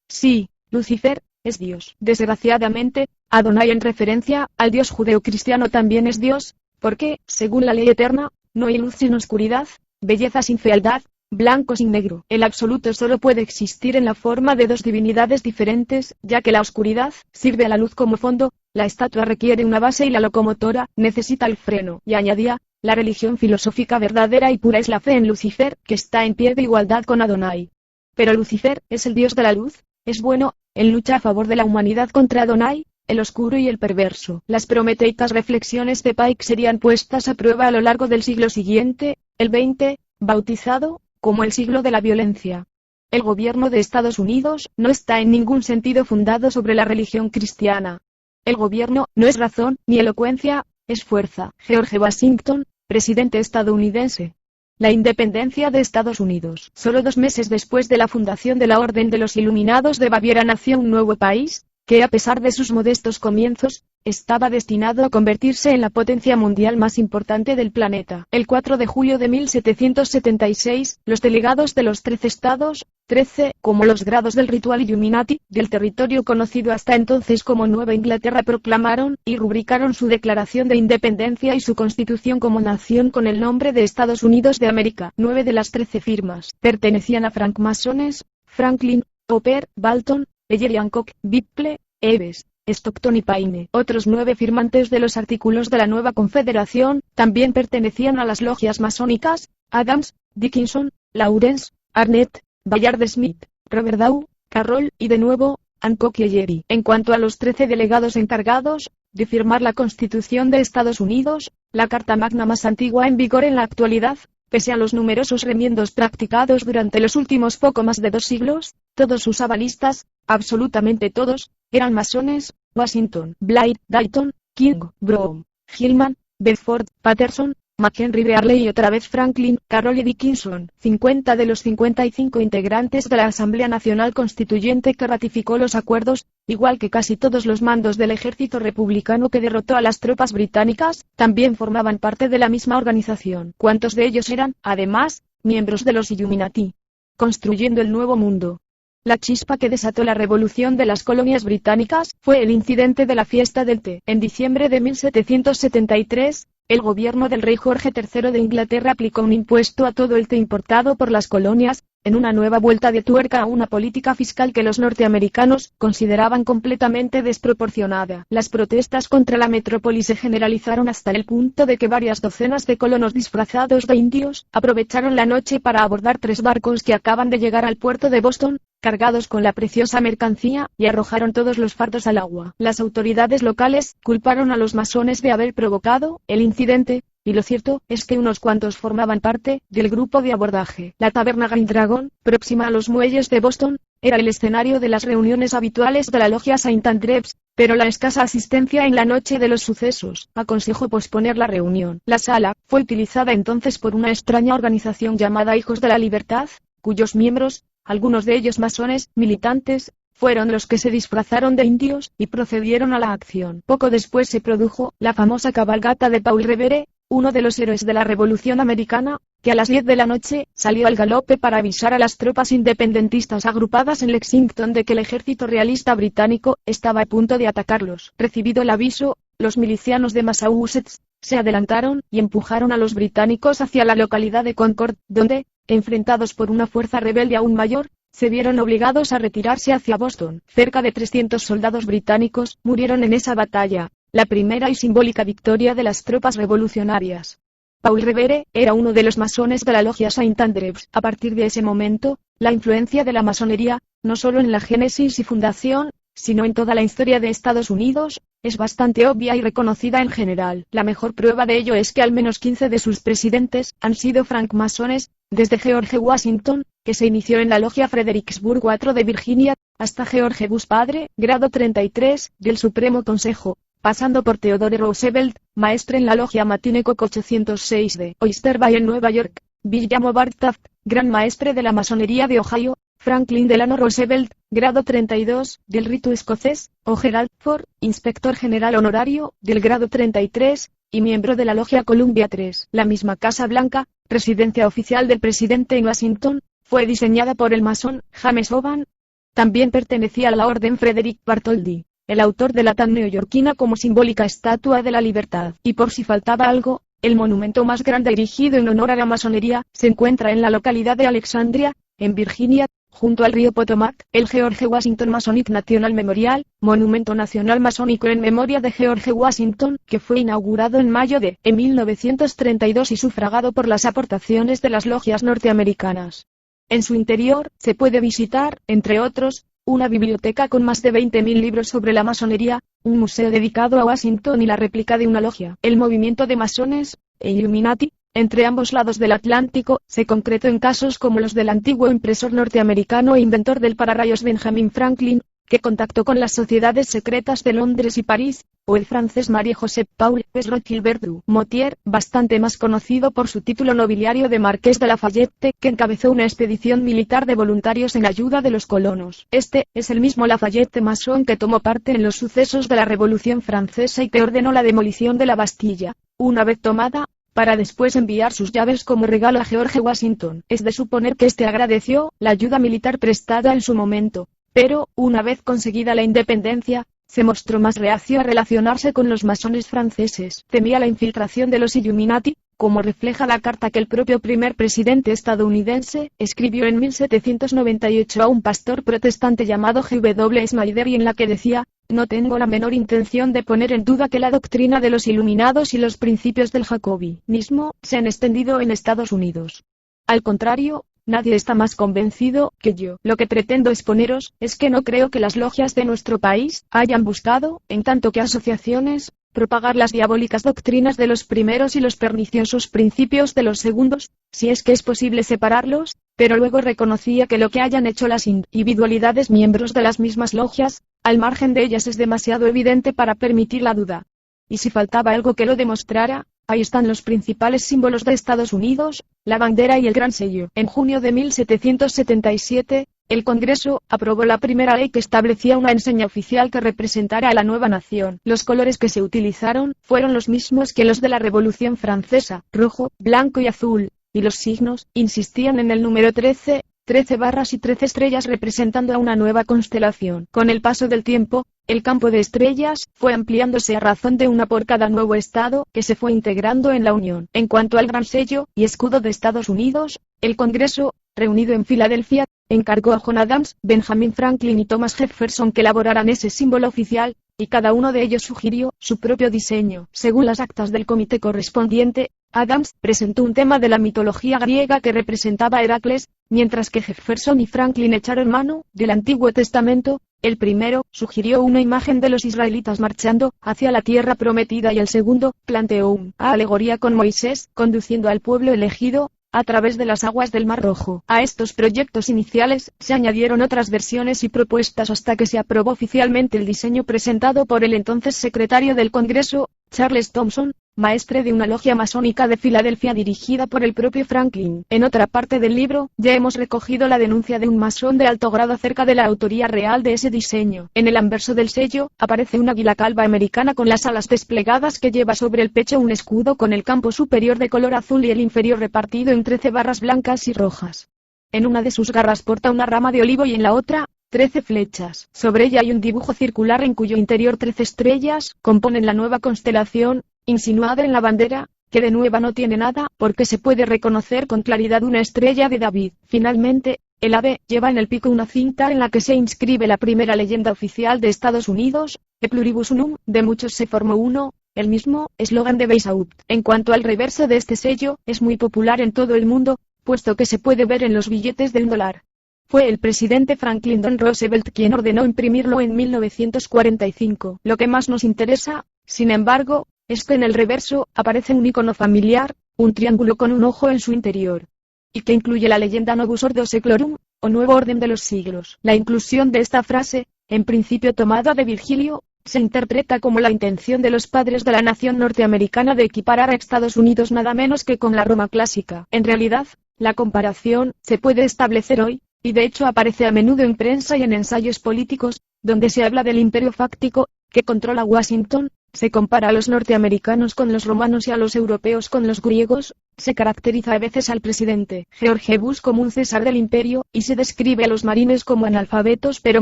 sí, Lucifer, es Dios. Desgraciadamente, Adonai en referencia al Dios judeocristiano también es Dios, porque, según la ley eterna, no hay luz sin oscuridad, belleza sin fealdad, blanco sin negro. El absoluto solo puede existir en la forma de dos divinidades diferentes, ya que la oscuridad sirve a la luz como fondo, la estatua requiere una base y la locomotora necesita el freno. Y añadía, la religión filosófica verdadera y pura es la fe en Lucifer, que está en pie de igualdad con Adonai. Pero Lucifer es el Dios de la luz, es bueno, en lucha a favor de la humanidad contra Adonai, el oscuro y el perverso. Las prometeicas reflexiones de Pike serían puestas a prueba a lo largo del siglo siguiente, el XX, bautizado como el siglo de la violencia. El gobierno de Estados Unidos no está en ningún sentido fundado sobre la religión cristiana. El gobierno no es razón ni elocuencia, es fuerza. George Washington, presidente estadounidense. La independencia de Estados Unidos. Solo 2 meses después de la fundación de la Orden de los Iluminados de Baviera nació un nuevo país, que a pesar de sus modestos comienzos, estaba destinado a convertirse en la potencia mundial más importante del planeta. El 4 de julio de 1776, los delegados de los 13 estados, 13, como los grados del ritual Illuminati, del territorio conocido hasta entonces como Nueva Inglaterra proclamaron y rubricaron su declaración de independencia y su constitución como nación con el nombre de Estados Unidos de América. 9 de las 13 firmas pertenecían a francmasones: Franklin, Hooper, Dalton, Ellery Hancock, Whipple, Eves, Stockton y Paine. Otros 9 firmantes de los artículos de la nueva confederación también pertenecían a las logias masónicas: Adams, Dickinson, Lawrence, Arnett, Bayard Smith, Robert Dow, Carroll y de nuevo, Hancock y Ellery. En cuanto a los 13 delegados encargados de firmar la Constitución de Estados Unidos, la Carta Magna más antigua en vigor en la actualidad, pese a los numerosos remiendos practicados durante los últimos poco más de 2 siglos, todos sus avalistas, absolutamente todos, eran masones: Washington, Blair, Dalton, King, Brown, Hillman, Bedford, Patterson, McHenry, Bearley y otra vez Franklin, Carroll y Dickinson. 50 de los 55 integrantes de la Asamblea Nacional Constituyente que ratificó los acuerdos, igual que casi todos los mandos del ejército republicano que derrotó a las tropas británicas, también formaban parte de la misma organización. ¿Cuántos de ellos eran, además, miembros de los Illuminati? Construyendo el Nuevo Mundo. La chispa que desató la revolución de las colonias británicas fue el incidente de la fiesta del té. En diciembre de 1773, el gobierno del rey Jorge III de Inglaterra aplicó un impuesto a todo el té importado por las colonias, en una nueva vuelta de tuerca a una política fiscal que los norteamericanos consideraban completamente desproporcionada. Las protestas contra la metrópoli se generalizaron hasta el punto de que varias docenas de colonos disfrazados de indios aprovecharon la noche para abordar 3 barcos que acaban de llegar al puerto de Boston, cargados con la preciosa mercancía, y arrojaron todos los fardos al agua. Las autoridades locales culparon a los masones de haber provocado el incidente, y lo cierto es que unos cuantos formaban parte del grupo de abordaje. La taberna Green Dragon, próxima a los muelles de Boston, era el escenario de las reuniones habituales de la logia Saint Andrews, pero la escasa asistencia en la noche de los sucesos aconsejó posponer la reunión. La sala fue utilizada entonces por una extraña organización llamada Hijos de la Libertad, cuyos miembros, algunos de ellos masones militantes, fueron los que se disfrazaron de indios y procedieron a la acción. Poco después se produjo la famosa cabalgata de Paul Revere, uno de los héroes de la Revolución Americana, que a las 10 de la noche salió al galope para avisar a las tropas independentistas agrupadas en Lexington de que el ejército realista británico estaba a punto de atacarlos. Recibido el aviso, los milicianos de Massachusetts se adelantaron y empujaron a los británicos hacia la localidad de Concord, donde, enfrentados por una fuerza rebelde aún mayor, se vieron obligados a retirarse hacia Boston. Cerca de 300 soldados británicos murieron en esa batalla, la primera y simbólica victoria de las tropas revolucionarias. Paul Revere era uno de los masones de la logia Saint Andrews. A partir de ese momento, la influencia de la masonería, no solo en la génesis y fundación, sino en toda la historia de Estados Unidos, es bastante obvia y reconocida en general. La mejor prueba de ello es que al menos 15 de sus presidentes han sido francmasones, desde George Washington, que se inició en la logia Fredericksburg IV de Virginia, hasta George Bush padre, grado 33, del Supremo Consejo, pasando por Theodore Roosevelt, maestre en la logia Matinecock 806 de Oyster Bay en Nueva York, William Hobart Taft, gran maestre de la masonería de Ohio, Franklin Delano Roosevelt, grado 32, del rito escocés, o Gerald Ford, inspector general honorario, del grado 33, y miembro de la Logia Columbia 3. La misma Casa Blanca, residencia oficial del presidente en Washington, fue diseñada por el masón James Oban. También pertenecía a la Orden Frederick Bartholdi, el autor de la tan neoyorquina como simbólica Estatua de la Libertad. Y por si faltaba algo, el monumento más grande erigido en honor a la masonería, se encuentra en la localidad de Alexandria, en Virginia, junto al río Potomac, el George Washington Masonic National Memorial, monumento nacional masónico en memoria de George Washington, que fue inaugurado en mayo de 1932 y sufragado por las aportaciones de las logias norteamericanas. En su interior, se puede visitar, entre otros, una biblioteca con más de 20.000 libros sobre la masonería, un museo dedicado a Washington y la réplica de una logia. El movimiento de masones, e Illuminati, entre ambos lados del Atlántico, se concretó en casos como los del antiguo impresor norteamericano e inventor del pararrayos Benjamin Franklin, que contactó con las sociedades secretas de Londres y París, o el francés Marie-Joseph Paul Gilbert du Motier, bastante más conocido por su título nobiliario de Marqués de Lafayette, que encabezó una expedición militar de voluntarios en ayuda de los colonos. Este es el mismo Lafayette masón que tomó parte en los sucesos de la Revolución Francesa y que ordenó la demolición de la Bastilla, una vez tomada, para después enviar sus llaves como regalo a George Washington. Es de suponer que este agradeció la ayuda militar prestada en su momento, pero, una vez conseguida la independencia, se mostró más reacio a relacionarse con los masones franceses. Temía la infiltración de los Illuminati, como refleja la carta que el propio primer presidente estadounidense escribió en 1798 a un pastor protestante llamado G.W. Snyder y en la que decía: "No tengo la menor intención de poner en duda que la doctrina de los iluminados y los principios del jacobinismo se han extendido en Estados Unidos. Al contrario, nadie está más convencido que yo. Lo que pretendo exponeros es que no creo que las logias de nuestro país hayan buscado, en tanto que asociaciones, propagar las diabólicas doctrinas de los primeros y los perniciosos principios de los segundos, si es que es posible separarlos, pero luego reconocía que lo que hayan hecho las individualidades miembros de las mismas logias, al margen de ellas es demasiado evidente para permitir la duda. Y si faltaba algo que lo demostrara, ahí están los principales símbolos de Estados Unidos, la bandera y el Gran Sello". En junio de 1777, el Congreso aprobó la primera ley que establecía una enseña oficial que representara a la nueva nación. Los colores que se utilizaron fueron los mismos que los de la Revolución Francesa, rojo, blanco y azul, y los signos insistían en el número 13, 13 barras y 13 estrellas representando a una nueva constelación. Con el paso del tiempo, el campo de estrellas fue ampliándose a razón de una por cada nuevo estado que se fue integrando en la Unión. En cuanto al Gran Sello y Escudo de Estados Unidos, el Congreso, reunido en Filadelfia, encargó a John Adams, Benjamin Franklin y Thomas Jefferson que elaboraran ese símbolo oficial, y cada uno de ellos sugirió su propio diseño. Según las actas del comité correspondiente, Adams presentó un tema de la mitología griega que representaba a Heracles, mientras que Jefferson y Franklin echaron mano del Antiguo Testamento. El primero sugirió una imagen de los israelitas marchando hacia la tierra prometida y el segundo planteó una alegoría con Moisés conduciendo al pueblo elegido a través de las aguas del Mar Rojo. A estos proyectos iniciales se añadieron otras versiones y propuestas hasta que se aprobó oficialmente el diseño presentado por el entonces secretario del Congreso, Charles Thompson, maestre de una logia masónica de Filadelfia dirigida por el propio Franklin. En otra parte del libro, ya hemos recogido la denuncia de un masón de alto grado acerca de la autoría real de ese diseño. En el anverso del sello, aparece un águila calva americana con las alas desplegadas que lleva sobre el pecho un escudo con el campo superior de color azul y el inferior repartido en 13 barras blancas y rojas. En una de sus garras porta una rama de olivo y en la otra, 13 flechas. Sobre ella hay un dibujo circular en cuyo interior 13 estrellas componen la nueva constelación, insinuada en la bandera, que de nueva no tiene nada, porque se puede reconocer con claridad una estrella de David. Finalmente, el ave lleva en el pico una cinta en la que se inscribe la primera leyenda oficial de Estados Unidos, E pluribus unum, de muchos se formó uno, el mismo eslogan de Weishaupt. En cuanto al reverso de este sello, es muy popular en todo el mundo, puesto que se puede ver en los billetes de $1. Fue el presidente Franklin D. Roosevelt quien ordenó imprimirlo en 1945. Lo que más nos interesa, sin embargo, es que en el reverso aparece un icono familiar, un triángulo con un ojo en su interior, y que incluye la leyenda Novus Ordo Seclorum, o Nuevo Orden de los Siglos. La inclusión de esta frase, en principio tomada de Virgilio, se interpreta como la intención de los padres de la nación norteamericana de equiparar a Estados Unidos nada menos que con la Roma clásica. En realidad, la comparación se puede establecer hoy, y de hecho aparece a menudo en prensa y en ensayos políticos, donde se habla del imperio fáctico, que controla Washington. Se compara a los norteamericanos con los romanos y a los europeos con los griegos. Se caracteriza a veces al presidente George Bush como un César del imperio, y se describe a los marines como analfabetos pero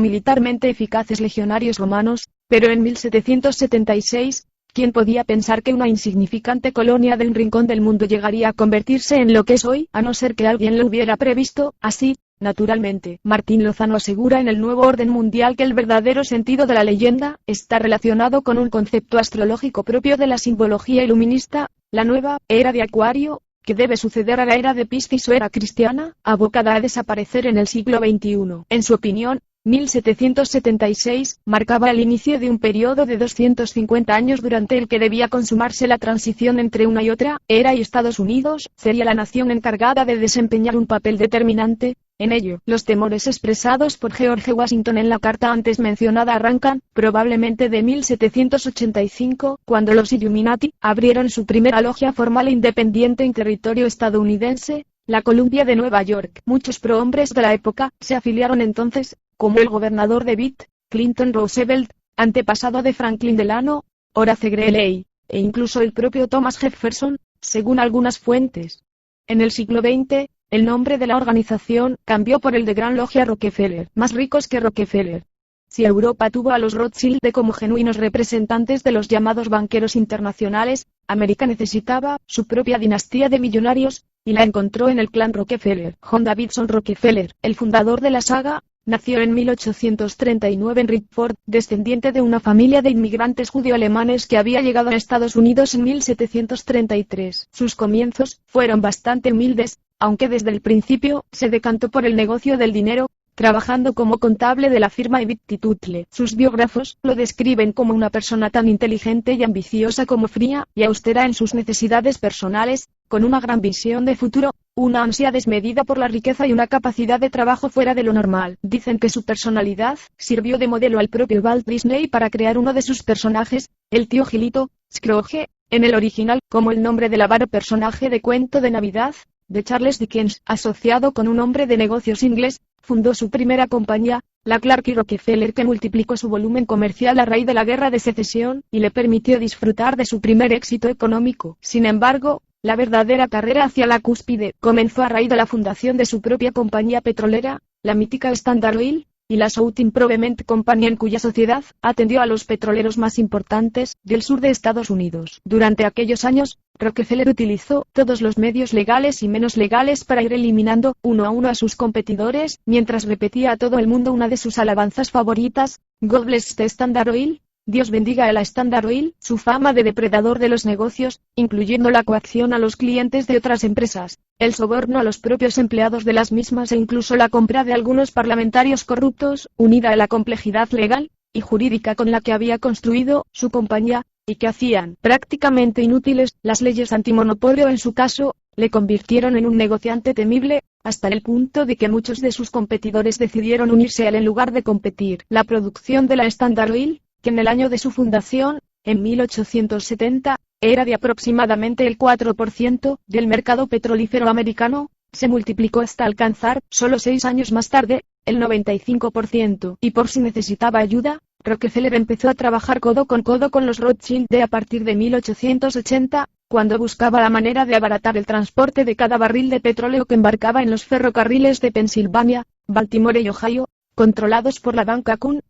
militarmente eficaces legionarios romanos. Pero en 1776, ¿quién podía pensar que una insignificante colonia de un rincón del mundo llegaría a convertirse en lo que es hoy, a no ser que alguien lo hubiera previsto? Así, naturalmente, Martín Lozano asegura en el Nuevo Orden Mundial que el verdadero sentido de la leyenda está relacionado con un concepto astrológico propio de la simbología iluminista, la nueva era de Acuario, que debe suceder a la era de Piscis o era cristiana, abocada a desaparecer en el siglo XXI. En su opinión, 1776 marcaba el inicio de un periodo de 250 años durante el que debía consumarse la transición entre una y otra era, y Estados Unidos sería la nación encargada de desempeñar un papel determinante en ello. Los temores expresados por George Washington en la carta antes mencionada arrancan, probablemente de 1785, cuando los Illuminati abrieron su primera logia formal e independiente en territorio estadounidense, la Columbia de Nueva York. Muchos prohombres de la época se afiliaron entonces, como el gobernador de Bill Clinton Roosevelt, antepasado de Franklin Delano, Horace Greeley, e incluso el propio Thomas Jefferson, según algunas fuentes. En el siglo XX, el nombre de la organización cambió por el de Gran Logia Rockefeller, más ricos que Rockefeller. Si Europa tuvo a los Rothschild como genuinos representantes de los llamados banqueros internacionales, América necesitaba su propia dinastía de millonarios, y la encontró en el clan Rockefeller. John Davidson Rockefeller, el fundador de la saga, nació en 1839 en Rickford, descendiente de una familia de inmigrantes judío-alemanes que había llegado a Estados Unidos en 1733. Sus comienzos fueron bastante humildes, aunque desde el principio se decantó por el negocio del dinero, trabajando como contable de la firma Evitt Tuttle. Sus biógrafos lo describen como una persona tan inteligente y ambiciosa como fría y austera en sus necesidades personales, con una gran visión de futuro, una ansia desmedida por la riqueza y una capacidad de trabajo fuera de lo normal. Dicen que su personalidad sirvió de modelo al propio Walt Disney para crear uno de sus personajes, el tío Gilito, Scrooge, en el original, como el nombre del avaro personaje de Cuento de Navidad, de Charles Dickens. Asociado con un hombre de negocios inglés, fundó su primera compañía, la Clark y Rockefeller, que multiplicó su volumen comercial a raíz de la Guerra de Secesión, y le permitió disfrutar de su primer éxito económico. Sin embargo, la verdadera carrera hacia la cúspide comenzó a raíz de la fundación de su propia compañía petrolera, la mítica Standard Oil, y la South Improvement Company, en cuya sociedad atendió a los petroleros más importantes del sur de Estados Unidos. Durante aquellos años, Rockefeller utilizó todos los medios legales y menos legales para ir eliminando uno a uno a sus competidores, mientras repetía a todo el mundo una de sus alabanzas favoritas: God bless the Standard Oil. Dios bendiga a la Standard Oil. Su fama de depredador de los negocios, incluyendo la coacción a los clientes de otras empresas, el soborno a los propios empleados de las mismas e incluso la compra de algunos parlamentarios corruptos, unida a la complejidad legal y jurídica con la que había construido su compañía, y que hacían prácticamente inútiles las leyes antimonopolio en su caso, le convirtieron en un negociante temible, hasta el punto de que muchos de sus competidores decidieron unirse a él en lugar de competir. La producción de la Standard Oil, que en el año de su fundación, en 1870, era de aproximadamente el 4% del mercado petrolífero americano, se multiplicó hasta alcanzar, solo 6 años más tarde, el 95%. Y por si necesitaba ayuda, Rockefeller empezó a trabajar codo con los Rothschild a partir de 1880, cuando buscaba la manera de abaratar el transporte de cada barril de petróleo que embarcaba en los ferrocarriles de Pensilvania, Baltimore y Ohio, controlados por la banca Kuhn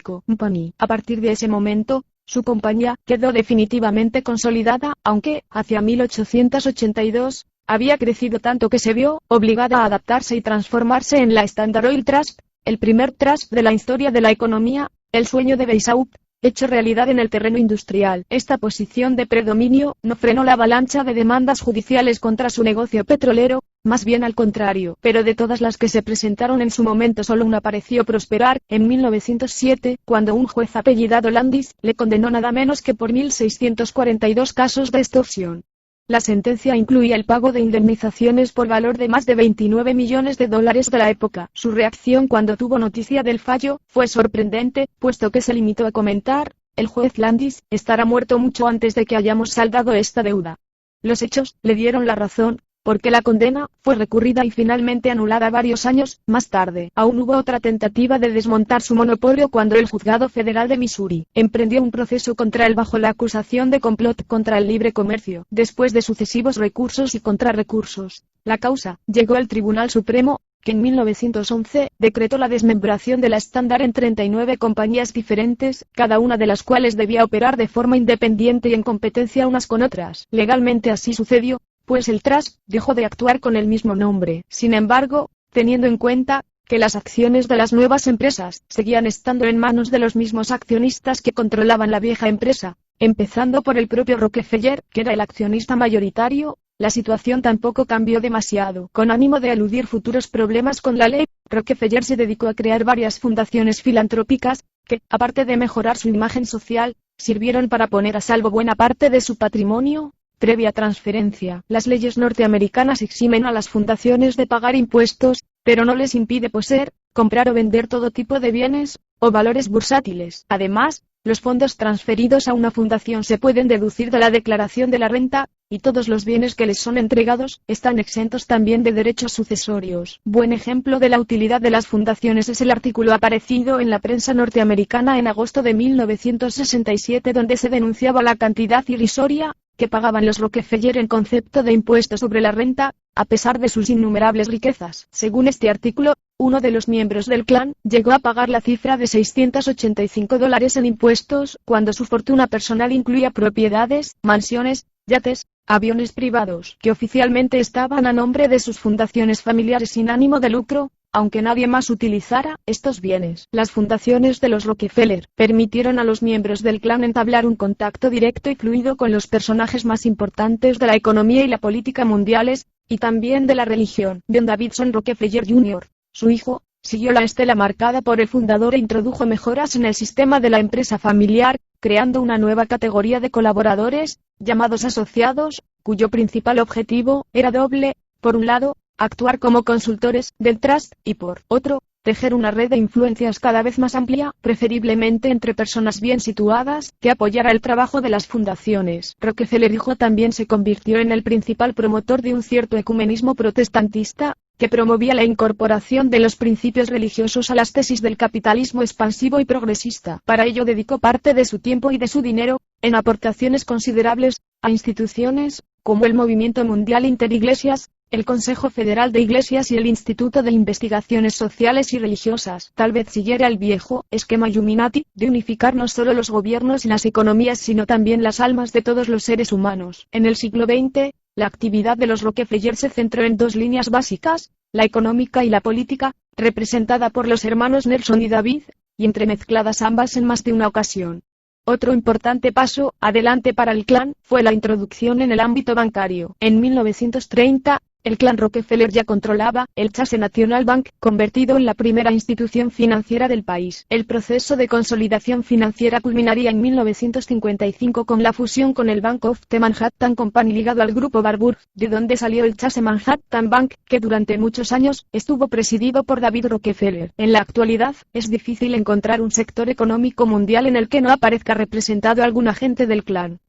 Company. A partir de ese momento, su compañía quedó definitivamente consolidada, aunque, hacia 1882, había crecido tanto que se vio obligada a adaptarse y transformarse en la Standard Oil Trust, el primer trust de la historia de la economía, el sueño de Weishaupt, hecho realidad en el terreno industrial. Esta posición de predominio no frenó la avalancha de demandas judiciales contra su negocio petrolero, más bien al contrario. Pero de todas las que se presentaron en su momento solo una pareció prosperar. En 1907, cuando un juez apellidado Landis le condenó nada menos que por 1.642 casos de extorsión. La sentencia incluía el pago de indemnizaciones por valor de más de 29 millones de dólares de la época. Su reacción cuando tuvo noticia del fallo fue sorprendente, puesto que se limitó a comentar: el juez Landis estará muerto mucho antes de que hayamos saldado esta deuda. Los hechos le dieron la razón. porque la condena fue recurrida y finalmente anulada varios años más tarde. Aún hubo otra tentativa de desmontar su monopolio cuando el Juzgado Federal de Missouri emprendió un proceso contra él bajo la acusación de complot contra el libre comercio. Después de sucesivos recursos y contrarrecursos, la causa llegó al Tribunal Supremo, que en 1911 decretó la desmembración de la Standard en 39 compañías diferentes, cada una de las cuales debía operar de forma independiente y en competencia unas con otras. Legalmente así sucedió, pues el trust dejó de actuar con el mismo nombre. Sin embargo, teniendo en cuenta que las acciones de las nuevas empresas seguían estando en manos de los mismos accionistas que controlaban la vieja empresa, empezando por el propio Rockefeller, que era el accionista mayoritario, la situación tampoco cambió demasiado. Con ánimo de eludir futuros problemas con la ley, Rockefeller se dedicó a crear varias fundaciones filantrópicas, que, aparte de mejorar su imagen social, sirvieron para poner a salvo buena parte de su patrimonio. Previa transferencia. Las leyes norteamericanas eximen a las fundaciones de pagar impuestos, pero no les impide poseer, comprar o vender todo tipo de bienes o valores bursátiles. Además, los fondos transferidos a una fundación se pueden deducir de la declaración de la renta, y todos los bienes que les son entregados están exentos también de derechos sucesorios. Buen ejemplo de la utilidad de las fundaciones es el artículo aparecido en la prensa norteamericana en agosto de 1967 donde se denunciaba la cantidad irrisoria que pagaban los Rockefeller en concepto de impuesto sobre la renta, a pesar de sus innumerables riquezas. Según este artículo, uno de los miembros del clan llegó a pagar la cifra de $685 en impuestos, cuando su fortuna personal incluía propiedades, mansiones, yates, aviones privados, que oficialmente estaban a nombre de sus fundaciones familiares sin ánimo de lucro, aunque nadie más utilizara estos bienes. Las fundaciones de los Rockefeller permitieron a los miembros del clan entablar un contacto directo y fluido con los personajes más importantes de la economía y la política mundiales, y también de la religión. John Davidson Rockefeller Jr., su hijo, siguió la estela marcada por el fundador e introdujo mejoras en el sistema de la empresa familiar, creando una nueva categoría de colaboradores, llamados asociados, cuyo principal objetivo era doble: por un lado, actuar como consultores del trust, y por otro, tejer una red de influencias cada vez más amplia, preferiblemente entre personas bien situadas, que apoyara el trabajo de las fundaciones. Rockefeller hijo también se convirtió en el principal promotor de un cierto ecumenismo protestantista, que promovía la incorporación de los principios religiosos a las tesis del capitalismo expansivo y progresista. Para ello dedicó parte de su tiempo y de su dinero, en aportaciones considerables, a instituciones, como el Movimiento Mundial Interiglesias, el Consejo Federal de Iglesias y el Instituto de Investigaciones Sociales y Religiosas. Tal vez siguiera el viejo esquema Illuminati, de unificar no solo los gobiernos y las economías sino también las almas de todos los seres humanos. En el siglo XX, la actividad de los Rockefeller se centró en dos líneas básicas, la económica y la política, representada por los hermanos Nelson y David, y entremezcladas ambas en más de una ocasión. Otro importante paso adelante para el clan fue la introducción en el ámbito bancario. En 1930, el clan Rockefeller ya controlaba el Chase National Bank, convertido en la primera institución financiera del país. El proceso de consolidación financiera culminaría en 1955 con la fusión con el Bank of the Manhattan Company ligado al grupo Warburg, de donde salió el Chase Manhattan Bank, que durante muchos años estuvo presidido por David Rockefeller. En la actualidad, es difícil encontrar un sector económico mundial en el que no aparezca representado algún agente del clan.